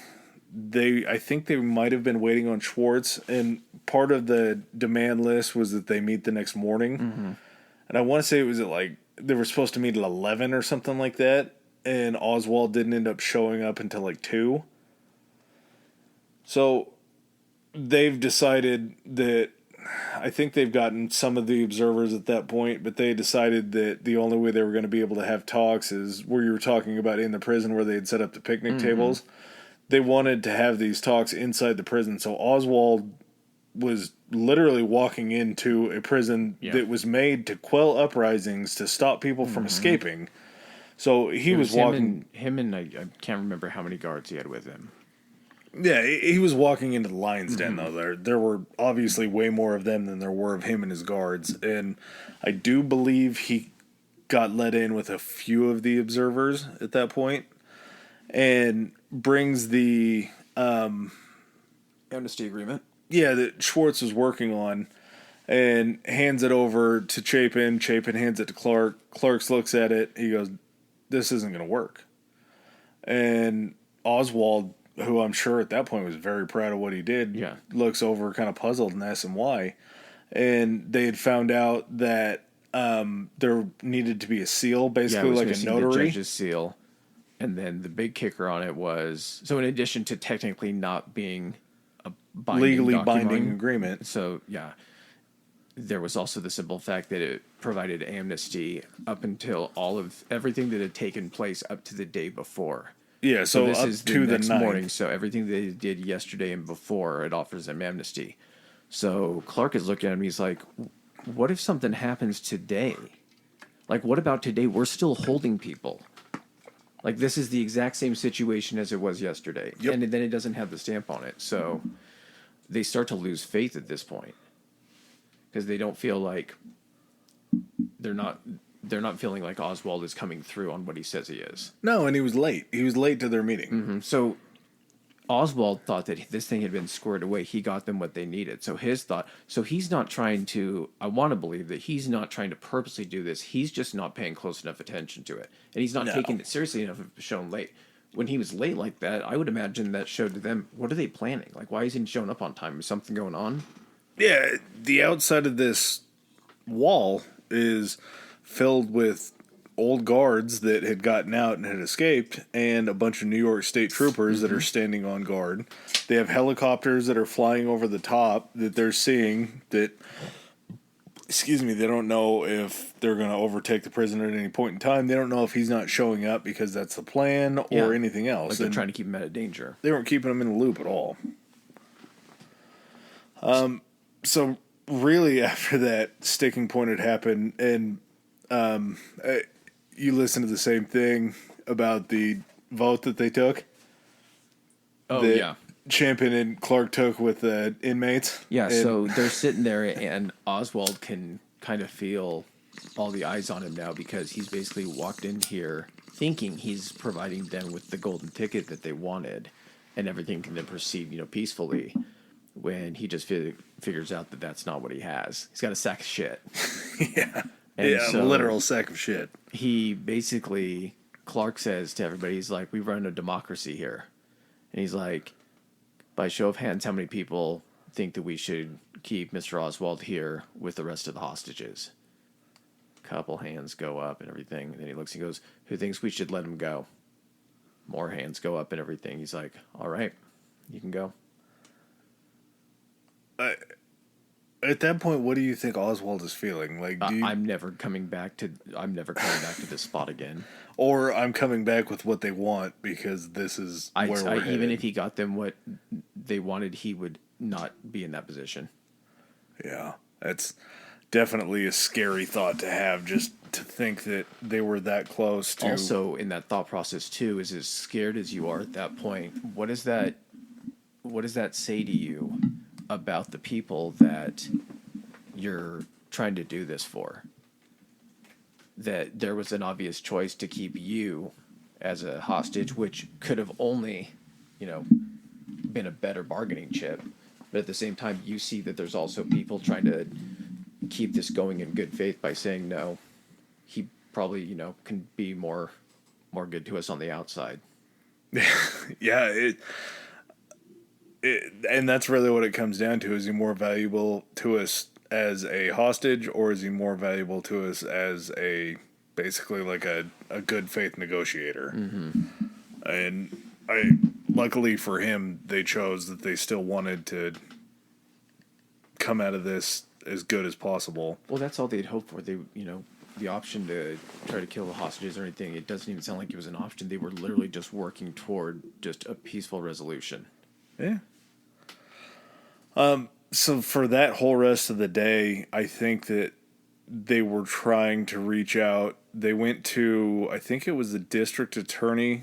I think they might have been waiting on Schwartz, and part of the demand list was that they meet the next morning. And I want to say it was they were supposed to meet at 11 or something like that, and Oswald didn't end up showing up until like 2. So they've decided that, I think they've gotten some of the observers at that point, but they decided that the only way they were going to be able to have talks is where you were talking about in the prison where they had set up the picnic tables. They wanted to have these talks inside the prison. So Oswald was literally walking into a prison that was made to quell uprisings, to stop people from escaping. So he was walking... Him and I can't remember how many guards he had with him. Yeah, he was walking into the lion's den, though. There were obviously way more of them than there were of him and his guards. And I do believe he got let in with a few of the observers at that point, and brings the amnesty agreement. Yeah, that Schwartz was working on, and hands it over to Chapin. Chapin hands it to Clark. Clark looks at it. He goes, this isn't going to work. And Oswald, who I'm sure at that point was very proud of what he did, looks over kind of puzzled and asks him why. And they had found out that there needed to be a seal, basically like a notary. The judge's seal. And then the big kicker on it was, so in addition to technically not being a legally binding agreement. So, yeah, there was also the simple fact that it provided amnesty up until everything that had taken place up to the day before. Yeah, so this up is to the next night. morning. So everything they did yesterday and before, it offers them amnesty. So Clark is looking at him. He's like, what if something happens today? Like, what about today? We're still holding people. Like, this is the exact same situation as it was yesterday. Yep. And then it doesn't have the stamp on it. So they start to lose faith at this point. Because they don't feel like they're not feeling like Oswald is coming through on what he says he is. No, and he was late. He was late to their meeting. Mm-hmm. So Oswald thought that this thing had been squared away. He got them what they needed. So he's not trying to, I want to believe that he's not trying to purposely do this. He's just not paying close enough attention to it. And he's not taking it seriously enough of shown late. When he was late like that, I would imagine that showed to them, what are they planning? Like, why isn't he showing up on time? Is something going on? Yeah, the outside of this wall is filled with old guards that had gotten out and had escaped, and a bunch of New York State troopers that are standing on guard. They have helicopters that are flying over the top that they're seeing that, they don't know if they're going to overtake the prisoner at any point in time. They don't know if he's not showing up because that's the plan or anything else. Like they're trying to keep him out of danger. They weren't keeping him in the loop at all. So really after that sticking point had happened, and you listen to the same thing about the vote that they took. Oh, yeah. Champion and Clark took with the inmates. Yeah, so they're sitting there, and Oswald can kind of feel all the eyes on him now because he's basically walked in here thinking he's providing them with the golden ticket that they wanted, and everything can then proceed, peacefully. When he just figures out that that's not what he has. He's got a sack of shit. So, a literal sack of shit. He basically, Clark says to everybody, he's like, we run a democracy here. And he's like, by show of hands, how many people think that we should keep Mr. Oswald here with the rest of the hostages? Couple hands go up and everything. And then he looks and goes, who thinks we should let him go? More hands go up and everything. He's like, all right, you can go. At that point, what do you think Oswald is feeling? Like, I'm never coming back to this spot again. Or I'm coming back with what they want because this is where we're headed. Even if he got them what they wanted, he would not be in that position. Yeah, that's definitely a scary thought to have, just to think that they were that close to... Also, in that thought process, too, is as scared as you are at that point, what does that say to you about the people that you're trying to do this for? That there was an obvious choice to keep you as a hostage, which could have only, been a better bargaining chip. But at the same time, you see that there's also people trying to keep this going in good faith by saying, no, he probably, can be more good to us on the outside. Yeah, and that's really what it comes down to. Is he more valuable to us as a hostage, or is he more valuable to us as basically like a good faith negotiator? Mm-hmm. And luckily for him, they chose that they still wanted to come out of this as good as possible. Well, that's all they'd hoped for. They, the option to try to kill the hostages or anything, it doesn't even sound like it was an option. They were literally just working toward just a peaceful resolution. Yeah. So for that whole rest of the day, I think that they were trying to reach out. They went to, I think it was the district attorney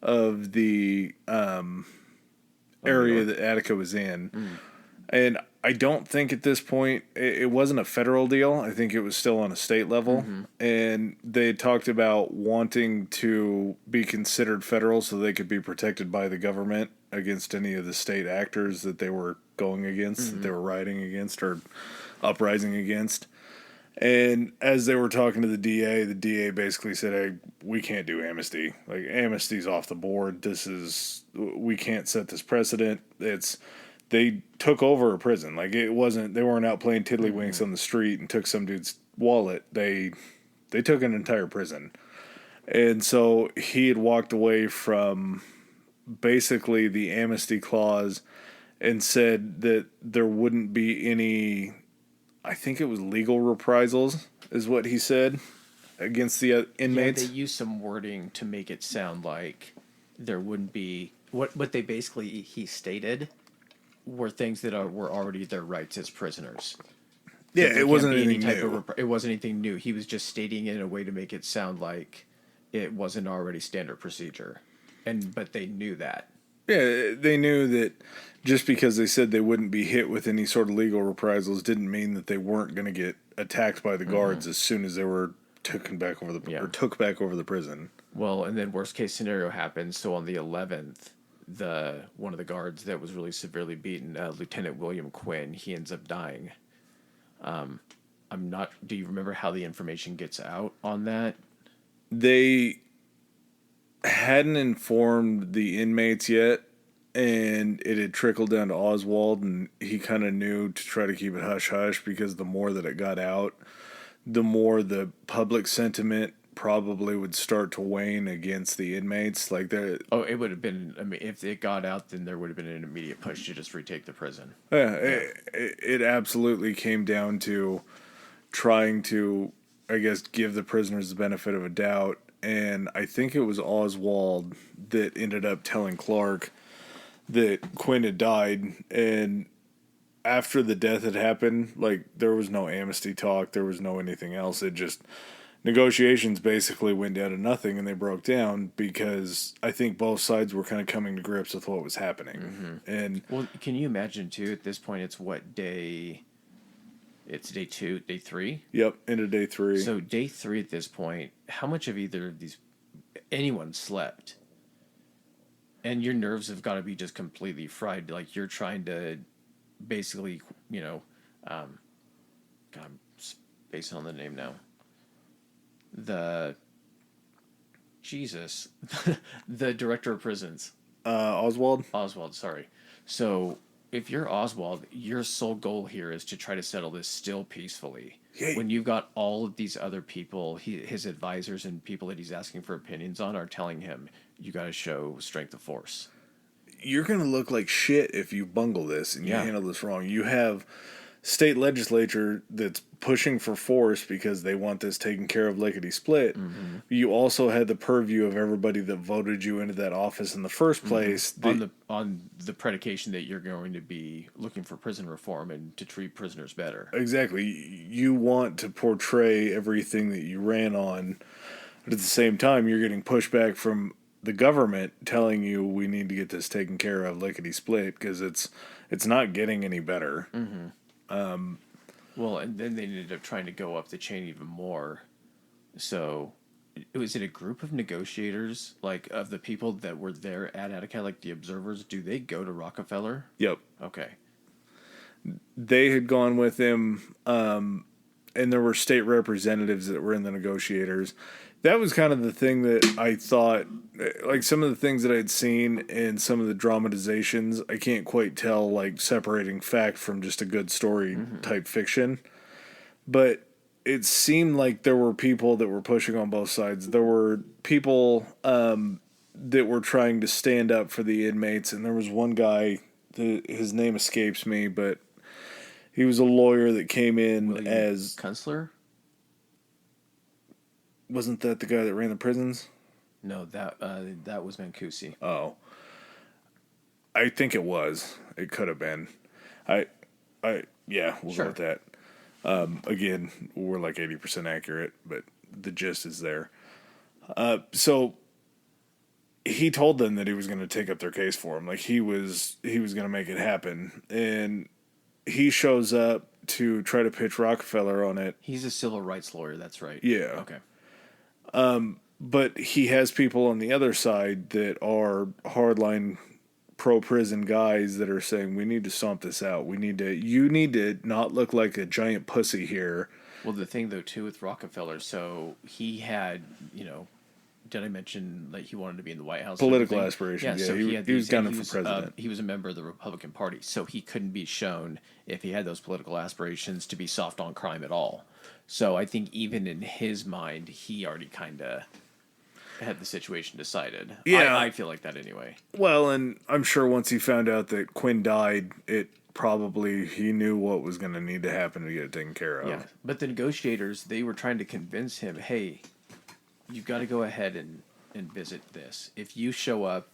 of the area that Attica was in. Mm. And I don't think at this point, it wasn't a federal deal. I think it was still on a state level. Mm-hmm. And they talked about wanting to be considered federal so they could be protected by the government against any of the state actors that they were going against, that they were rioting against or uprising against. And as they were talking to the DA basically said, "Hey, we can't do amnesty. Like amnesty's off the board. We can't set this precedent. They took over a prison. Like they weren't out playing tiddlywinks on the street and took some dude's wallet. They took an entire prison." And so he had walked away from basically the amnesty clause and said that there wouldn't be any, I think it was legal reprisals, is what he said, against the inmates. Yeah, they used some wording to make it sound like there wouldn't be what they basically he stated were things that were already their rights as prisoners. Yeah, it wasn't anything new. It wasn't anything new. He was just stating it in a way to make it sound like it wasn't already standard procedure, but they knew that. Yeah, they knew that just because they said they wouldn't be hit with any sort of legal reprisals didn't mean that they weren't going to get attacked by the guards as soon as they were took back over the prison. Well, and then worst case scenario happens. So on the 11th, one of the guards that was really severely beaten, Lieutenant William Quinn, he ends up dying. Do you remember how the information gets out on that? They hadn't informed the inmates yet, and it had trickled down to Oswald, and he kind of knew to try to keep it hush-hush because the more that it got out, the more the public sentiment probably would start to wane against the inmates. It would have been, I mean, if it got out, then there would have been an immediate push to just retake the prison. Yeah. It absolutely came down to trying to, I guess, give the prisoners the benefit of a doubt. And I think it was Oswald that ended up telling Clark that Quinn had died. And after the death had happened, there was no amnesty talk. There was no anything else. It just, negotiations basically went down to nothing, and they broke down because I think both sides were kind of coming to grips with what was happening. Mm-hmm. And well, can you imagine too? At this point, it's what day? It's day 2, day 3. Yep, into day 3. So day 3 at this point, how much of anyone slept? And your nerves have got to be just completely fried. Like you're trying to, basically, God, I'm spacing on the name now. The director of prisons. Oswald? Oswald, sorry. So if you're Oswald, your sole goal here is to try to settle this still peacefully. Yeah. When you've got all of these other people, his advisors and people that he's asking for opinions on are telling him, you got to show strength of force. You're going to look like shit if you bungle this and you handle this wrong. You have state legislature that's pushing for force because they want this taken care of lickety-split. Mm-hmm. You also had the purview of everybody that voted you into that office in the first place. Mm-hmm. On the predication that you're going to be looking for prison reform and to treat prisoners better. Exactly. You want to portray everything that you ran on, but at the same time, you're getting pushback from the government telling you we need to get this taken care of lickety-split because it's not getting any better. Mm-hmm. Well, and then they ended up trying to go up the chain even more. So, was it a group of negotiators, of the people that were there at Attica, like the observers? Do they go to Rockefeller? Yep. Okay. They had gone with him, and there were state representatives that were in the negotiators. That was kind of the thing that I thought, some of the things that I'd seen in some of the dramatizations, I can't quite tell, separating fact from just a good story type fiction. But it seemed like there were people that were pushing on both sides. There were people that were trying to stand up for the inmates, and there was one guy, his name escapes me, but he was a lawyer that came in William as... Kunstler? Wasn't that the guy that ran the prisons? No, that was Mancusi. Oh. I think it was. It could have been. We'll go with that. Again, we're 80% accurate, but the gist is there. So he told them that he was going to take up their case for him. He was going to make it happen. And he shows up to try to pitch Rockefeller on it. He's a civil rights lawyer, that's right. Yeah. Okay. But he has people on the other side that are hardline pro-prison guys that are saying, we need to stomp this out. You need to not look like a giant pussy here Well, the thing, though, too, with Rockefeller, so he had, did I mention that he wanted to be in the White House? Political aspirations, yeah. So he was gunning for president. He was a member of the Republican Party, so he couldn't be shown, if he had those political aspirations, to be soft on crime at all. So I think even in his mind, he already kind of had the situation decided. Yeah. I feel like that anyway. Well, and I'm sure once he found out that Quinn died, he knew what was going to need to happen to get it taken care of. Yeah, but the negotiators, they were trying to convince him, hey, you've got to go ahead and visit this. If you show up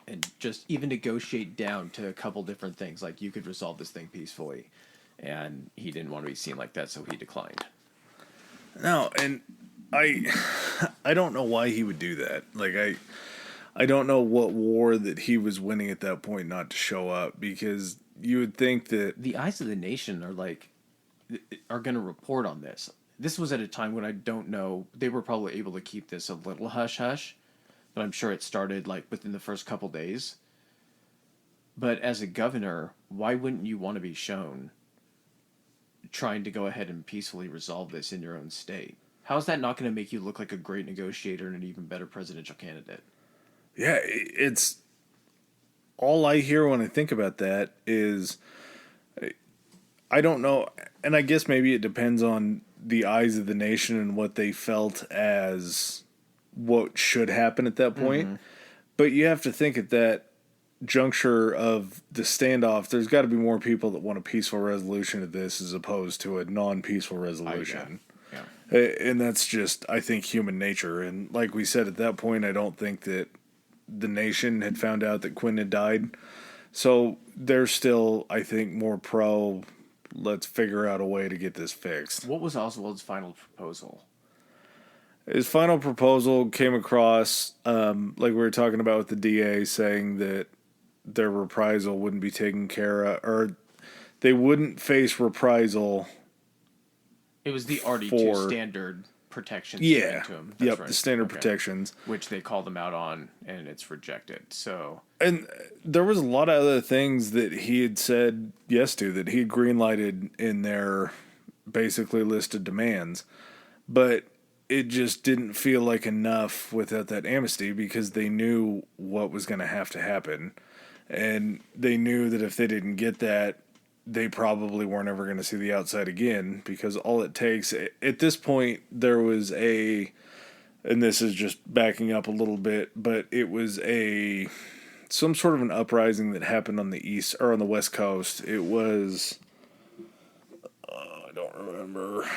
and just even negotiate down to a couple different things, like you could resolve this thing peacefully. And he didn't want to be seen like that, so he declined. No, and I don't know why he would do that. Like, I don't know what war that he was winning at that point not to show up, because you would think that the eyes of the nation are going to report on this. This was at a time when I don't know, they were probably able to keep this a little hush-hush, but I'm sure it started like within the first couple days. But as a governor, why wouldn't you want to be shown trying to go ahead and peacefully resolve this in your own state? How is that not going to make you look like a great negotiator and an even better presidential candidate? Yeah, it's all I hear when I think about that is, I don't know, and I guess maybe it depends on the eyes of the nation and what they felt as what should happen at that point. Mm-hmm. But you have to think at that juncture of the standoff, there's got to be more people that want a peaceful resolution of this as opposed to a non-peaceful resolution. Yeah. And that's just, I think, human nature. And like we said at that point, I don't think that the nation had found out that Quinn had died. So they're still, I think, more pro, let's figure out a way to get this fixed. What was Oswald's final proposal? His final proposal came across, like we were talking about with the DA, saying that their reprisal wouldn't be taken care of, or they wouldn't face reprisal. It was the RD2 standard protections given to him. That's right. The standard protections. Which they called him out on, and it's rejected. So, and there was a lot of other things that he had said yes to, that he had greenlighted in their basically listed demands. But it just didn't feel like enough without that amnesty, because they knew what was going to have to happen. And they knew that if they didn't get that, they probably weren't ever going to see the outside again, because all it takes, at this point, there was and this is just backing up a little bit, but it was some sort of an uprising that happened on the east, or on the west coast. It was, I don't remember.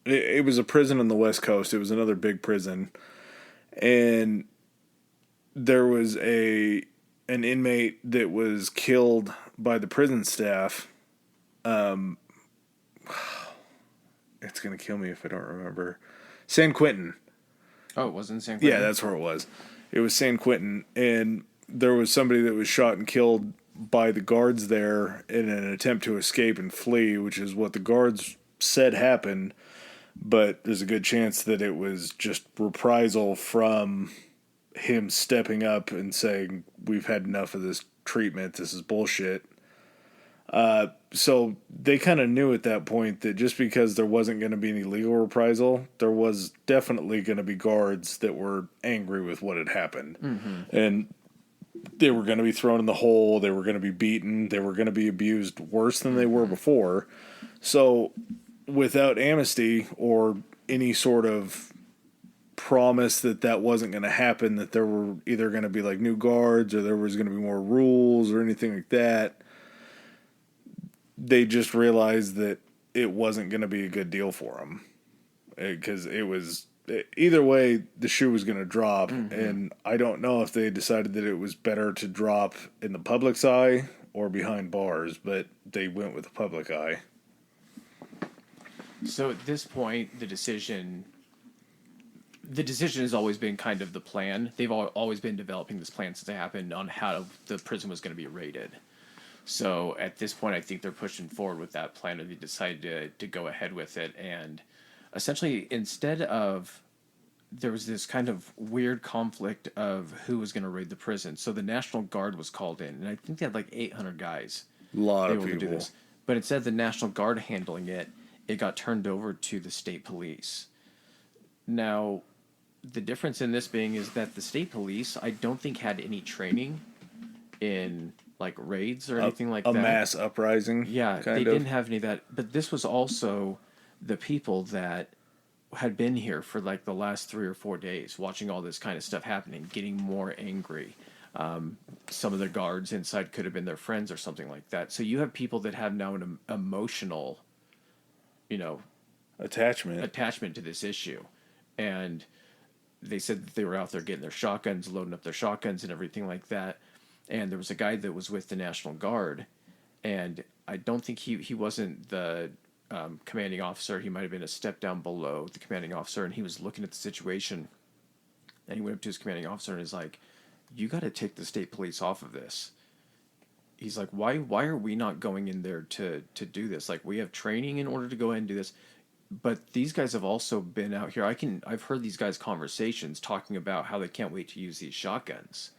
It was a prison on the west coast. It was another big prison. And there was an inmate that was killed by the prison staff. It's going to kill me if I don't remember. San Quentin. Oh, it wasn't San Quentin? Yeah, that's where it was. It was San Quentin. And there was somebody that was shot and killed by the guards there in an attempt to escape and flee, which is what the guards said happened. But there's a good chance that it was just reprisal from him stepping up and saying, we've had enough of this treatment, this is bullshit. So they kind of knew at that point that just because there wasn't going to be any legal reprisal, there was definitely going to be guards that were angry with what had happened. Mm-hmm. And they were going to be thrown in the hole, they were going to be beaten, they were going to be abused worse than they were before. So without amnesty or any sort of promise that wasn't going to happen, that there were either going to be like new guards or there was going to be more rules or anything like that, they just realized that it wasn't going to be a good deal for them, because it was, either way the shoe was going to drop. Mm-hmm. And I don't know if they decided that it was better to drop in the public's eye or behind bars, but they went with the public eye. So at this point, the decision has always been kind of the plan. They've always been developing this plan since it happened on how the prison was going to be raided. So at this point, I think they're pushing forward with that plan, and they decided to go ahead with it. And essentially, instead of, there was this kind of weird conflict of who was going to raid the prison. So the National Guard was called in, and I think they had like 800 guys. A lot of people. To do this. But instead of the National Guard handling it, it got turned over to the state police. Now, the difference in this being is that the state police, I don't think, had any training in like raids or anything like that. A mass uprising. Yeah, they didn't have any of that. But this was also the people that had been here for like the last 3 or 4 days, watching all this kind of stuff happening, getting more angry. Some of the guards inside could have been their friends or something like that. So you have people that have now an emotional, attachment to this issue. And they said that they were out there getting their shotguns, loading up their shotguns and everything like that. And there was a guy that was with the National Guard, and I don't think he wasn't the commanding officer. He might have been a step down below the commanding officer, and he was looking at the situation, and he went up to his commanding officer and is like, "You got to take the state police off of this." He's like, "Why are we not going in there to do this? Like, we have training in order to go ahead and do this." But these guys have also been out here. I've heard these guys' conversations talking about how they can't wait to use these shotguns.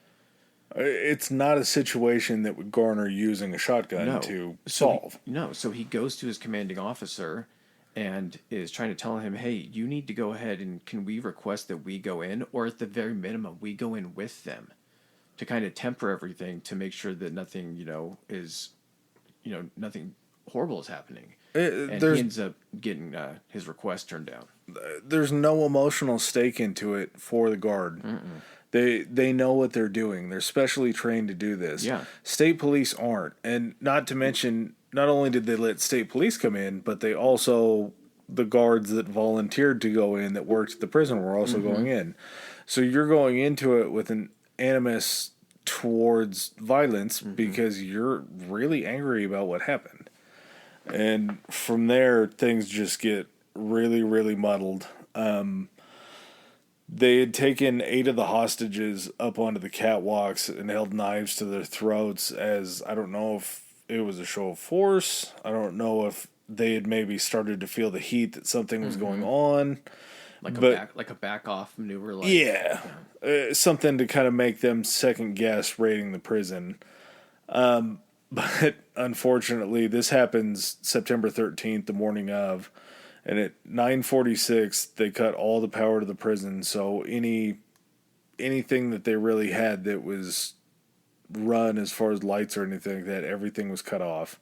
It's not a situation that would garner using a shotgun to solve. So he goes to his commanding officer and is trying to tell him, "Hey, you need to go ahead and can we request that we go in, or at the very minimum, we go in with them to kind of temper everything to make sure that nothing, nothing horrible is happening." And he ends up getting his request turned down. There's no emotional stake into it for the guard. Mm-mm. They know what they're doing. They're specially trained to do this. Yeah. State police aren't. And not to mention, not only did they let state police come in, but they also, the guards that volunteered to go in, that worked at the prison, were also going in. So you're going into it with an animus towards violence because you're really angry about what happened. And from there, things just get really, really muddled. They had taken 8 of the hostages up onto the catwalks and held knives to their throats as, I don't know if it was a show of force. I don't know if they had maybe started to feel the heat that something was going on. Like a back off maneuver. Something to kind of make them second guess raiding the prison. But unfortunately, this happens September 13th, the morning of. And at 9:46, they cut all the power to the prison. So anything that they really had that was run as far as lights or anything like that, everything was cut off.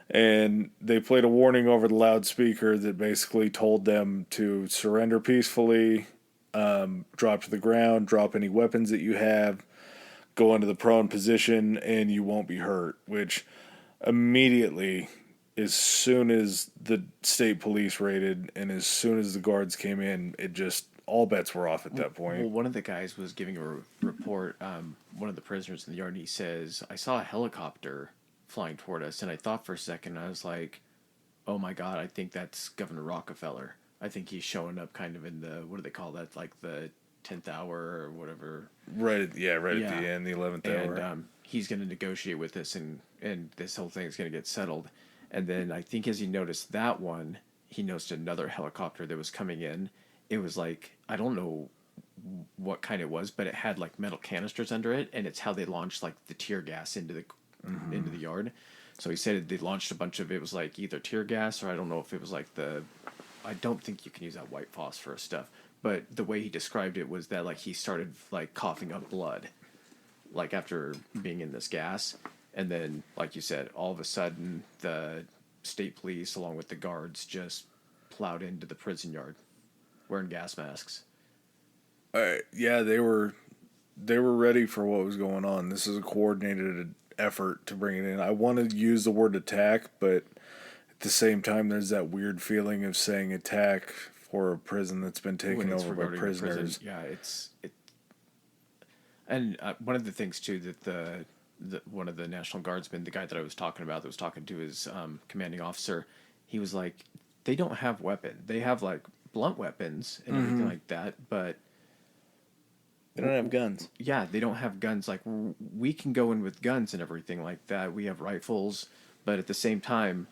And they played a warning over the loudspeaker that basically told them to surrender peacefully, drop to the ground, drop any weapons that you have, go into the prone position, and you won't be hurt. Which immediately, as soon as the state police raided and as soon as the guards came in, it just, all bets were off at that point. Well, one of the guys was giving a report, one of the prisoners in the yard, and he says, "I saw a helicopter flying toward us, and I thought for a second, I was like, oh my God, I think that's Governor Rockefeller. I think he's showing up kind of in the, what do they call that, like the 10th hour or whatever." Right at the end, the 11th hour. And he's going to negotiate with us, and this whole thing is going to get settled. And then I think as he noticed that one, he noticed another helicopter that was coming in. It was like, I don't know what kind it was, but it had like metal canisters under it, and it's how they launched like the tear gas into the yard. So he said they launched a bunch of, it was like either tear gas, or I don't know if it was like I don't think you can use that white phosphorus stuff, but the way he described it was that like he started like coughing up blood, like after being in this gas. And then, like you said, all of a sudden, the state police, along with the guards, just plowed into the prison yard, wearing gas masks. Yeah, they were ready for what was going on. This is a coordinated effort to bring it in. I want to use the word attack, but at the same time, there's that weird feeling of saying attack for a prison that's been taken over by prisoners. Yeah, and one of the things too that one of the National Guardsmen, the guy that I was talking about, that was talking to his commanding officer, he was like, they don't have weapons. They have like blunt weapons and everything like that, but they don't have guns. Yeah, they don't have guns. Like, we can go in with guns and everything like that. We have rifles, but at the same time,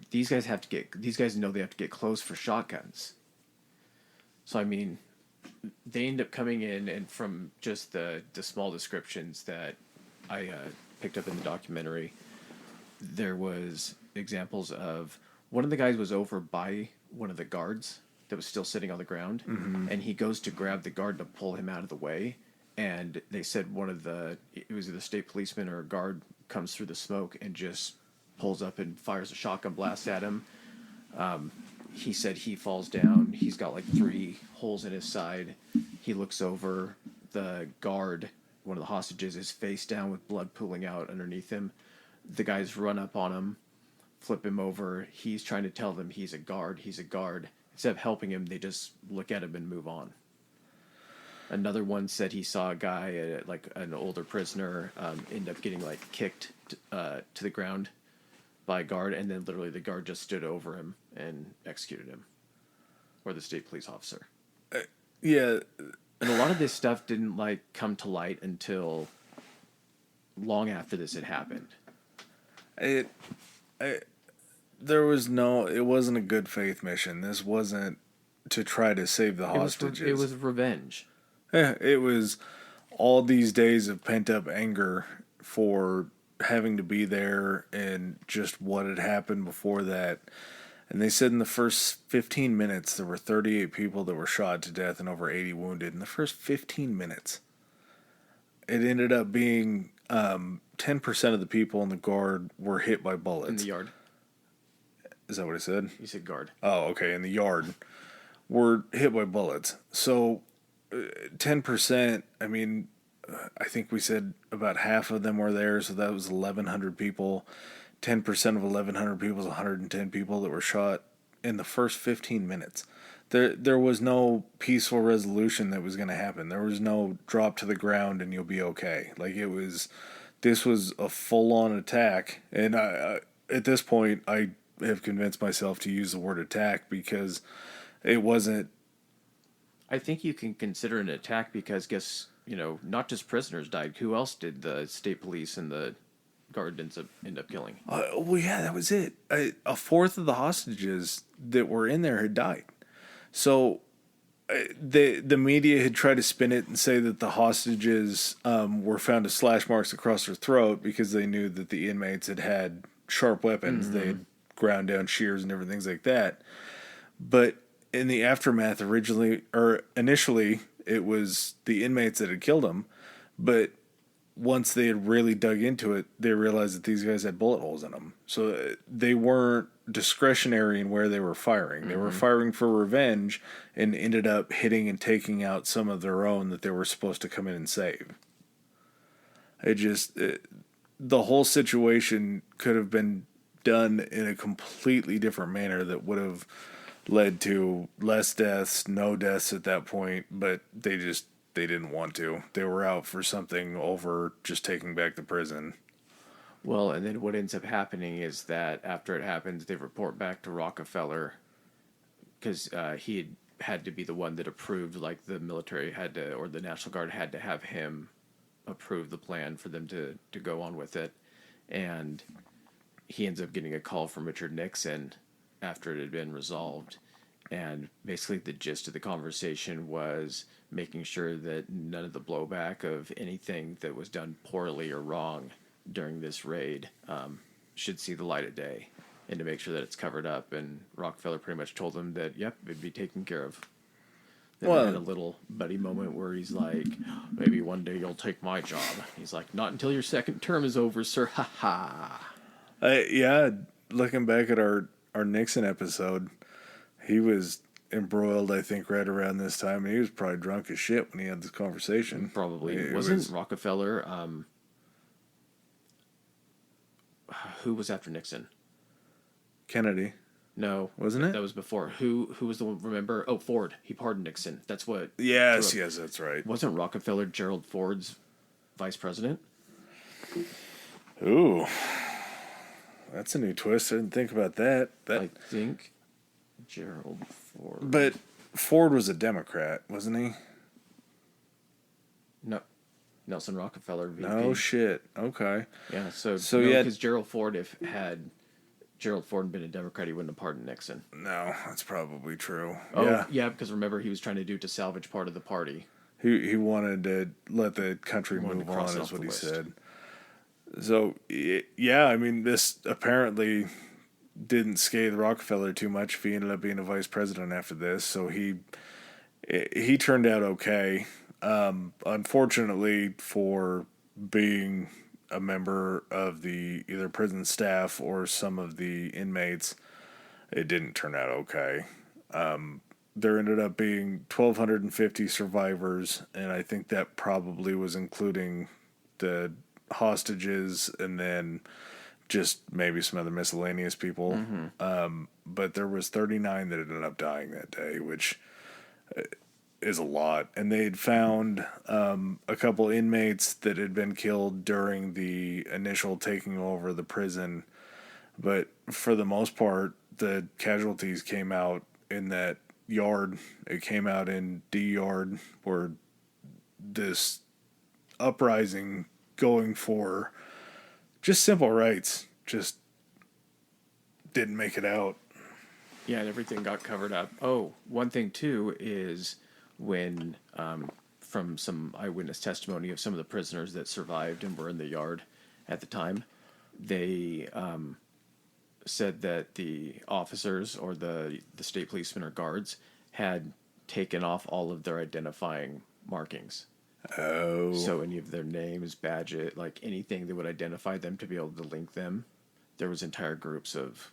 these guys know they have to get close for shotguns. So I mean, they end up coming in, and from just the small descriptions that I picked up in the documentary, there was examples of one of the guys was over by one of the guards that was still sitting on the ground, and he goes to grab the guard to pull him out of the way. And they said it was either state policeman or a guard comes through the smoke and just pulls up and fires a shotgun blast at him. He said he falls down. He's got like 3 holes in his side. He looks over. The guard, one of the hostages, is face down with blood pooling out underneath him. The guys run up on him, flip him over. He's trying to tell them he's a guard. He's a guard. Instead of helping him, they just look at him and move on. Another one said he saw a guy, like an older prisoner, end up getting like kicked to the ground by a guard, and then literally the guard just stood over him and executed him, or the state police officer. Yeah, and a lot of this stuff didn't like come to light until long after this had happened. It wasn't a good faith mission. This wasn't to try to save the hostages. It was revenge. Yeah, it was all these days of pent up anger for having to be there and just what had happened before that. And they said in the first 15 minutes, there were 38 people that were shot to death and over 80 wounded. In the first 15 minutes, it ended up being 10% of the people in the guard were hit by bullets. In the yard. Is that what I said? You said guard. Oh, okay. In the yard were hit by bullets. So 10%, I mean, I think we said about half of them were there, so that was 1,100 people. 10% of 1,100 people is 110 people that were shot in the first 15 minutes. There was no peaceful resolution that was going to happen. There was no drop to the ground and you'll be okay. Like, this was a full-on attack, and at this point, I have convinced myself to use the word attack because it wasn't. I think you can consider an attack because, not just prisoners died. Who else did the state police and the guard end up killing? Well, yeah, that was it. A fourth of the hostages that were in there had died. So the media had tried to spin it and say that the hostages were found with slash marks across their throat because they knew that the inmates had sharp weapons. Mm-hmm. They had ground down shears and different things like that. But in the aftermath, initially, it was the inmates that had killed them. But once they had really dug into it, they realized that these guys had bullet holes in them. So they weren't discretionary in where they were firing. They were firing for revenge and ended up hitting and taking out some of their own that they were supposed to come in and save. The whole situation could have been done in a completely different manner that would have led to less deaths, no deaths at that point, but they didn't want to. They were out for something over just taking back the prison. Well, and then what ends up happening is that after it happens, they report back to Rockefeller because he had to be the one that approved, like the military had to, or the National Guard had to have him approve the plan for them to go on with it. And he ends up getting a call from Richard Nixon after it had been resolved. And basically the gist of the conversation was making sure that none of the blowback of anything that was done poorly or wrong during this raid should see the light of day, and to make sure that it's covered up. And Rockefeller pretty much told them that, yep, it'd be taken care of. Then they had a little buddy moment where he's like, maybe one day you'll take my job. He's like, not until your second term is over, sir. Ha ha. Yeah, looking back at our Nixon episode, he was embroiled, I think, right around this time, and he was probably drunk as shit when he had this conversation. Probably. Wasn't Rockefeller, who was after Nixon? Kennedy. No. Wasn't it? That was before. Who was the one, remember? Oh, Ford. He pardoned Nixon. That's what. Yes, that's right. Wasn't Rockefeller Gerald Ford's vice president? Ooh. That's a new twist. I didn't think about that. I think Gerald Ford. But Ford was a Democrat, wasn't he? No. Nelson Rockefeller, VP. No shit. Okay. Yeah, because Gerald Ford, had Gerald Ford been a Democrat, he wouldn't have pardoned Nixon. No, that's probably true. Oh, yeah, because remember, he was trying to do to salvage part of the party. He wanted to let the country move on, is what he said. So, yeah, I mean, this apparently, didn't scathe Rockefeller too much if he ended up being a vice president after this. So he turned out okay. Unfortunately for being a member of the either prison staff or some of the inmates, it didn't turn out okay. There ended up being 1,250 survivors, and I think that probably was including the hostages and then just maybe some other miscellaneous people. But there was 39 that ended up dying that day, which is a lot. And they'd found a couple inmates that had been killed during the initial taking over the prison. But for the most part, the casualties came out in that yard. It came out in D Yard, where this uprising going for just simple rights just didn't make it out. Yeah, and everything got covered up. Oh, one thing too is when, from some eyewitness testimony of some of the prisoners that survived and were in the yard at the time, they said that the officers or the state policemen or guards had taken off all of their identifying markings. Oh. So any of their names, badges, like anything that would identify them to be able to link them, there was entire groups of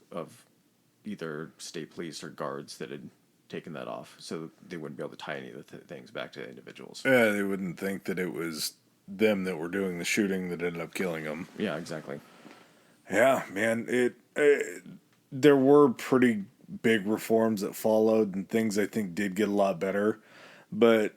either state police or guards that had taken that off, so they wouldn't be able to tie any of the things back to individuals. Yeah, they wouldn't think that it was them that were doing the shooting that ended up killing them. Yeah, exactly. Yeah, man, there were pretty big reforms that followed and things I think did get a lot better, but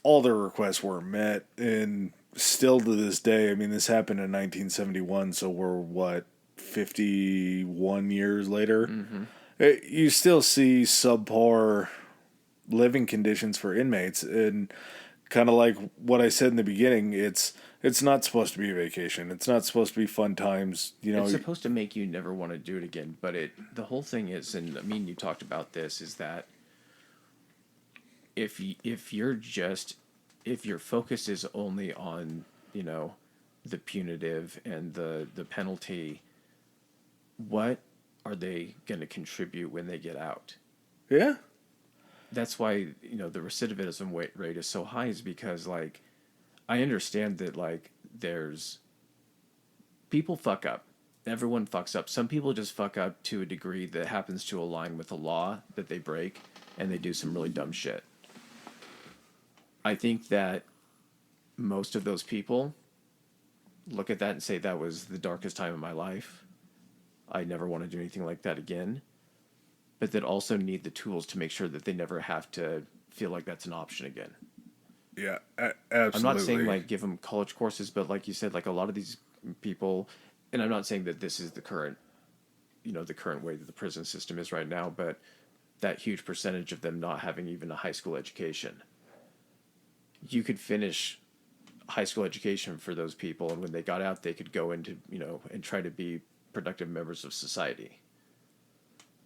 all their requests weren't met. And still to this day, I mean, this happened in 1971, so we're 51 years later? Mm-hmm. You still see subpar living conditions for inmates, and kind of like what I said in the beginning, it's not supposed to be a vacation. It's not supposed to be fun times. You know, it's supposed to make you never want to do it again. But the whole thing is, and I mean, you talked about this, is that if your focus is only on, you know, the punitive and the penalty, what are they going to contribute when they get out? Yeah. That's why, you know, the recidivism rate is so high, is because, like, I understand that, like, there's people fuck up. Everyone fucks up. Some people just fuck up to a degree that happens to align with the law that they break, and they do some really dumb shit. I think that most of those people look at that and say, that was the darkest time of my life. I never want to do anything like that again. But that also need the tools to make sure that they never have to feel like that's an option again. Yeah, absolutely. I'm not saying, like, give them college courses, but like you said, like, a lot of these people, and I'm not saying that this is the current way that the prison system is right now, but that huge percentage of them not having even a high school education. You could finish high school education for those people, and when they got out, they could go into, you know, and try to be productive members of society.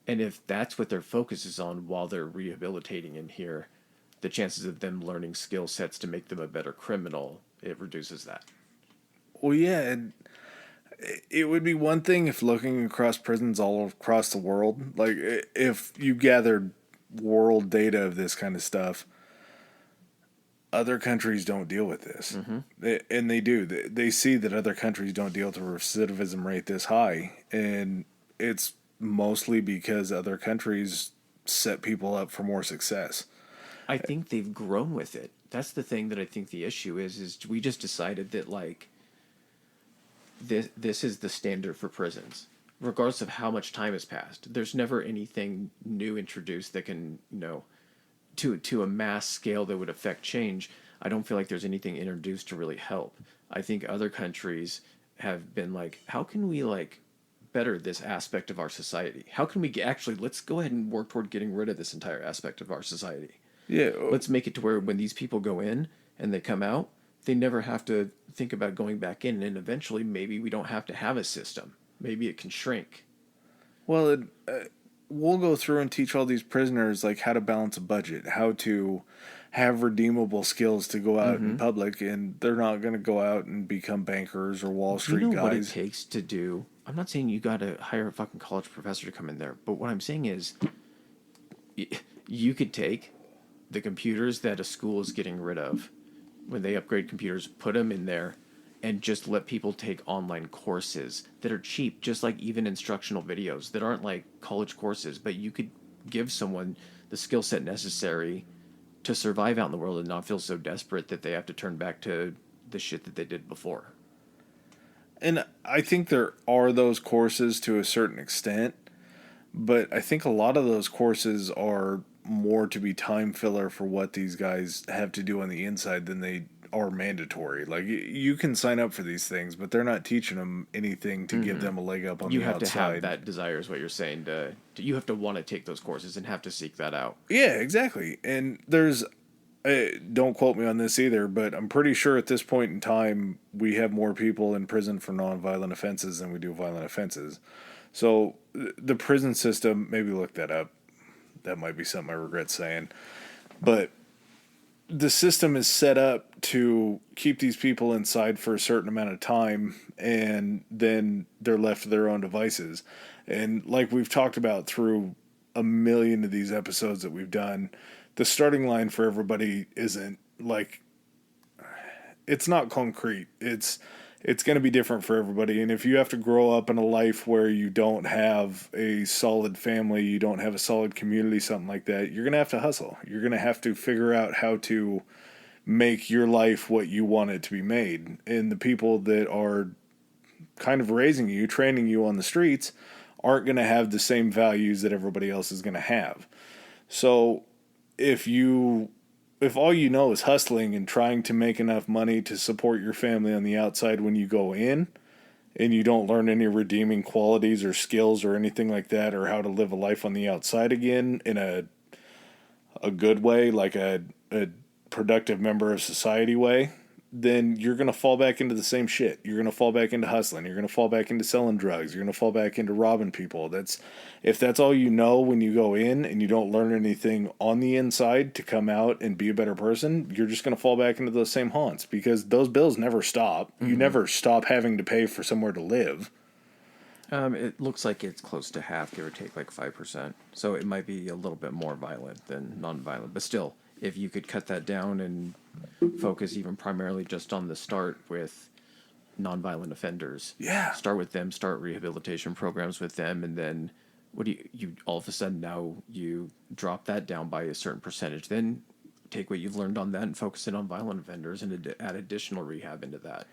And if that's what their focus is on while they're rehabilitating in here, the chances of them learning skill sets to make them a better criminal, it reduces that. Well, yeah, and it would be one thing if looking across prisons all across the world, like if you gathered world data of this kind of stuff, other countries don't deal with this. Mm-hmm. And they do. They see that other countries don't deal with a recidivism rate this high, and it's mostly because other countries set people up for more success. I think they've grown with it. That's the thing that I think the issue is we just decided that, like, this is the standard for prisons, regardless of how much time has passed. There's never anything new introduced that can, you know, to a mass scale that would affect change. I don't feel like there's anything introduced to really help. I think other countries have been like, how can we, like, better this aspect of our society? How can we let's go ahead and work toward getting rid of this entire aspect of our society. Yeah. Let's make it to where when these people go in and they come out, they never have to think about going back in, and eventually maybe we don't have to have a system. Maybe it can shrink. Well, we'll go through and teach all these prisoners like how to balance a budget, how to have redeemable skills to go out in public, and they're not going to go out and become bankers or Wall Street you know guys. what it takes to do? I'm not saying you got to hire a fucking college professor to come in there, but what I'm saying is you could take the computers that a school is getting rid of when they upgrade computers, put them in there, and just let people take online courses that are cheap, just like even instructional videos that aren't like college courses, but you could give someone the skill set necessary to survive out in the world and not feel so desperate that they have to turn back to the shit that they did before. And I think there are those courses to a certain extent, but I think a lot of those courses are more to be time filler for what these guys have to do on the inside than they are mandatory. Like, you can sign up for these things, but they're not teaching them anything to give them a leg up on the outside. You have to have that desire, is what you're saying. You have to want to take those courses and have to seek that out. Yeah, exactly. And there's, don't quote me on this either, but I'm pretty sure at this point in time, we have more people in prison for nonviolent offenses than we do violent offenses. So the prison system, maybe look that up. That might be something I regret saying. But the system is set up to keep these people inside for a certain amount of time, and then they're left to their own devices. And like we've talked about through a million of these episodes that we've done, the starting line for everybody isn't like, it's not concrete. It's going to be different for everybody. And if you have to grow up in a life where you don't have a solid family, you don't have a solid community, something like that, you're going to have to hustle. You're going to have to figure out how to make your life what you want it to be made. And the people that are kind of raising you, training you on the streets, aren't going to have the same values that everybody else is going to have. So if all you know is hustling and trying to make enough money to support your family on the outside when you go in, and you don't learn any redeeming qualities or skills or anything like that, or how to live a life on the outside again in a good way, like a productive member of society way, then you're going to fall back into the same shit. You're going to fall back into hustling. You're going to fall back into selling drugs. You're going to fall back into robbing people. If that's all you know when you go in and you don't learn anything on the inside to come out and be a better person, you're just going to fall back into those same haunts, because those bills never stop. You never stop having to pay for somewhere to live. It looks like it's close to half, give or take, like 5%. So it might be a little bit more violent than non-violent. But still, if you could cut that down and focus even primarily just on the start with non-violent offenders. Yeah. Start with them, start rehabilitation programs with them, and then you all of a sudden now you drop that down by a certain percentage. Then take what you've learned on that and focus it on violent offenders and add additional rehab into that.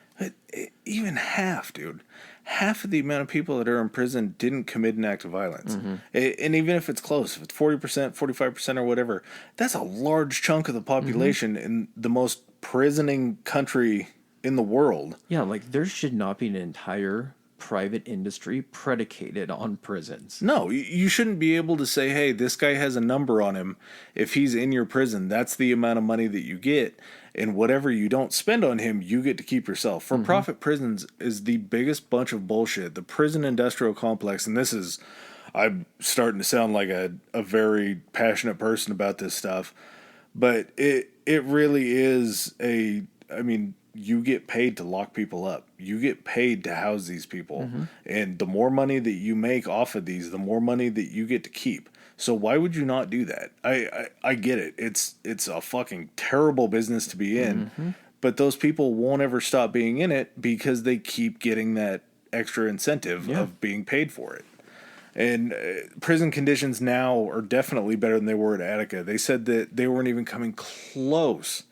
Even half, dude. Half of the amount of people that are in prison didn't commit an act of violence. And even if it's close, if it's 40%, 45% or whatever, that's a large chunk of the population in the most prisoning country in the world. Yeah, like there should not be an entire private industry predicated on prisons. No, you shouldn't be able to say, hey, this guy has a number on him. If he's in your prison, that's the amount of money that you get. And whatever you don't spend on him, you get to keep yourself. For-profit prisons is the biggest bunch of bullshit. The prison industrial complex, and I'm starting to sound like a very passionate person about this stuff, but it really is you get paid to lock people up. You get paid to house these people. And the more money that you make off of these, the more money that you get to keep. So why would you not do that? I get it. It's a fucking terrible business to be in. But those people won't ever stop being in it because they keep getting that extra incentive of being paid for it. And prison conditions now are definitely better than they were at Attica. They said that they weren't even coming close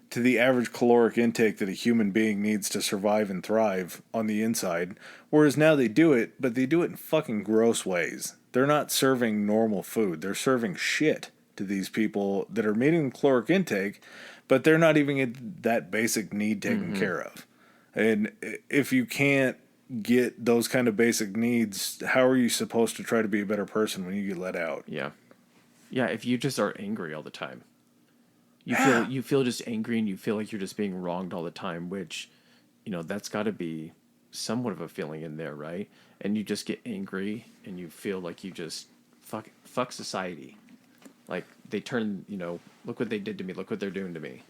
to the average caloric intake that a human being needs to survive and thrive on the inside. Whereas now they do it, but they do it in fucking gross ways. They're not serving normal food. They're serving shit to these people that are meeting caloric intake, but they're not even getting that basic need taken care of. And if you can't get those kind of basic needs, how are you supposed to try to be a better person when you get let out? Yeah, if you just are angry all the time. You feel just angry and you feel like you're just being wronged all the time, which, that's got to be somewhat of a feeling in there, right? And you just get angry and you feel like you just fuck society. Like, they turn, look what they did to me. Look what they're doing to me.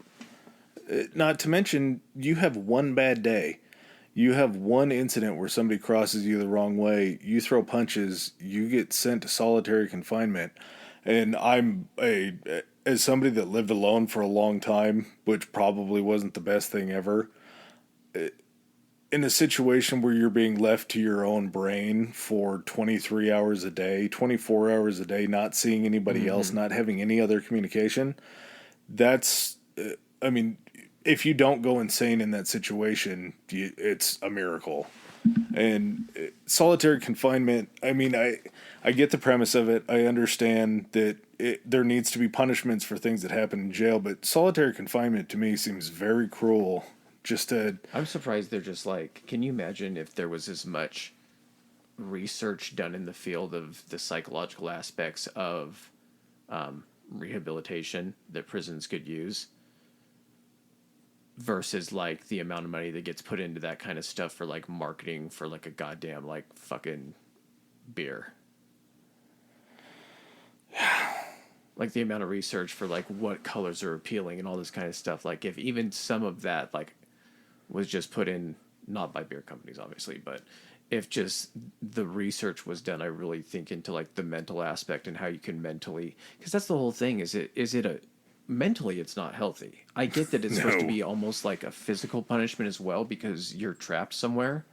Not to mention, you have one bad day. You have one incident where somebody crosses you the wrong way. You throw punches. You get sent to solitary confinement. And as somebody that lived alone for a long time, which probably wasn't the best thing ever, in a situation where you're being left to your own brain for 23 hours a day, 24 hours a day, not seeing anybody else, not having any other communication, that's, if you don't go insane in that situation, it's a miracle. And solitary confinement, I get the premise of it. I understand that there needs to be punishments for things that happen in jail, but solitary confinement to me seems very cruel. I'm surprised they're just like, can you imagine if there was as much research done in the field of the psychological aspects of rehabilitation that prisons could use versus like the amount of money that gets put into that kind of stuff for like marketing for like a goddamn like fucking beer. Like the amount of research for like what colors are appealing and all this kind of stuff. Like if even some of that like was just put in, not by beer companies obviously, but if just the research was done, I really think into like the mental aspect and how you can mentally, because that's the whole thing. Mentally it's not healthy. I get that it's supposed to be almost like a physical punishment as well because you're trapped somewhere,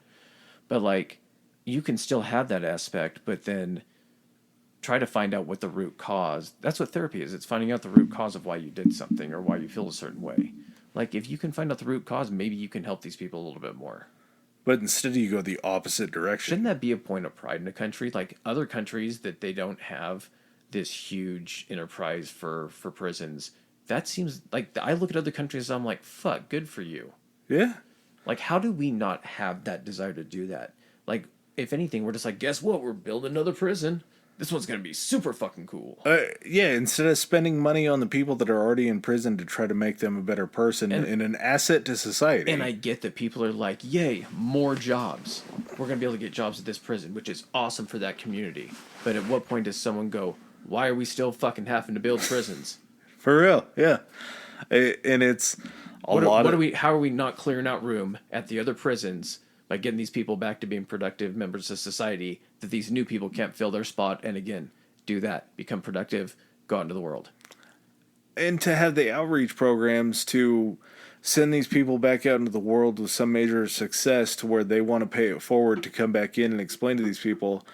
but like you can still have that aspect, but then try to find out what the root cause. That's what therapy is. It's finding out the root cause of why you did something or why you feel a certain way. Like if you can find out the root cause, maybe you can help these people a little bit more. But instead you go the opposite direction. Shouldn't that be a point of pride in a country? Like other countries that they don't have this huge enterprise for prisons. That seems like, I look at other countries and I'm like, fuck, good for you. Yeah. Like, how do we not have that desire to do that? Like, if anything, we're just like, guess what? We're building another prison. This one's going to be super fucking cool. Yeah, instead of spending money on the people that are already in prison to try to make them a better person and an asset to society. And I get that people are like, yay, more jobs. We're going to be able to get jobs at this prison, which is awesome for that community. But at what point does someone go, why are we still fucking having to build prisons? For real, yeah. And it's how are we not clearing out room at the other prisons by getting these people back to being productive members of society that these new people can't fill their spot and again, do that, become productive, go out into the world. And to have the outreach programs to send these people back out into the world with some measure of success to where they want to pay it forward to come back in and explain to these people,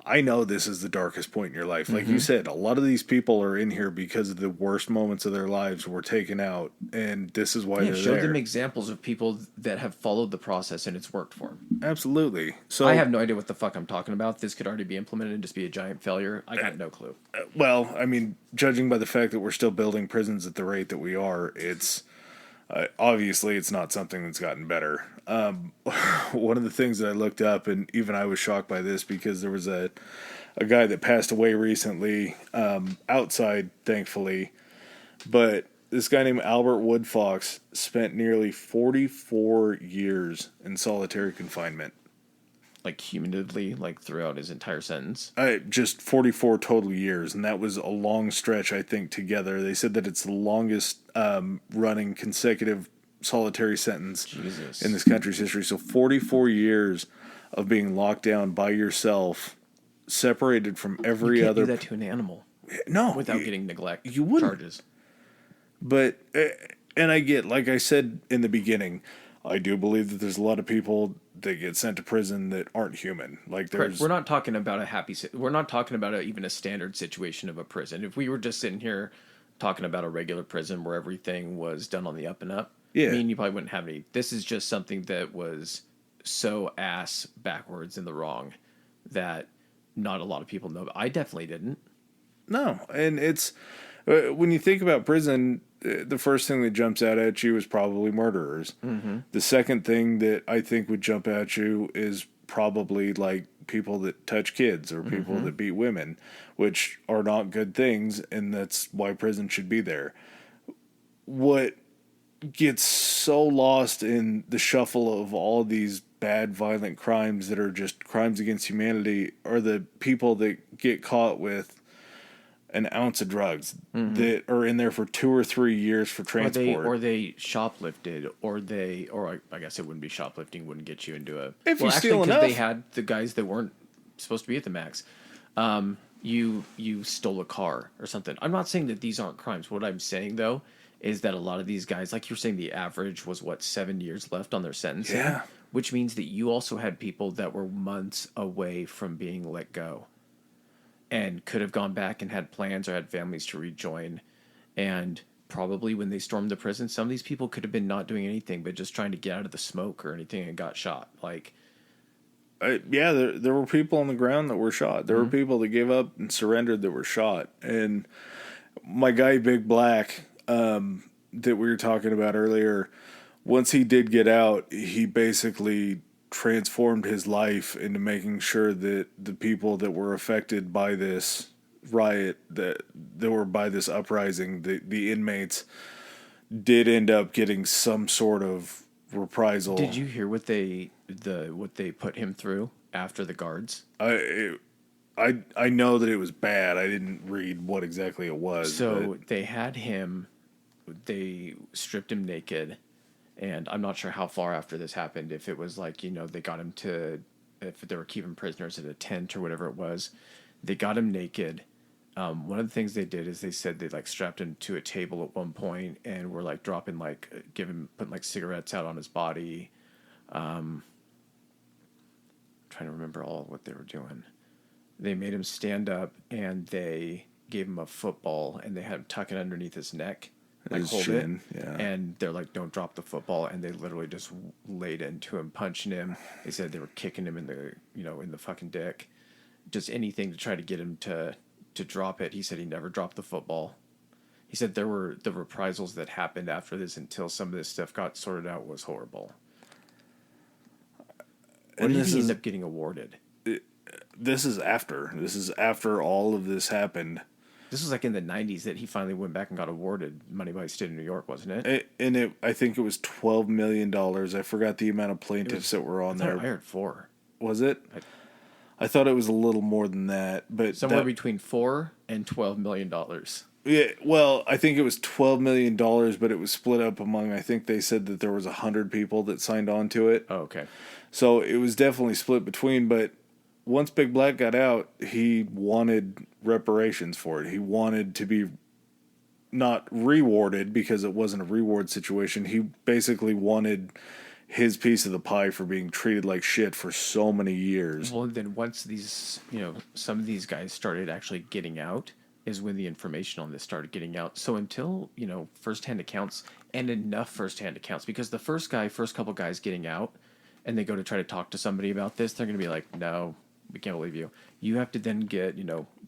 I know this is the darkest point in your life. Like you said, a lot of these people are in here because of the worst moments of their lives were taken out, and this is why they're show there. Them examples of people that have followed the process and it's worked for them. Absolutely. So I have no idea what the fuck I'm talking about. This could already be implemented and just be a giant failure. I got no clue. Well, judging by the fact that we're still building prisons at the rate that we are, it's obviously it's not something that's gotten better. One of the things that I looked up, and even I was shocked by this because there was a guy that passed away recently, outside, thankfully, but this guy named Albert Woodfox spent nearly 44 years in solitary confinement. Like cumulatively, like throughout his entire sentence? Just 44 total years, and that was a long stretch, I think, together. They said that it's the longest running consecutive solitary sentence in this country's history. So 44 years of being locked down by yourself, separated from every other... You can't do that to an animal. No. Without getting neglect you wouldn't. charges. But, and I get, like I said in the beginning, I do believe that there's a lot of people that get sent to prison that aren't human. Like there's... We're not talking about we're not talking about even a standard situation of a prison. If we were just sitting here talking about a regular prison where everything was done on the up and up, yeah. you probably wouldn't have any. This is just something that was so ass backwards in the wrong that not a lot of people know. I definitely didn't. No, and it's... when you think about prison, the first thing that jumps out at you is probably murderers. Mm-hmm. The second thing that I think would jump at you is probably like people that touch kids or people that beat women, which are not good things, and that's why prison should be there. What gets so lost in the shuffle of all of these bad, violent crimes that are just crimes against humanity are the people that get caught with an ounce of drugs that are in there for 2 or 3 years for transport. Or they shoplifted, or I guess it wouldn't be shoplifting, wouldn't get you into a... If you steal because enough. they had the guys that weren't supposed to be at the max. You stole a car or something. I'm not saying that these aren't crimes. What I'm saying, though, is that a lot of these guys, like you're saying, the average was, 7 years left on their sentencing? Yeah. Which means that you also had people that were months away from being let go and could have gone back and had plans or had families to rejoin. And probably when they stormed the prison, some of these people could have been not doing anything but just trying to get out of the smoke or anything and got shot. Like, there were people on the ground that were shot. There were people that gave up and surrendered that were shot. And my guy, Big Black, that we were talking about earlier, once he did get out, he basically transformed his life into making sure that the people that were affected by this riot, that were by this uprising, the inmates, did end up getting some sort of reprisal. did you hear what they put him through after the guards? I know that it was bad. I didn't read what exactly it was. So they had him, they stripped him naked, and I'm not sure how far after this happened, if it was like, they got him to, if they were keeping prisoners in a tent or whatever it was, they got him naked. One of the things they did is they said they like strapped him to a table at one point and were like dropping putting like cigarettes out on his body. Trying to remember all of what they were doing. They made him stand up and they gave him a football and they had him tuck it underneath his neck, like his hold chin, it. yeah. And they're like, don't drop the football. And they literally just laid into him, punching him. They said they were kicking him in the fucking dick, just anything to try to get him to drop it. He said he never dropped the football. He said there were the reprisals that happened after this until some of this stuff got sorted out was horrible. What did he end up getting awarded? This is after all of this happened. This was like in the 90s that he finally went back and got awarded money by the state of New York, wasn't it? I think it was $12 million. I forgot the amount of plaintiffs that were on there. I heard 4. Was it? I thought it was a little more than that, but somewhere between $4 and $12 million. Yeah, well, I think it was $12 million, but it was split up among, I think they said that there was 100 people that signed on to it. Oh, okay. So it was definitely split between, but once Big Black got out, he wanted reparations for it. He wanted to be not rewarded because it wasn't a reward situation. He basically wanted his piece of the pie for being treated like shit for so many years. Well, then once these, some of these guys started actually getting out is when the information on this started getting out. So until, firsthand accounts and enough firsthand accounts, because the first couple guys getting out and they go to try to talk to somebody about this, they're going to be like, no, we can't believe you. You have to then get,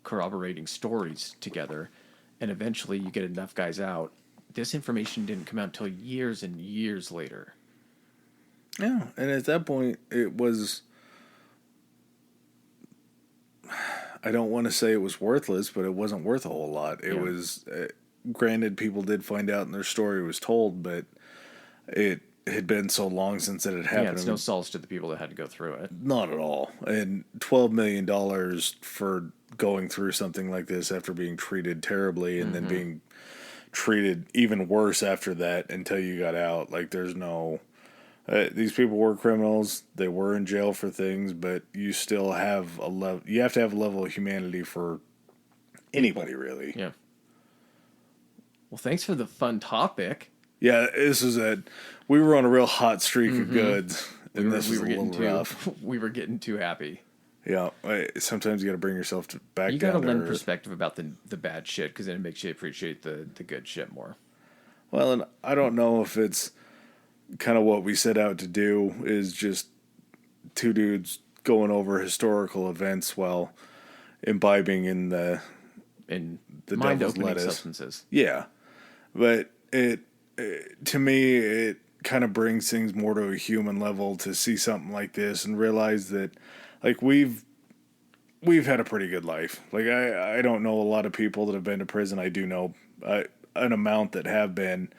corroborating stories together. And eventually you get enough guys out. This information didn't come out until years and years later. Yeah, and at that point, it was... I don't want to say it was worthless, but it wasn't worth a whole lot. It was... granted, people did find out and their story was told, but it had been so long since it had happened. Yeah, it's no solace to the people that had to go through it. Not at all. And $12 million for going through something like this after being treated terribly and then being treated even worse after that until you got out. Like, there's no... these people were criminals. They were in jail for things, but you still have a level. You have to have a level of humanity for anybody, really. Yeah. Well, thanks for the fun topic. Yeah, we were on a real hot streak of goods, and this was a little rough. We were getting too happy. Yeah, sometimes you got to bring yourself back. You got to lend perspective about the bad shit, because then it makes you appreciate the good shit more. Well, and I don't know if it's kind of what we set out to do is just two dudes going over historical events while imbibing in the devil's lettuce substances. Yeah, but it to me it kind of brings things more to a human level to see something like this and realize that like we've had a pretty good life. Like I don't know a lot of people that have been to prison. I do know an amount that have been,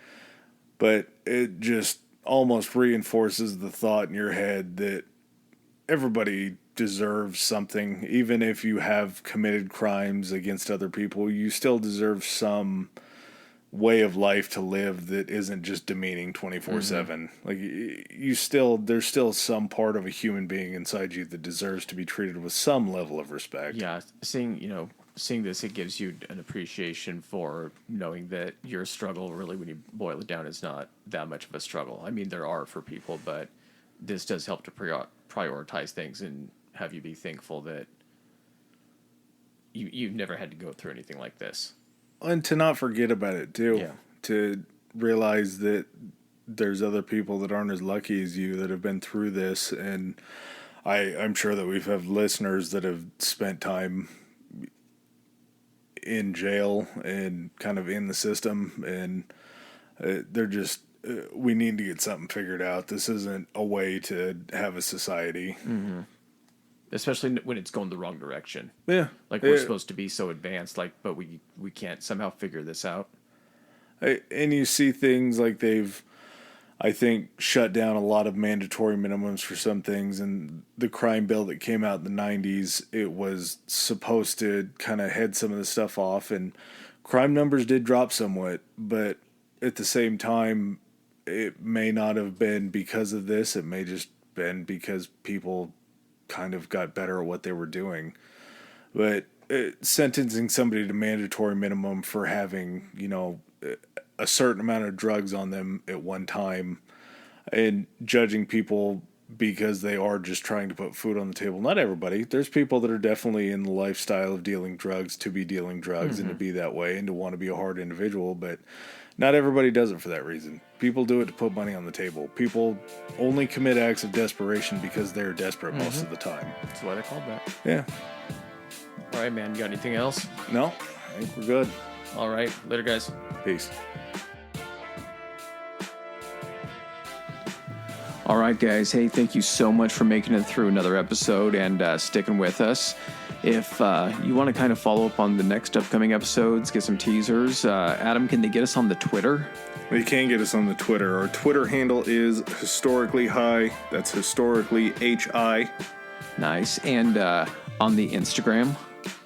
but it just almost reinforces the thought in your head that everybody deserve something. Even if you have committed crimes against other people, you still deserve some way of life to live that isn't just demeaning 24/7. Like there's still some part of a human being inside you that deserves to be treated with some level of respect. Yeah, seeing this, it gives you an appreciation for knowing that your struggle, really, when you boil it down, is not that much of a struggle. I mean, there are for people, but this does help to prioritize things and have you be thankful that you've never had to go through anything like this. And to not forget about it, too. Yeah. To realize that there's other people that aren't as lucky as you that have been through this. And I'm sure that we've had listeners that have spent time in jail and kind of in the system. And they're just, we need to get something figured out. This isn't a way to have a society. Mm-hmm. Especially when it's going the wrong direction. Yeah. Like, we're supposed to be so advanced, but we can't somehow figure this out. And you see things like they've, I think, shut down a lot of mandatory minimums for some things. And the crime bill that came out in the 90s, it was supposed to kind of head some of the stuff off. And crime numbers did drop somewhat. But at the same time, it may not have been because of this. It may just been because people kind of got better at what they were doing. But sentencing somebody to mandatory minimum for having, a certain amount of drugs on them at one time and judging people because they are just trying to put food on the table. Not everybody. There's people that are definitely in the lifestyle of dealing drugs to be dealing drugs and to be that way and to want to be a hard individual, but not everybody does it for that reason. People do it to put money on the table. People only commit acts of desperation because they're desperate most of the time. That's why they called that. Yeah. All right, man. You got anything else? No, I think we're good. All right. Later, guys. Peace. All right, guys. Hey, thank you so much for making it through another episode and sticking with us. If you want to kind of follow up on the next upcoming episodes, get some teasers, Adam, can they get us on the Twitter? They can get us on the Twitter. Our Twitter handle is historically high. That's historically HI. Nice. And on the Instagram?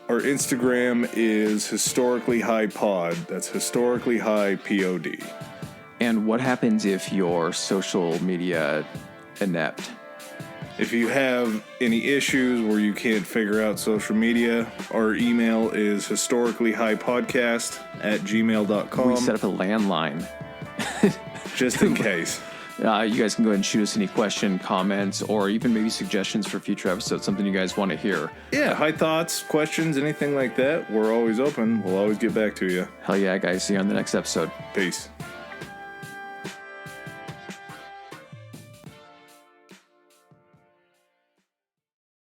Our Instagram is historically high pod. That's historically high POD. And what happens if your social media inept? If you have any issues where you can't figure out social media, our email is historicallyhighpodcast@gmail.com. We set up a landline. Just in case. You guys can go ahead and shoot us any question, comments, or even maybe suggestions for future episodes, something you guys want to hear. Yeah, high thoughts, questions, anything like that. We're always open. We'll always get back to you. Hell yeah, guys. See you on the next episode. Peace.